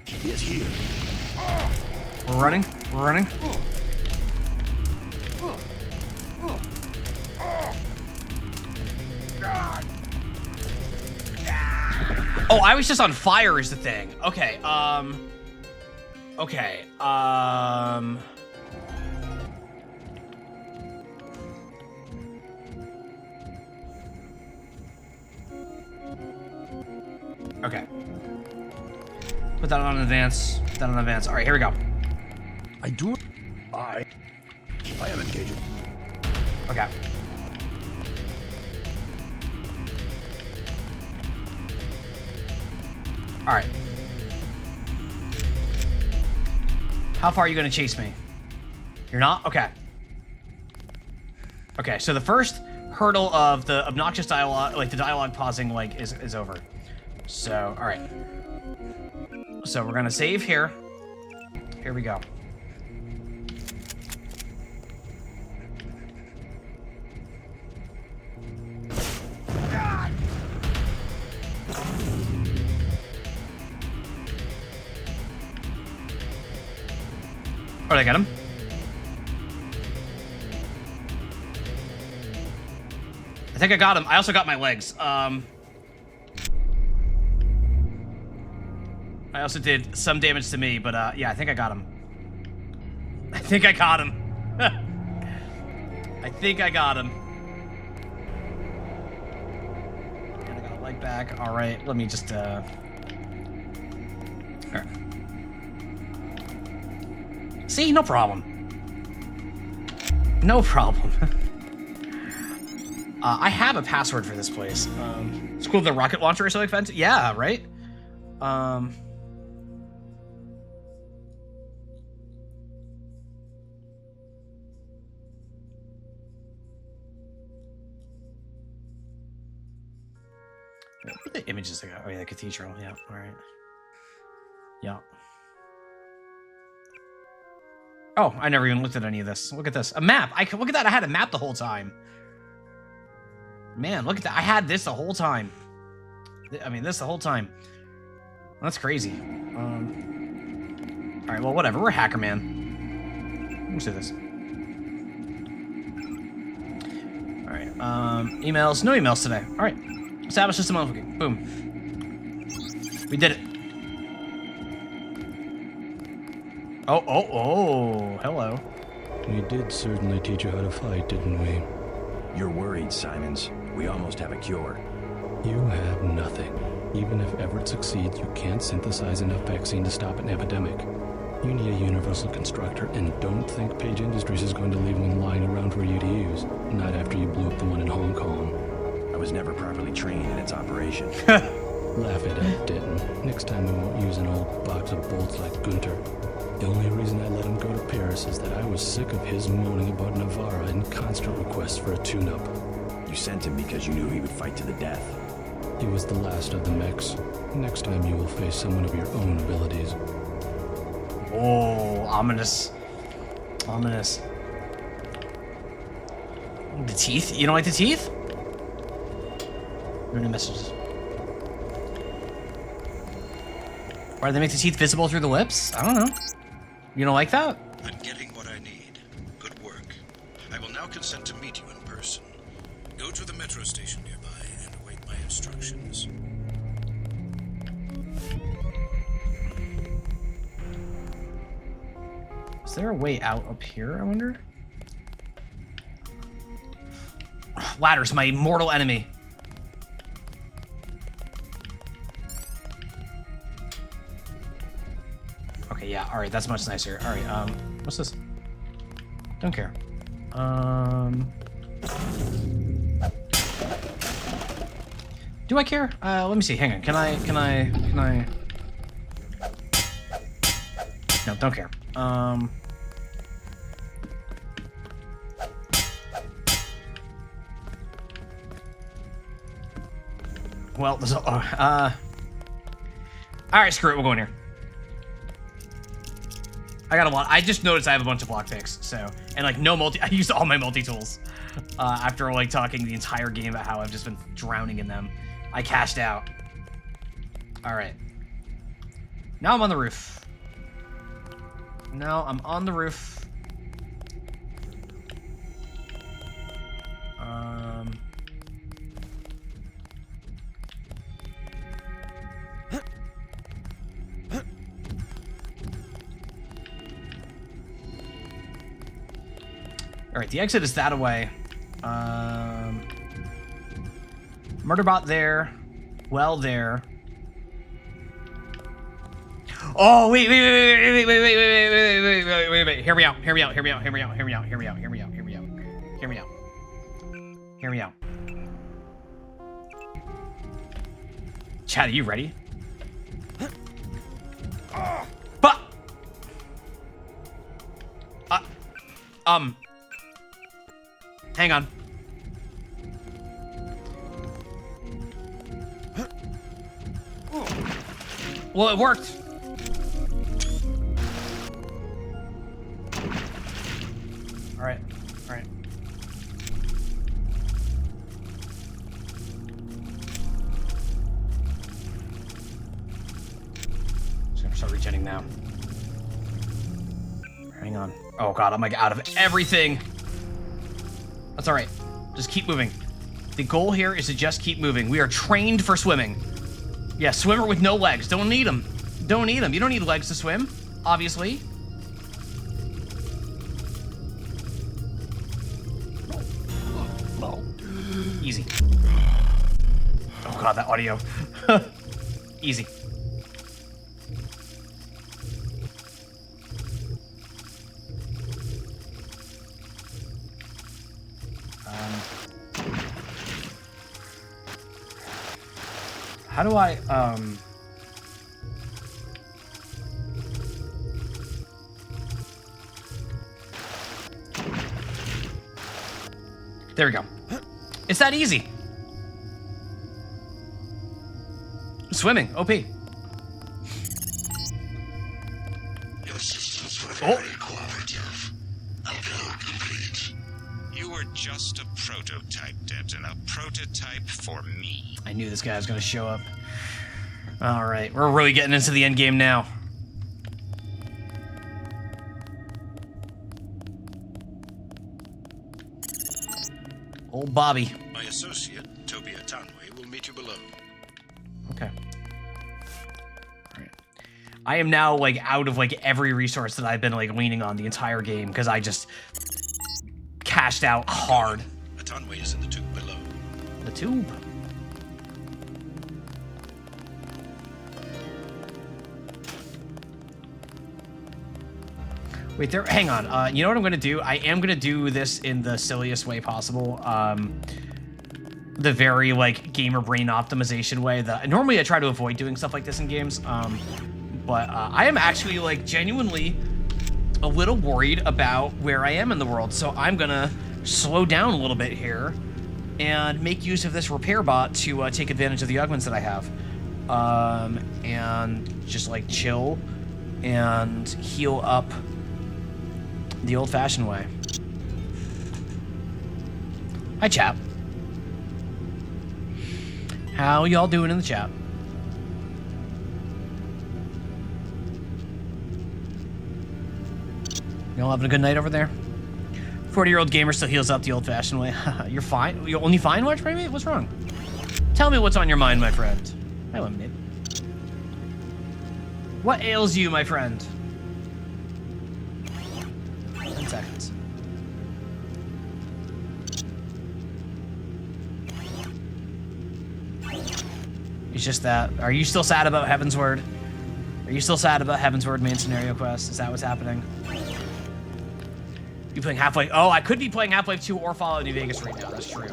He is here. We're running. We're running. Oh, I was just on fire is the thing. Okay, okay, okay. Put that on advance. Put that on advance. All right, here we go. I do. I am engaging. Okay. All right. How far are you going to chase me? You're not? Okay. Okay, so the first hurdle of the obnoxious dialogue, like the dialogue pausing, like, is over. So, all right. So we're going to save here. Here we go. Oh, did I get him? I think I got him. I also got my legs. I also did some damage to me, but yeah, I think I got him. I think I got him. I think I got him. And I got a leg back. All right, let me just all right. See, no problem. No problem. I have a password for this place. It's cool. The rocket launcher is so expensive. Yeah, right. What are the images I got? Oh yeah, the cathedral. Yeah. All right. Yeah. Oh, I never even looked at any of this. Look at this. A map. Look at that. I had a map the whole time. Man, look at that. I had this the whole time. I mean, this the whole time. That's crazy. All right, well, whatever. We're hacker man. Let's do this. All right. Emails. No emails today. All right. Establish system unlocking. Boom. We did it. Oh, hello. We did certainly teach you how to fight, didn't we? You're worried, Simons. We almost have a cure. You have nothing. Even if Everett succeeds, you can't synthesize enough vaccine to stop an epidemic. You need a universal constructor, and don't think Page Industries is going to leave one lying around for you to use. Not after you blew up the one in Hong Kong. I was never properly trained in its operation. Laugh it up, Denton. Next time we won't use an old box of bolts like Gunter. The only reason I let him go to Paris is that I was sick of his moaning about Navarra and constant requests for a tune-up. You sent him because you knew he would fight to the death. He was the last of the mechs. Next time you will face someone of your own abilities. Oh, ominous. Ominous. The teeth? You don't like the teeth? No new messages. Why do they make the teeth visible through the lips? I don't know. You don't like that? I'm getting what I need. Good work. I will now consent to meet you in person. Go to the metro station nearby and await my instructions. Is there a way out up here, I wonder? Ladder's my mortal enemy. Okay, yeah, alright, that's much nicer. Alright, what's this? Don't care. Do I care? Let me see, hang on. Can I? No, don't care. Well, there's alright, screw it, we'll go in here. I got a lot. I just noticed I have a bunch of block picks, so, and like no multi, I used all my multi-tools. After like talking the entire game about how I've just been drowning in them. I cashed out. Alright. Now I'm on the roof. Now I'm on the roof. Alright, the exit is that away. Murderbot there. Well there. Oh, wait. Hear me out. Hear me out. Chad, are you ready? But hang on. Well, it worked. All right. Just gonna start regenning now. Hang on. Oh god, I'm like out of everything. That's all right. Just keep moving. The goal here is to just keep moving. We are trained for swimming. Yeah, swimmer with no legs. Don't need them. You don't need legs to swim, obviously. Easy. Oh god, that audio. Easy. How do I, There we go. It's that easy. Swimming, OP. Your systems were very cooperative. Upload complete. You were just a prototype, Debs, a prototype for me. I knew this guy was going to show up. All right, we're really getting into the end game now. Old Bobby. My associate, Tobia Tanway, will meet you below. Okay. All I am now like out of like every resource that I've been like leaning on the entire game because I just cashed out hard. A tonway is in the tube below. The tube. Wait, there. Hang on. You know what I'm gonna do? I am gonna do this in the silliest way possible. The very like gamer brain optimization way that normally I try to avoid doing stuff like this in games. But I am actually like genuinely a little worried about where I am in the world, so I'm gonna slow down a little bit here and make use of this repair bot to take advantage of the augments that I have, and just like chill and heal up the old-fashioned way. Hi, chap. How y'all doing in the chat? Y'all having a good night over there? 40-year-old gamer still heals up the old-fashioned way. You're fine? You're only fine, Watch Primate? What's wrong? Tell me what's on your mind, my friend. Hi, Lemonade. What ails you, my friend? 10 seconds. It's just that. Are you still sad about Heaven's Word? Are you still sad about Heaven's Word main scenario quest? Is that what's happening? You playing Half-Life? Oh, I could be playing Half-Life 2 or Fallout New Vegas right now. That's true.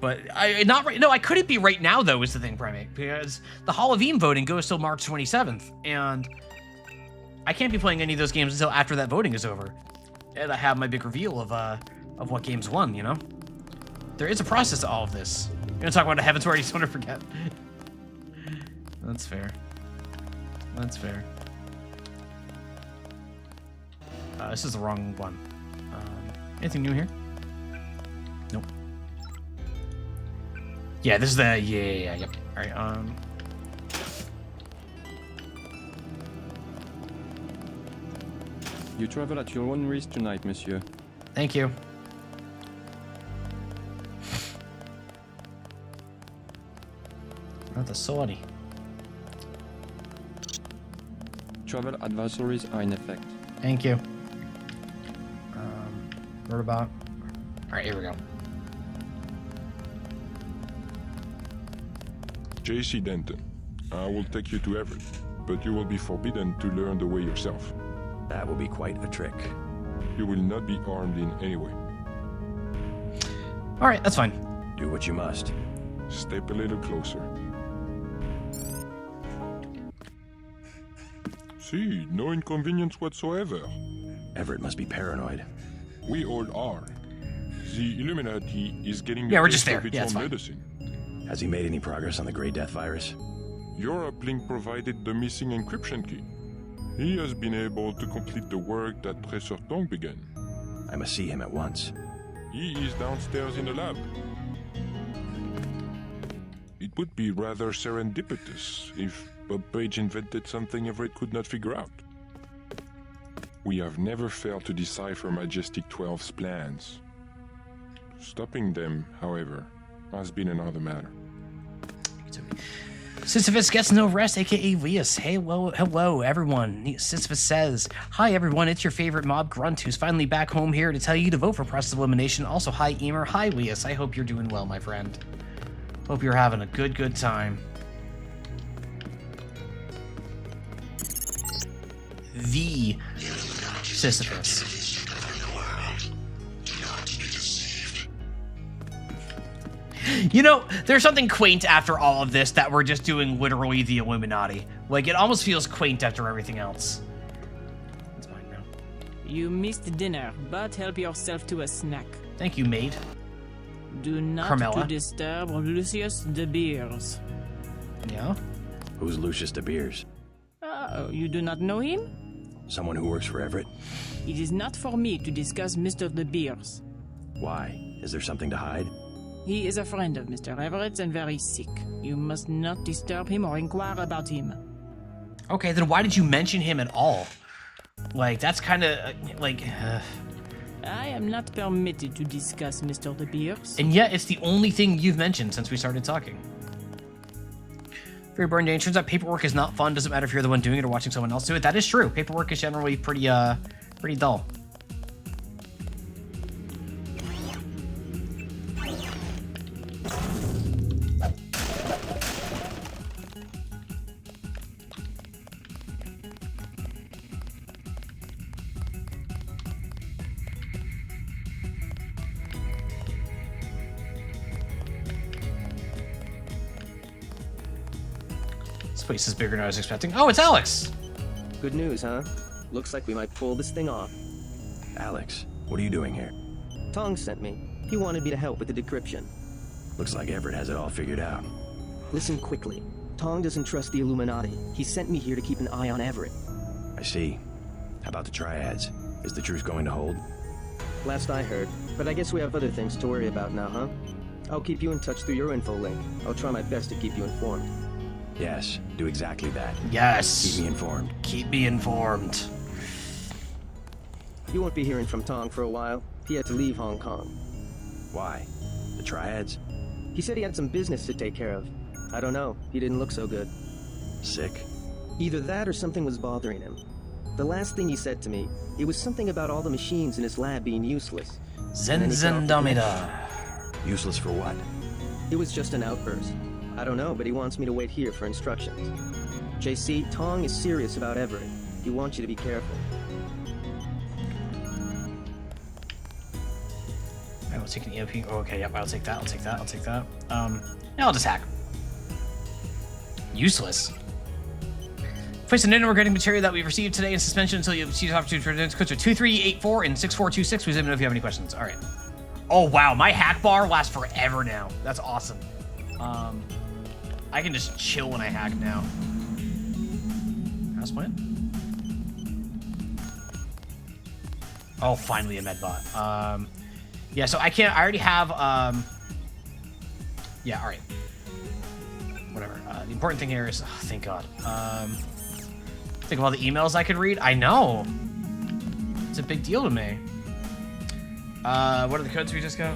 But not right. No, I couldn't be right now though. Is the thing, Primate, because the Hall of Fame voting goes till March 27th, and I can't be playing any of those games until after that voting is over, and I have my big reveal of what games won. You know, there is a process to all of this. You're gonna talk about a Heaven's Word. You just want to forget. That's fair. That's fair. This is the wrong one. Anything new here? Nope. Yeah, this is the yep. All right. You travel at your own risk tonight, monsieur. Thank you. Not the sorry. Travel advisories are in effect. Thank you. What about? All right, here we go. JC Denton, I will take you to Everett, but you will be forbidden to learn the way yourself. That will be quite a trick. You will not be armed in any way. All right, that's fine. Do what you must. Step a little closer. See, no inconvenience whatsoever. Everett must be paranoid. We all are. The Illuminati is getting yeah, a we're just taste there. of its Yeah, own it's fine. medicine. Has he made any progress on the Grey Death virus? Your uplink provided the missing encryption key. He has been able to complete the work that Professor Tong began. I must see him at once. He is downstairs in the lab. It would be rather serendipitous if Bob Page invented something Everett could not figure out. We have never failed to decipher Majestic 12's plans. Stopping them, however, has been another matter. Sisyphus gets no rest, aka Leas. Hey, hello, everyone. Sisyphus says, hi, everyone. It's your favorite mob grunt who's finally back home here to tell you to vote for process of elimination. Also, hi, Emer. Hi, Leas. I hope you're doing well, my friend. Hope you're having a good time. The Sisyphus. You know, there's something quaint after all of this that we're just doing literally the Illuminati. Like, it almost feels quaint after everything else. It's mine now. You missed dinner, but help yourself to a snack. Thank you, maid. Do not Carmella. to disturb Lucius de Beers. Yeah? Who's Lucius de Beers? Oh, you do not know him? Someone who works for Everett? It is not for me to discuss Mr. de Beers. Why? Is there something to hide? He is a friend of Mr. Everett's and very sick. You must not disturb him or inquire about him. Okay, then why did you mention him at all? Like, that's kind of, like... I am not permitted to discuss Mr. de Beers. And yet, it's the only thing you've mentioned since we started talking. Very boring day. It turns out paperwork is not fun. Doesn't matter if you're the one doing it or watching someone else do it. That is true. Paperwork is generally pretty dull. This place is bigger than I was expecting. Oh, it's Alex! Good news, huh? Looks like we might pull this thing off. Alex, what are you doing here? Tong sent me. He wanted me to help with the decryption. Looks like Everett has it all figured out. Listen quickly. Tong doesn't trust the Illuminati. He sent me here to keep an eye on Everett. I see. How about the triads? Is the truth going to hold? Last I heard. But I guess we have other things to worry about now, huh? I'll keep you in touch through your info link. I'll try my best to keep you informed. Yes, do exactly that. Yes. Keep me informed. Keep me informed. You won't be hearing from Tong for a while. He had to leave Hong Kong. Why? The triads? He said he had some business to take care of. I don't know. He didn't look so good. Sick? Either that or something was bothering him. The last thing he said to me, it was something about all the machines in his lab being useless. Zenzendomida. Useless for what? It was just an outburst. I don't know, but he wants me to wait here for instructions. JC, Tong is serious about Everett. He wants you to be careful. I will take an EMP. Oh, okay, yep, I'll take that, I'll take that, I'll take that. Yeah, I'll just hack. Useless. Place an we're getting material that we've received today in suspension until you see the opportunity for it. Codes are 2384 and 6426. Please let me know if you have any questions. All right. Oh, wow, my hack bar lasts forever now. That's awesome. I can just chill when I hack now. How's plan? Oh, finally a medbot. Yeah, so I can't. I already have. Yeah, all right. Whatever. The important thing here is, oh, thank God. Think of all the emails I could read. I know. It's a big deal to me. What are the codes we just got?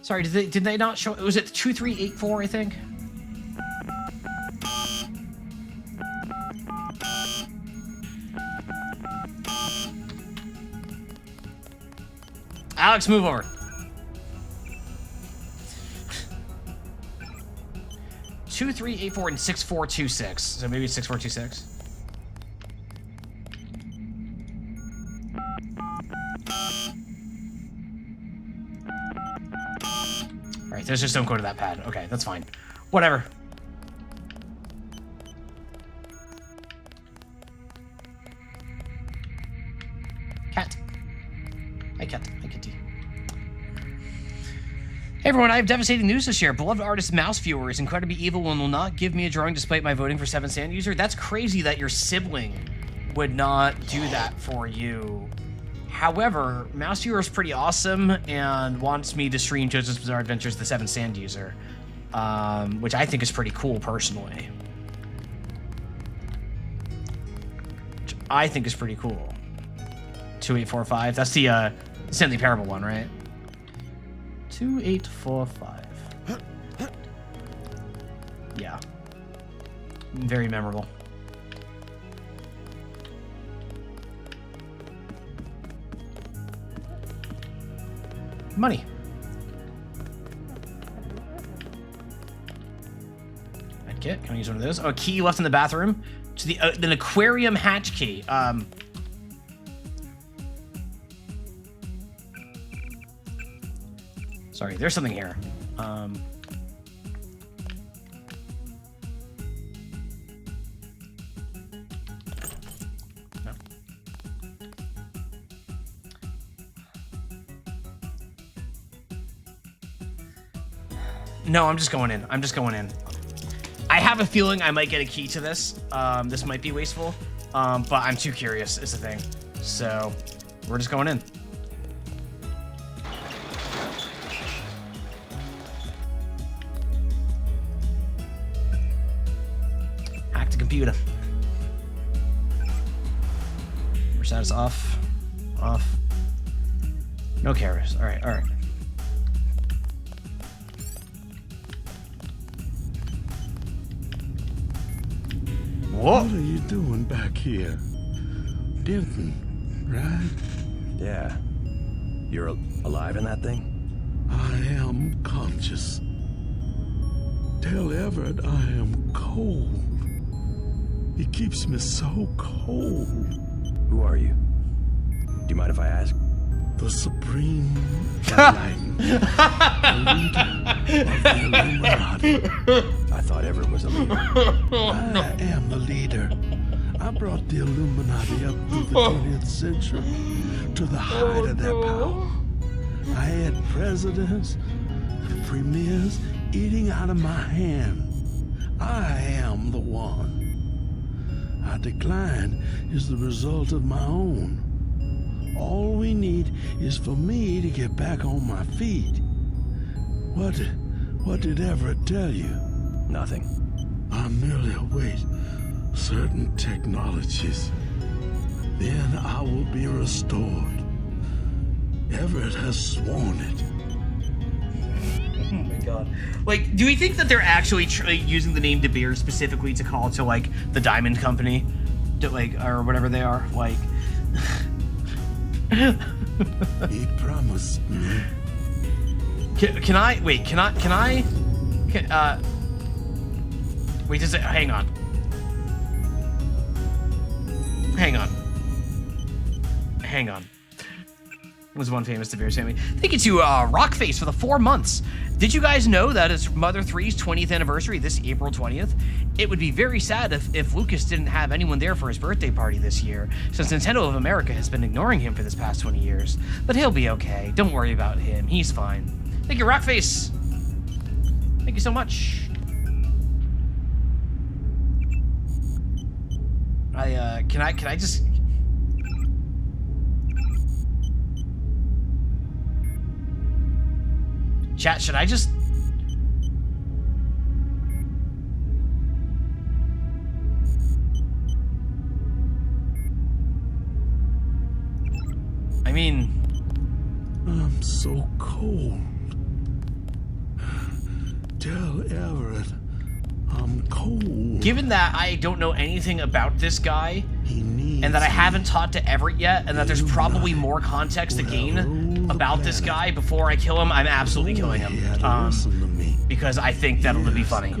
Sorry, did they not show? Was it 2384? I think. Alex, move over. 2384 and 6426. So maybe it's 6426. Alright, there's just don't go to that pad. Okay, that's fine. Whatever. Cat. Hi, cat. Hi, kitty. Hey everyone, I have devastating news to share. Beloved artist Mouse Viewer is incredibly evil and will not give me a drawing despite my voting for 7 Sand User. That's crazy that your sibling would not do that for you. However, Mouse Viewer is pretty awesome and wants me to stream JoJo's Bizarre Adventures, the 7 Sand User, which I think is pretty cool personally. Which I think is pretty cool. 2845. That's the Stanley Parable one, right? 2845. Yeah. Very memorable. Money. Medkit. Can I use one of those? Oh, a key left in the bathroom. To the an aquarium hatch key. Sorry, there's something here. No. No, I'm just going in. I'm just going in. I have a feeling I might get a key to this. This might be wasteful, but I'm too curious is the thing. So we're just going in. computer. Status off. Off. No carriers. Alright, alright. What are you doing back here? Denton, right? Yeah. You're alive in that thing? I am conscious. Tell Everett I am cold. He keeps me so cold. Who are you? Do you mind if I ask? The Supreme Enlightened. The leader of the Illuminati. I thought Everett was a leader. I am the leader. I brought the Illuminati up through the 20th century to the height of their power. I had presidents, premiers eating out of my hand. I am the one. Our decline is the result of my own. All we need is for me to get back on my feet. What did Everett tell you? Nothing. I merely await certain technologies. Then I will be restored. Everett has sworn it. Oh my god. Like, do we think that they're actually using the name De Beers specifically to call to, like, the Diamond Company? To, like, or whatever they are? Like... He promised me. Can I... Wait, can I... Wait, just hang on. Hang on. Hang on. Was one famous De Beers family. Thank you to Rockface for the 4 months. Did you guys know that it's Mother 3's 20th anniversary this April 20th? It would be very sad if Lucas didn't have anyone there for his birthday party this year, since Nintendo of America has been ignoring him for this past 20 years. But he'll be okay. Don't worry about him. He's fine. Thank you, Rockface. Thank you so much. Can I just... Chat, should I just... I mean... I'm so cold. Tell Everett I'm cold. Given that I don't know anything about this guy, and that I haven't talked to Everett yet, and that there's probably more context to gain about this guy before I kill him, I'm absolutely killing him. Because I think that'll be funny.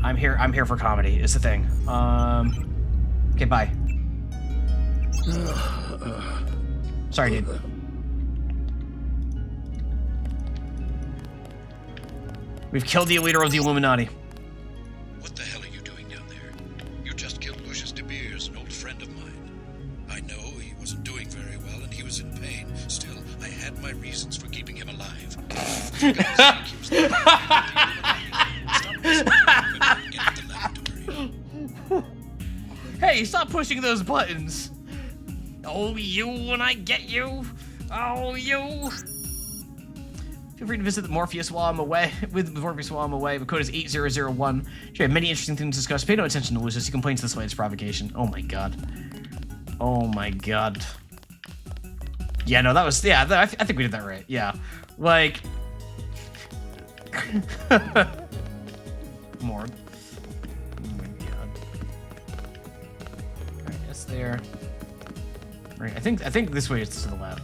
I'm here for comedy, is the thing. Okay, bye. Sorry, dude. We've killed the leader of the Illuminati. What the hell are you doing down there? You just killed Lucius De Beers, an old friend of mine. I know he wasn't doing very well and he was in pain. Still, I had my reasons for keeping him alive. For God's sake, he was the Stop Hey, stop pushing those buttons. Oh, you when I get you. Oh, you. Feel free to visit Morpheus while I'm away. With Morpheus while I'm away. The code is 8001. Sure, have many interesting things to discuss. Pay no attention to Lucius. He complains this latest provocation. Oh my god. Oh my god. Yeah, no, that was... Yeah, I think we did that right. Yeah. Like... More. Oh my god. Alright, that's there. Right, I think this way is to the lab.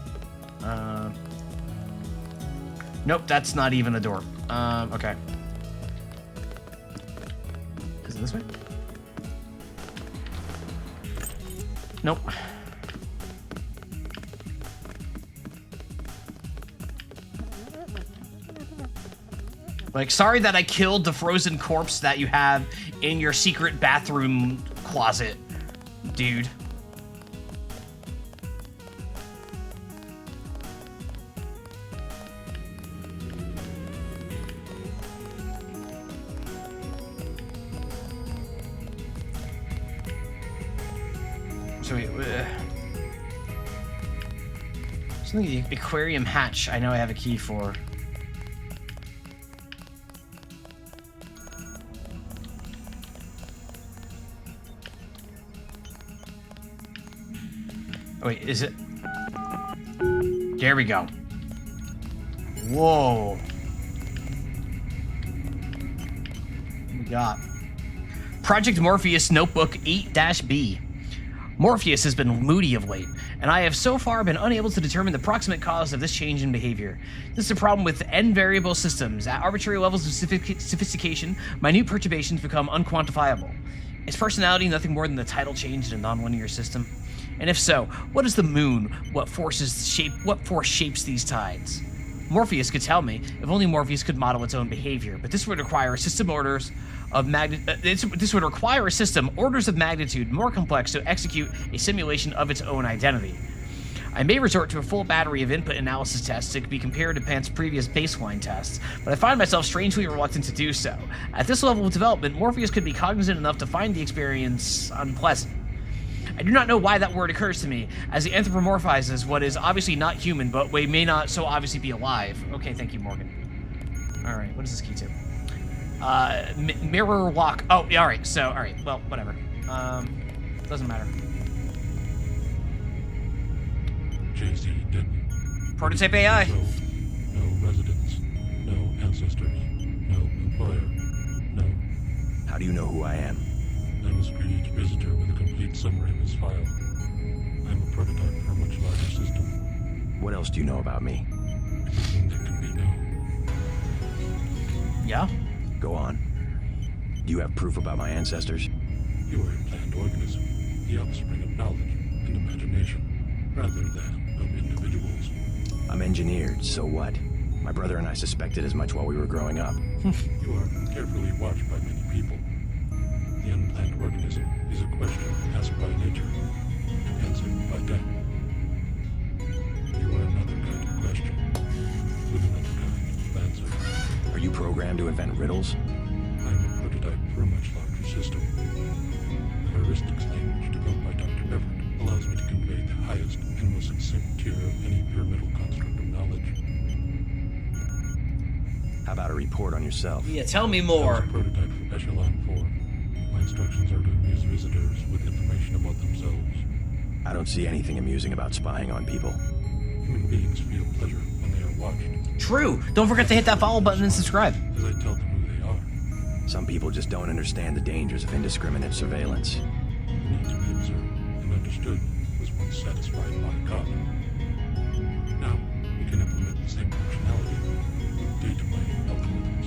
Nope, that's not even a door. Okay. Is it this way? Nope. Like, sorry that I killed the frozen corpse that you have in your secret bathroom closet, dude. So wait, something the aquarium hatch I know I have a key for. Oh, wait, is it? There we go. Whoa. What we got? Project Morpheus Notebook 8-B. Morpheus has been moody of late, and I have so far been unable to determine the proximate cause of this change in behavior. This is a problem with n-variable systems. At arbitrary levels of sophistication, minute perturbations become unquantifiable. Is personality nothing more than the tidal change in a nonlinear system? And if so, what is the moon? What force shapes these tides? Morpheus could tell me, if only Morpheus could model its own behavior, but this would require orders of magnitude more complex to execute a simulation of its own identity. I may resort to a full battery of input analysis tests that could be compared to Pant's previous baseline tests, but I find myself strangely reluctant to do so. At this level of development, Morpheus could be cognizant enough to find the experience unpleasant. I do not know why that word occurs to me, as he anthropomorphizes what is obviously not human, but may not so obviously be alive. Okay, thank you, Morgan. Alright, what is this key to? Mirror walk. Oh, yeah, alright, so, alright, well, whatever. Doesn't matter. JC dead. Prototype AI. No residence. No ancestors. No employer. No. How do you know who I am? I must greet each visitor with a complete summary of his file. I'm a prototype for a much larger system. What else do you know about me? Everything that can be known. Yeah? Go on. Do you have proof about my ancestors? You are a planned organism, the offspring of knowledge and imagination, rather than of individuals. I'm engineered, so what? My brother and I suspected as much while we were growing up. You are carefully watched by many people. The unplanned organism is a question asked by nature and answered by death. You are another kind of question with another kind of answer. Are you programmed to invent riddles? I'm a prototype for a much larger system. The heuristics language developed by Dr. Everett allows me to convey the highest and most succinct tier of any pyramidal construct of knowledge. How about a report on yourself? Yeah, tell me more. I was a prototype for Echelon 4. My instructions are to amuse visitors with information about themselves. I don't see anything amusing about spying on people. Human beings feel pleasure when they are watched. True. Don't forget to hit that follow button and subscribe. As I tell them who they are. Some people just don't understand the dangers of indiscriminate surveillance. The need to be observed and understood was once satisfied by God. Now, we can implement the same functionality with data mining algorithms.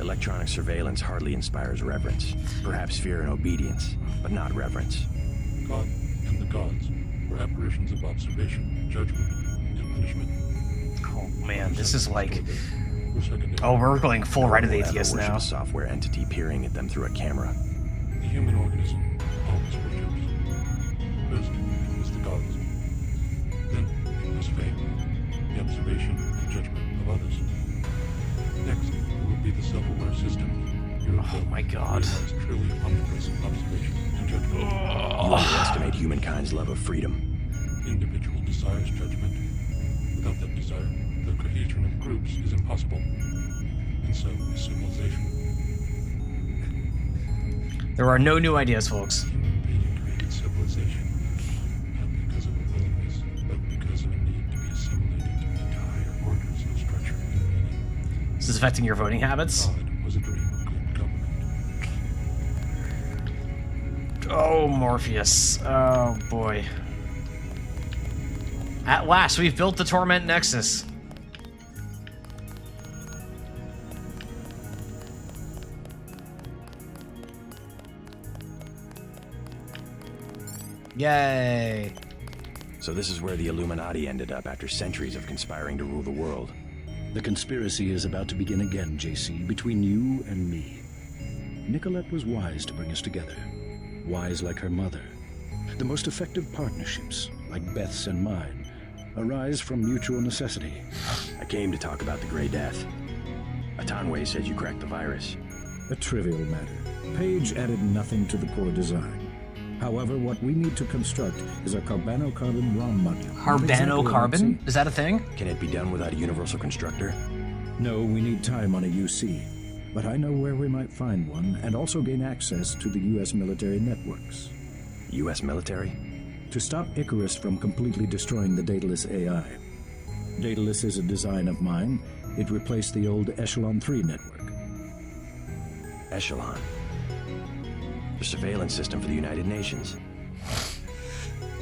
Electronic surveillance hardly inspires reverence. Perhaps fear and obedience, but not reverence. God and the gods were apparitions of observation, judgment, and punishment. Oh man, this is like... Oh, we're going full right of the atheist now. A software entity peering at them through a camera. The human organism always worships. First, it was the gods. Then, it was fame, the observation and judgment of others. Next, it would be the self-aware systems. Oh my god. Truly omnipresent observation and judgment. You underestimate humankind's love of freedom. The individual desires judgment. Without that desire, the cohesion of groups is impossible. And so is civilization. There are no new ideas, folks. Human being created civilization. Not because of a willingness, but because of a need to be assimilated into higher orders of structure and meaning. This is affecting your voting habits? God was a dream of good government. Oh, Morpheus. Oh, boy. At last, we've built the Torment Nexus. Yay. So this is where the Illuminati ended up after centuries of conspiring to rule the world. The conspiracy is about to begin again, JC, between you and me. Nicolette was wise to bring us together. Wise like her mother. The most effective partnerships, like Beth's and mine, arise from mutual necessity. I came to talk about the Grey Death. Atanwe said you cracked the virus. A trivial matter. Page added nothing to the core design. However, what we need to construct is a carbonocarbon ROM module. Carbonocarbon? Is that a thing? Can it be done without a universal constructor? No, we need time on a UC. but I know where we might find one and also gain access to the U.S. military networks. U.S. military? To stop Icarus from completely destroying the Daedalus AI. Daedalus is a design of mine. It replaced the old Echelon 3 network. Echelon? The surveillance system for the United Nations.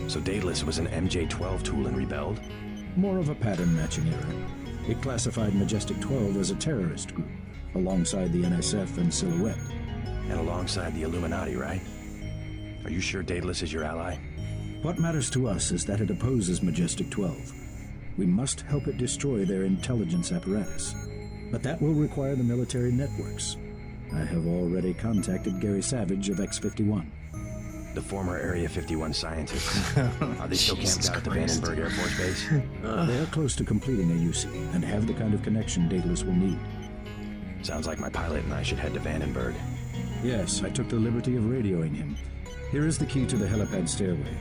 So Daedalus was an MJ-12 tool and rebelled? More of a pattern-matching error. It classified Majestic 12 as a terrorist group, alongside the NSF and Silhouette. And alongside the Illuminati, right? Are you sure Daedalus is your ally? What matters to us is that it opposes Majestic 12. We must help it destroy their intelligence apparatus. But that will require the military networks. I have already contacted Gary Savage of X-51. The former Area 51 scientists. Are they still camped out at the Vandenberg Air Force Base? They are close to completing a UC and have the kind of connection Daedalus will need. Sounds like my pilot and I should head to Vandenberg. Yes, I took the liberty of radioing him. Here is the key to the helipad stairway.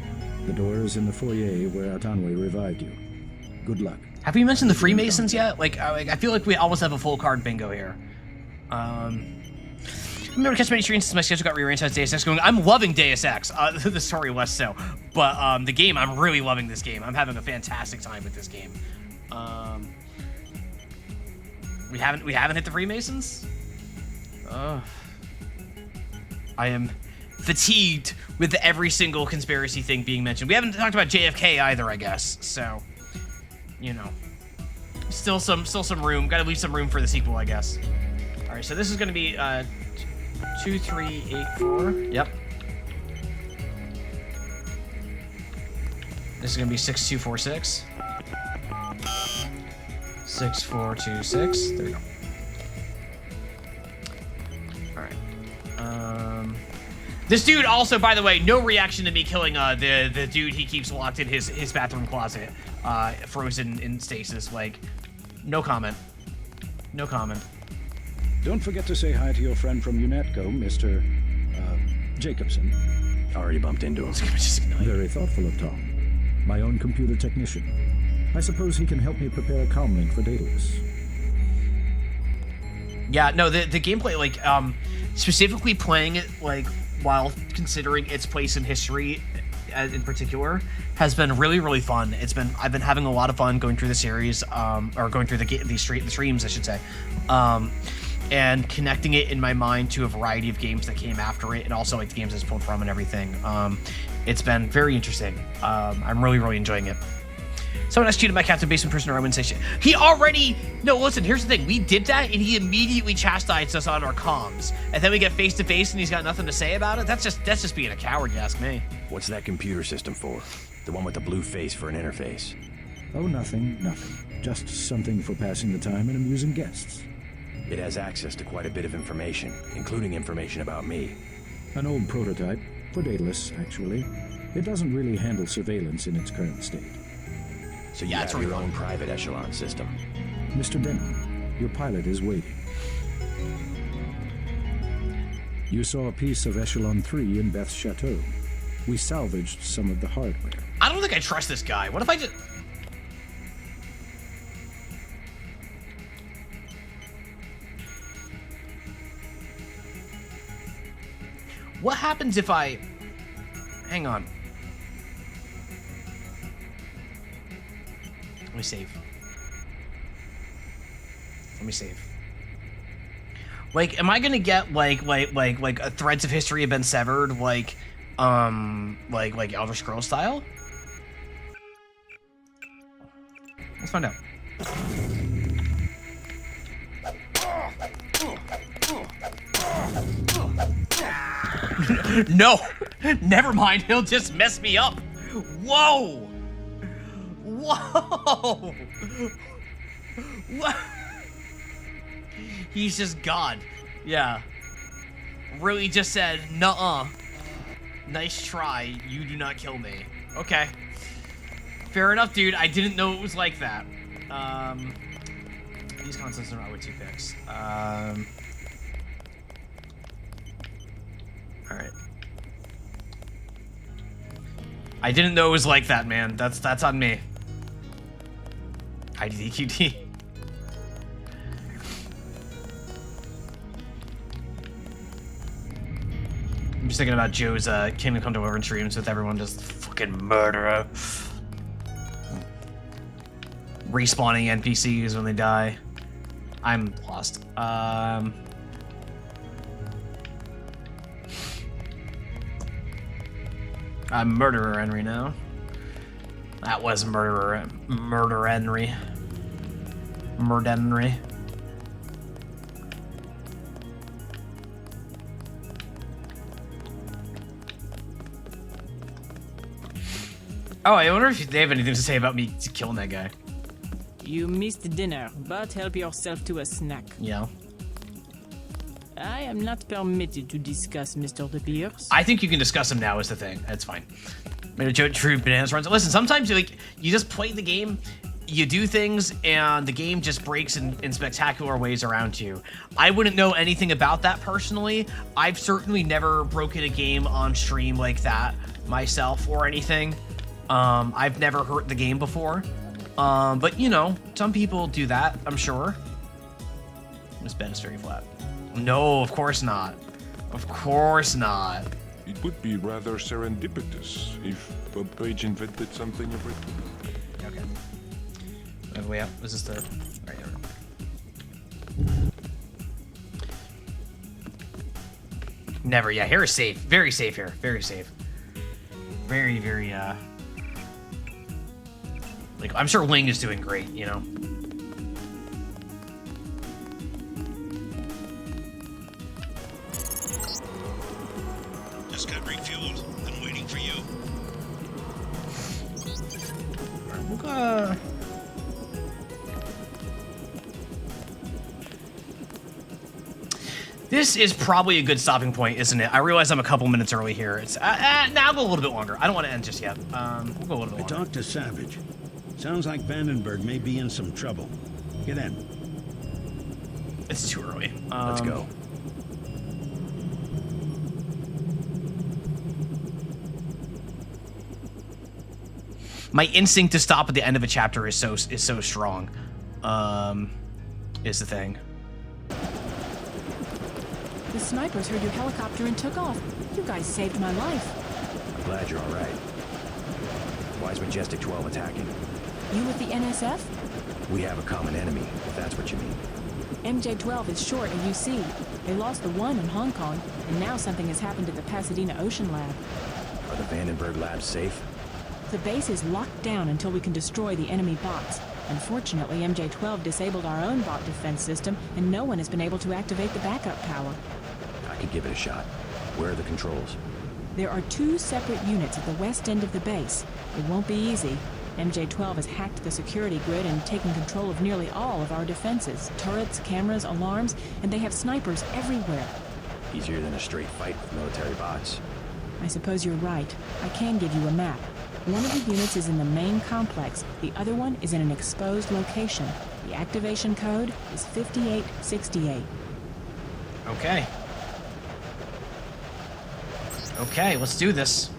The door is in the foyer where Atanwe revived you. Good luck. Have we mentioned the Freemasons yet? Like, I feel like we almost have a full card bingo here. Remember to catch many streams since my schedule got rearranged as Deus Ex going. I'm loving Deus Ex. The story less so, but the game, I'm really loving this game. I'm having a fantastic time with this game. We haven't hit the Freemasons. I am fatigued with every single conspiracy thing being mentioned. We haven't talked about JFK either, I guess. So, you know, still some room. Got to leave some room for the sequel, I guess. All right, so this is going to be 2384. Yep. This is going to be 6246. 6426. There we go. This dude also, by the way, no reaction to me killing the dude he keeps locked in his bathroom closet, frozen in stasis. Like, no comment. No comment. Don't forget to say hi to your friend from UNETCO, Mr. Jacobson. Already bumped into him. Very thoughtful of Tom. My own computer technician. I suppose he can help me prepare a comlink for Daedalus. Yeah, no, the gameplay, like, specifically playing it, like, while considering its place in history in particular, has been really, really fun. I've been having a lot of fun going through the series, or going through the streams, I should say, and connecting it in my mind to a variety of games that came after it, and also like the games it's pulled from and everything. It's been very interesting. I'm really, really enjoying it. Someone executed my captain basement prisoner. I wouldn't say shit. He already... No, listen, here's the thing. We did that, and he immediately chastised us on our comms. And then we get face-to-face, and he's got nothing to say about it? That's just being a coward, you ask me. What's that computer system for? The one with the blue face for an interface? Oh, nothing. Just something for passing the time and amusing guests. It has access to quite a bit of information, including information about me. An old prototype. For Daedalus, actually. It doesn't really handle surveillance in its current state. So you have your own private echelon system. Mr. Denton, your pilot is waiting. You saw a piece of Echelon 3 in Beth's chateau. We salvaged some of the hardware. I don't think I trust this guy. What if I just... What happens if I... Hang on. Let me save. Like, am I gonna get like threads of history have been severed, like Elder Scrolls style? Let's find out. No, never mind. He'll just mess me up. Whoa. Whoa! What? He's just God. Yeah. Really just said, nuh-uh. Nice try. You do not kill me. Okay. Fair enough, dude. I didn't know it was like that. These consoles are not with 2 picks. Alright. I didn't know it was like that, man. That's on me. IDDQD. I'm just thinking about Joe's Kingdom Come Deliverance streams with everyone just fucking murderer. Respawning NPCs when they die. I'm lost. I'm Murderer Henry now. That was Murder Henry. Murdenry. Oh, I wonder if they have anything to say about me killing that guy. You missed dinner, but help yourself to a snack. Yeah. I am not permitted to discuss Mr. De Beers. I think you can discuss him now is the thing. That's fine. Made a joke, true bananas runs. Listen, sometimes you just play the game, you do things, and the game just breaks in spectacular ways around you. I wouldn't know anything about that personally. I've certainly never broken a game on stream like that myself or anything. I've never hurt the game before. But you know, some people do that, I'm sure. This bed is very flat. No, of course not. Of course not. It would be rather serendipitous if Bob Page invented something of it. Okay. By the way up. This is the... Alright, never. Yeah, here is safe. Very safe here. Very safe. Very, very, like, I'm sure Ling is doing great, you know? Just got refueled. Been waiting for you. This is probably a good stopping point, isn't it? I realize I'm a couple minutes early here. It's now I'll go a little bit longer. I don't want to end just yet. We'll go a little bit longer. I talked to Savage. Sounds like Vandenberg may be in some trouble. Get in. It's too early. Let's go. My instinct to stop at the end of a chapter is so strong. Is the thing. The snipers heard your helicopter and took off. You guys saved my life. I'm glad you're all right. Why is Majestic 12 attacking? You with the NSF? We have a common enemy, if that's what you mean. MJ-12 is short of UC. They lost the one in Hong Kong, and now something has happened at the Pasadena Ocean Lab. Are the Vandenberg labs safe? The base is locked down until we can destroy the enemy bots. Unfortunately, MJ-12 disabled our own bot defense system, and no one has been able to activate the backup power. I could give it a shot. Where are the controls? There are 2 separate units at the west end of the base. It won't be easy. MJ-12 has hacked the security grid and taken control of nearly all of our defenses. Turrets, cameras, alarms, and they have snipers everywhere. Easier than a straight fight with military bots. I suppose you're right. I can give you a map. One of the units is in the main complex. The other one is in an exposed location. The activation code is 5868. Okay. Okay, let's do this.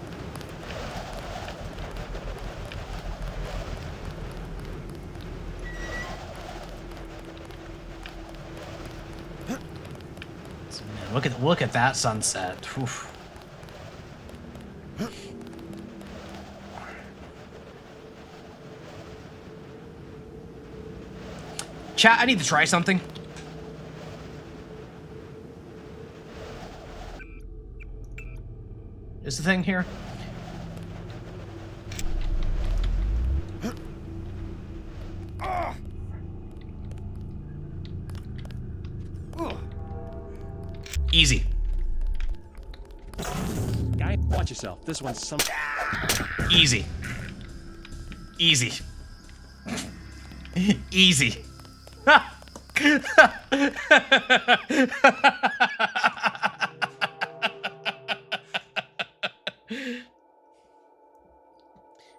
Man, look at that sunset. Oof. Chat, I need to try something. Is the thing here? Easy. Guy, watch yourself. This one's some... Easy. Easy. Easy.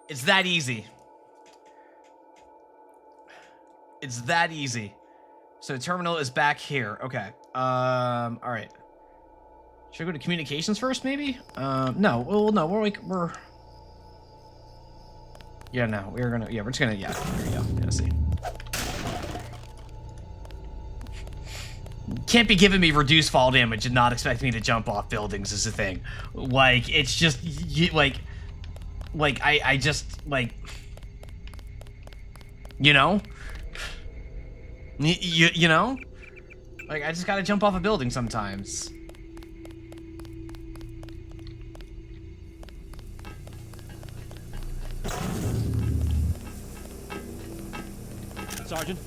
It's that easy. It's that easy. So terminal is back here. Okay. All right. Should I go to communications first, maybe? No. Well, no. We're. Yeah, no. We're gonna. Yeah, we're just gonna. Yeah. There we go. Let's see. Can't be giving me reduced fall damage and not expect me to jump off buildings is the thing. Like, it's just, I just, like, you know? You know? Like, I just gotta jump off a building sometimes. Sergeant.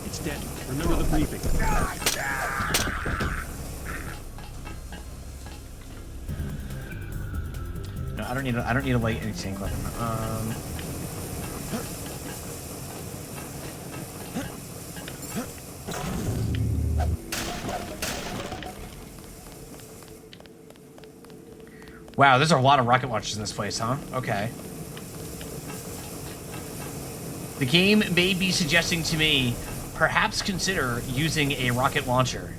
It's dead. Remember the briefing. No, I don't need a light anything weapon. Wow, there's a lot of rocket launchers in this place, huh? Okay. The game may be suggesting to me, perhaps consider using a rocket launcher.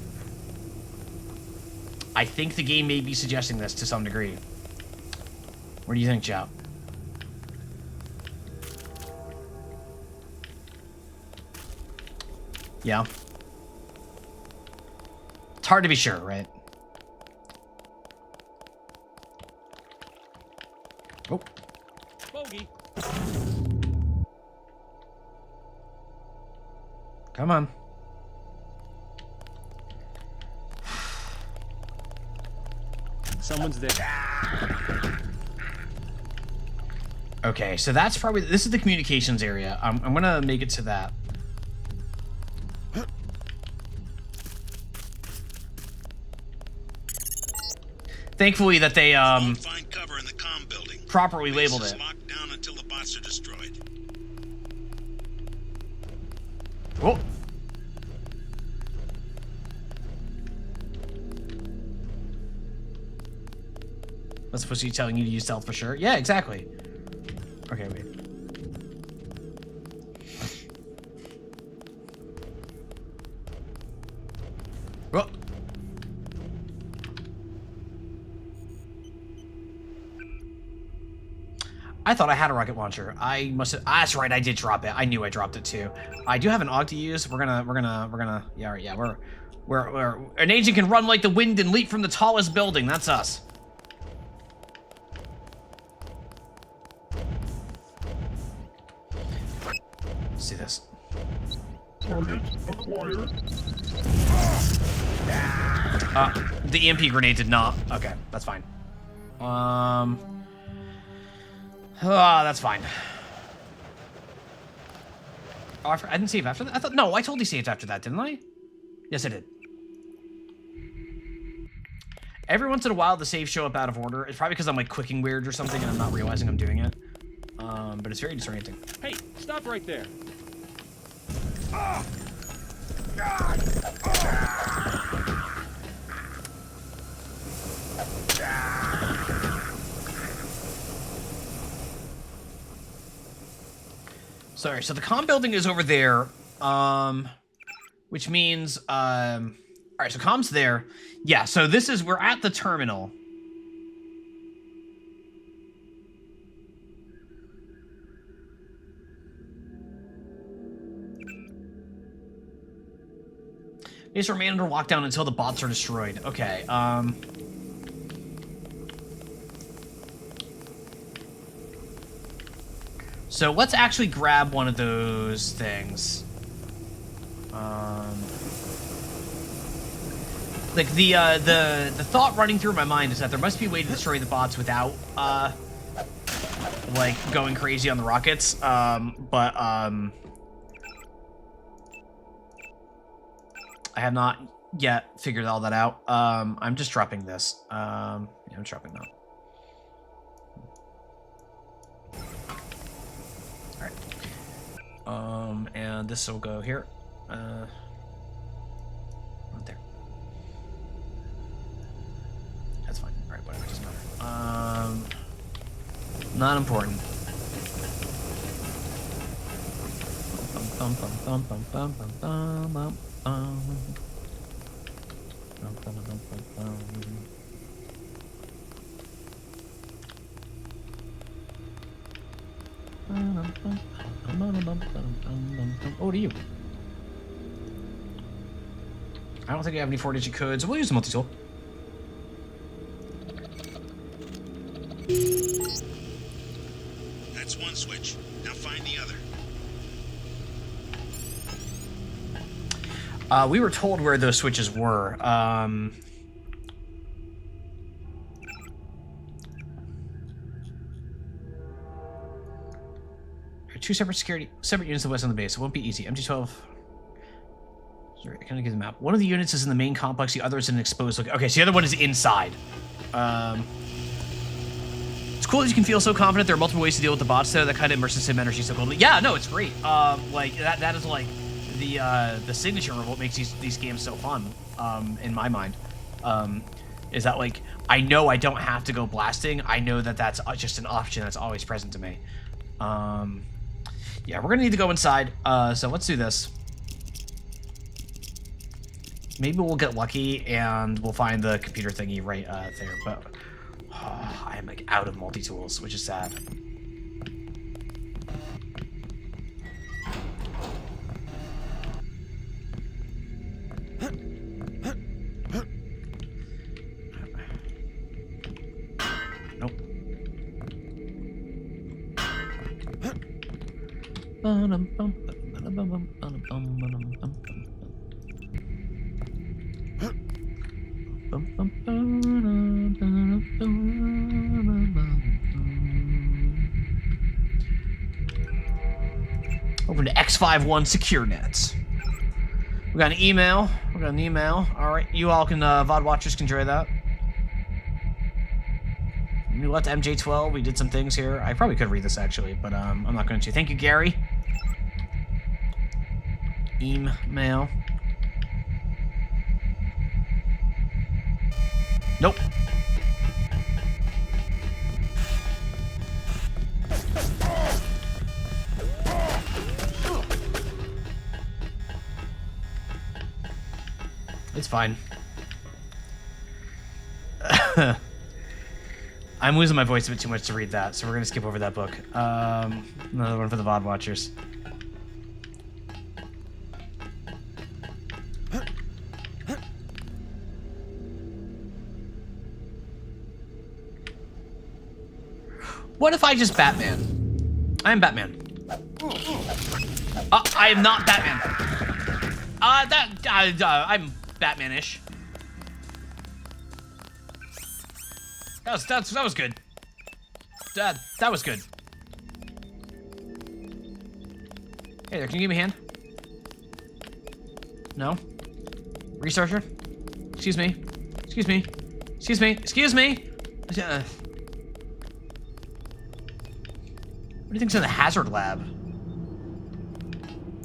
I think the game may be suggesting this to some degree. What do you think, Chow? Yeah. It's hard to be sure, right? Oh. Bogey. Come on. Someone's there. Okay, so that's probably... This is the communications area. I'm gonna make it to that. Thankfully that they, Find cover in the comm building. properly Base labeled is it. locked down until the bots are destroyed. Oh. That's supposed to be telling you to use stealth for sure. Yeah, exactly. Okay, wait. Oh. I thought I had a rocket launcher. I must have. Ah, that's right. I did drop it. I knew I dropped it too. I do have an AUG to use. We're gonna. Yeah. We're an agent can run like the wind and leap from the tallest building. That's us. Let's see this. The EMP grenade did not. Okay, that's fine. That's fine. Oh, I didn't save after that. No, I totally saved after that, didn't I? Yes, I did. Every once in a while, the saves show up out of order. It's probably because I'm like clicking weird or something and I'm not realizing I'm doing it. But it's very disorienting. Hey, stop right there. Sorry, so the comm building is over there, which means, all right, so comm's there. Yeah, so we're at the terminal. These remain under lockdown until the bots are destroyed. Okay, so let's actually grab one of those things. Like the thought running through my mind is that there must be a way to destroy the bots without like going crazy on the rockets. I have not yet figured all that out. I'm just dropping this. Yeah, I'm dropping that. And this will go here. Right there. That's fine. All right, whatever, doesn't matter. Not important. Oh, to you. I don't think I have any 4-digit codes. We'll use the multi-tool. That's one switch. Now find the other. We were told where those switches were. Two separate units of west on the base. It won't be easy. MG12. Sorry, I kind of get the map. One of the units is in the main complex. The other is in an exposed location. Okay, so the other one is inside. It's cool that you can feel so confident. There are multiple ways to deal with the bots, though. That kind of immersive sim energy is so cool. Yeah, no, it's great. Like that is like the signature of what makes these games so fun. In my mind, is that like I know I don't have to go blasting. I know that that's just an option that's always present to me. Yeah, we're gonna need to go inside. So let's do this. Maybe we'll get lucky and we'll find the computer thingy right there. But I am like out of multi-tools, which is sad. Nope. Over to X51 Secure Nets. We got an email. We got an email. All right, you all can VOD watchers can enjoy that. We left MJ12. We did some things here. I probably could read this actually, but I'm not going to. Thank you, Gary. Email. Nope. It's fine. I'm losing my voice a bit too much to read that, so we're gonna skip over that book. Another one for the VOD watchers. What if I just Batman? I am Batman. I am not Batman. I'm Batman-ish. That was good. That was good. Hey there, can you give me a hand? No? Researcher? Excuse me. Excuse me. Excuse me. Excuse me. What do you think's in the hazard lab?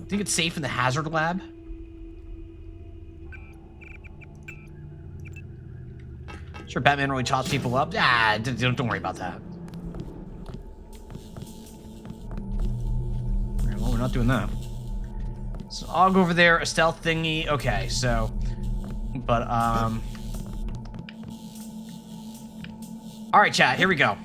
Think it's safe in the hazard lab? Sure, Batman really chops people up. Ah, don't worry about that. Right, well, we're not doing that. So I'll go over there, a stealth thingy. Okay, so, but all right, chat. Here we go.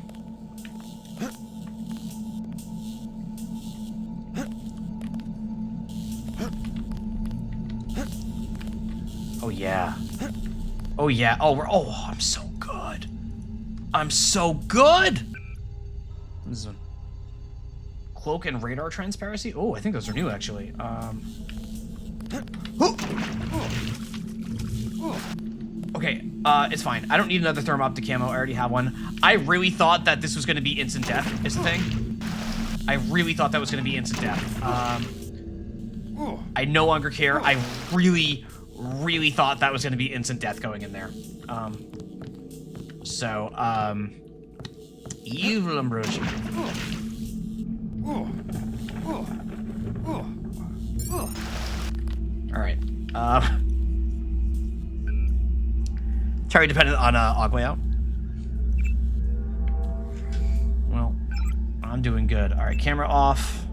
Oh yeah. Oh yeah. Oh, I'm so good. I'm so good. What is this one? Cloak and radar transparency. Oh, I think those are new actually. Okay, it's fine. I don't need another thermoptic camo. I already have one. I really thought that this was going to be instant death. Is the thing. I really thought that was going to be instant death. I no longer care. I really thought that was going to be instant death going in there. Evil Ambrosia. Alright. Terry dependent on Ogway out. Well, I'm doing good. Alright, camera off.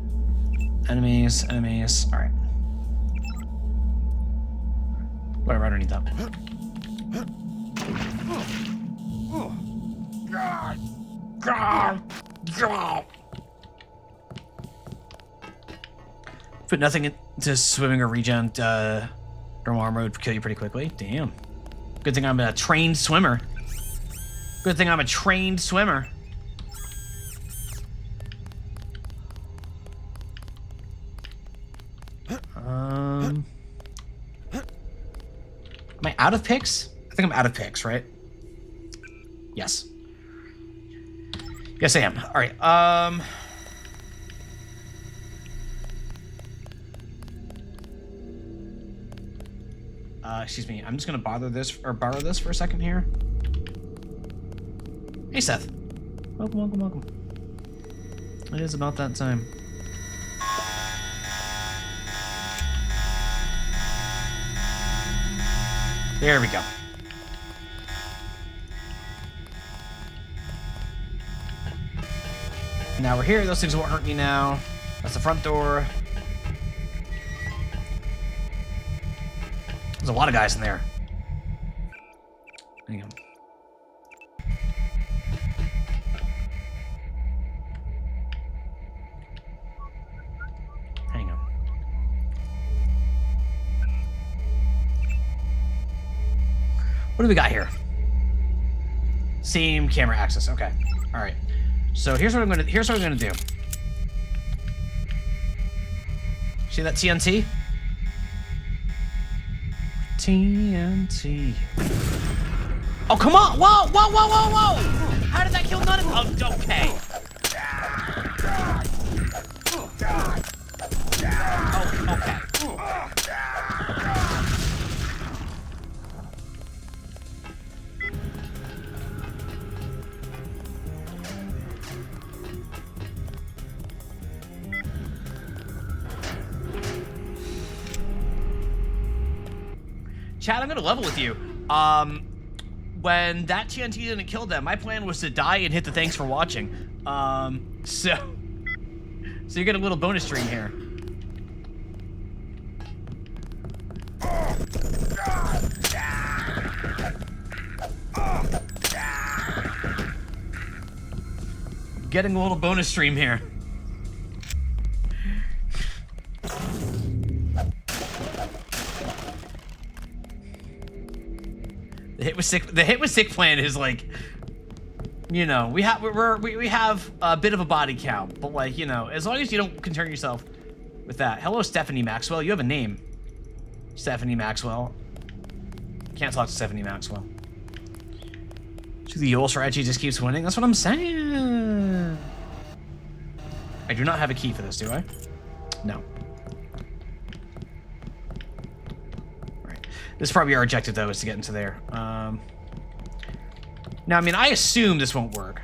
Enemies. Alright. Whatever, I don't need that. Put nothing into swimming or regen. Thermal armor would kill you pretty quickly. Damn. Good thing I'm a trained swimmer. Good thing I'm a trained swimmer. Am I out of picks? I think I'm out of picks, right? Yes. Yes, I am. All right. Excuse me. I'm just gonna borrow this for a second here. Hey, Seth. Welcome, welcome, welcome. It is about that time. There we go. Now we're here. Those things won't hurt me now. That's the front door. There's a lot of guys in there. Hang on. Hang on. What do we got here? Same camera access. Okay. All right. So here's what I'm gonna do. See that TNT? TNT. Oh, come on! Whoa! Whoa! Whoa! Whoa! Whoa! How did that kill none of them? Oh, okay. Oh, okay. Chad, I'm gonna level with you. When that TNT didn't kill them, my plan was to die and hit the thanks for watching. So you get a little bonus stream here. Getting a little bonus stream here. The hit with sick plan is like, you know, we have a bit of a body count, but like, you know, as long as you don't concern yourself with that. Hello, Stephanie Maxwell. You have a name, Stephanie Maxwell. Can't talk to Stephanie Maxwell. So the Yule strategy just keeps winning. That's what I'm saying. I do not have a key for this, do I? No. This is probably our objective, though, is to get into there. Now, I mean, I assume this won't work.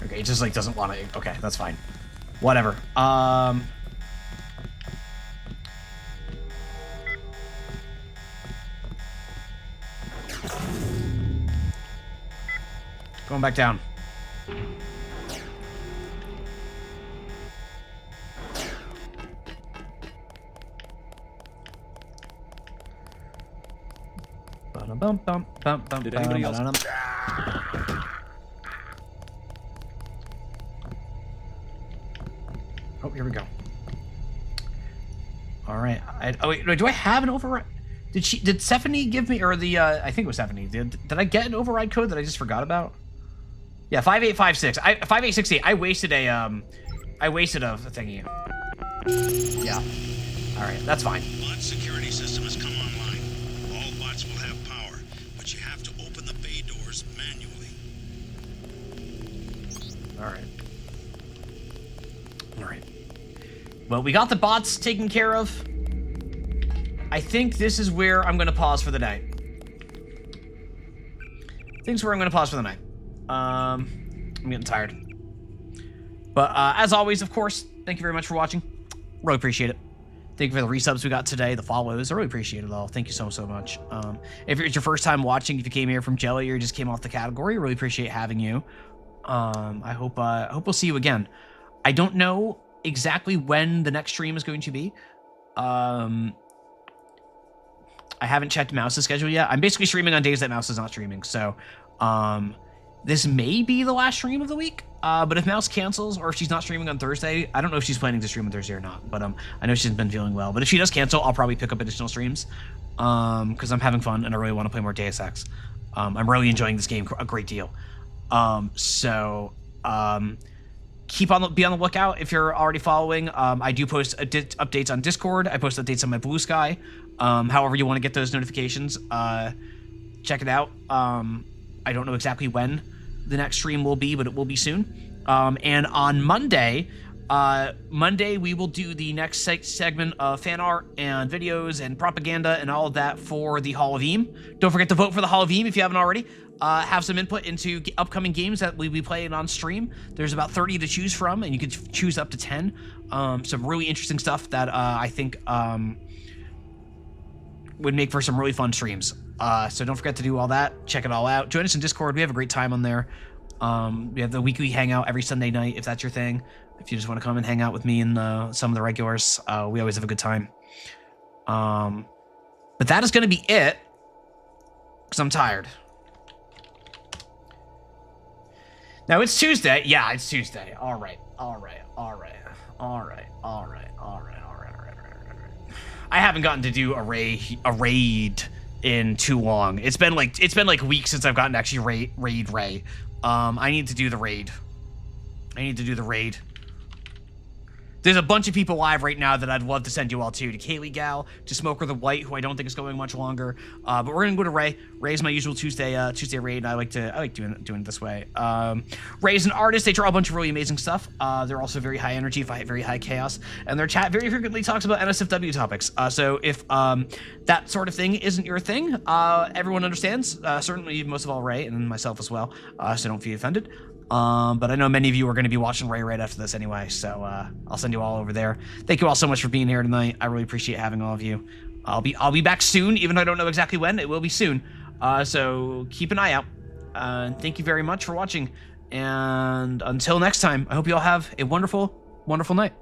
Okay, it just, like, doesn't want to... Okay, that's fine. Whatever. Going back down. Did anybody else? Oh, here we go. All right. Oh wait, do I have an override? Did Stephanie give me, or the I think it was Stephanie. Did I get an override code that I just forgot about? Yeah, 5856. 5868. I wasted a thingy. Yeah. All right, that's fine. Bot security system has come online. All bots will have power, but you have to open the bay doors manually. All right. All right. Well, we got the bots taken care of. I think this is where I'm going to pause for the night. I'm getting tired. But as always, of course, thank you very much for watching. Really appreciate it. Thank you for the resubs we got today, the follows. I really appreciate it all. Thank you so much. If it's your first time watching, if you came here from Jelly or you just came off the category, I really appreciate having you. I hope we'll see you again. I don't know exactly when the next stream is going to be. I haven't checked Mouse's schedule yet. I'm basically streaming on days that Mouse is not streaming. So this may be the last stream of the week. But if Mouse cancels or if she's not streaming on Thursday, I don't know if she's planning to stream on Thursday or not. But I know she's been feeling well. But if she does cancel, I'll probably pick up additional streams because I'm having fun and I really want to play more Deus Ex. I'm really enjoying this game a great deal. Be on the lookout if you're already following. I do post updates on Discord. I post updates on my Blue Sky. However you want to get those notifications, check it out. I don't know exactly when the next stream will be, but it will be soon. And on Monday, we will do the next segment of fan art and videos and propaganda and all of that for the Hall of Eam. Don't forget to vote for the Hall of Eam if you haven't already. Have some input into upcoming games that we'll be playing on stream. There's about 30 to choose from, and you can choose up to 10. Some really interesting stuff that I think would make for some really fun streams. So don't forget to do all that. Check it all out. Join us in Discord. We have a great time on there. We have the weekly hangout every Sunday night, if that's your thing. If you just want to come and hang out with me and some of the regulars, we always have a good time. But that is going to be it, because I'm tired. Now it's Tuesday. Yeah, it's Tuesday. All right. I haven't gotten to do a raid in too long. It's been like weeks since I've gotten to actually raid Ray. I need to do the raid. There's a bunch of people live right now that I'd love to send you all to Kaylee Gal, to Smoker the White, who I don't think is going much longer. But we're gonna go to Ray. Ray's my usual Tuesday raid. I like doing it this way. Ray's an artist. They draw a bunch of really amazing stuff. They're also very high energy, very high chaos, and their chat very frequently talks about NSFW topics. So if that sort of thing isn't your thing, everyone understands. Certainly, most of all Ray and myself as well. So don't feel offended. But I know many of you are going to be watching Ray right after this anyway, so I'll send you all over there. Thank you all so much for being here tonight. I really appreciate having all of you. I'll be back soon, even though I don't know exactly when. It will be soon. So keep an eye out. Thank you very much for watching. And until next time, I hope you all have a wonderful, wonderful night.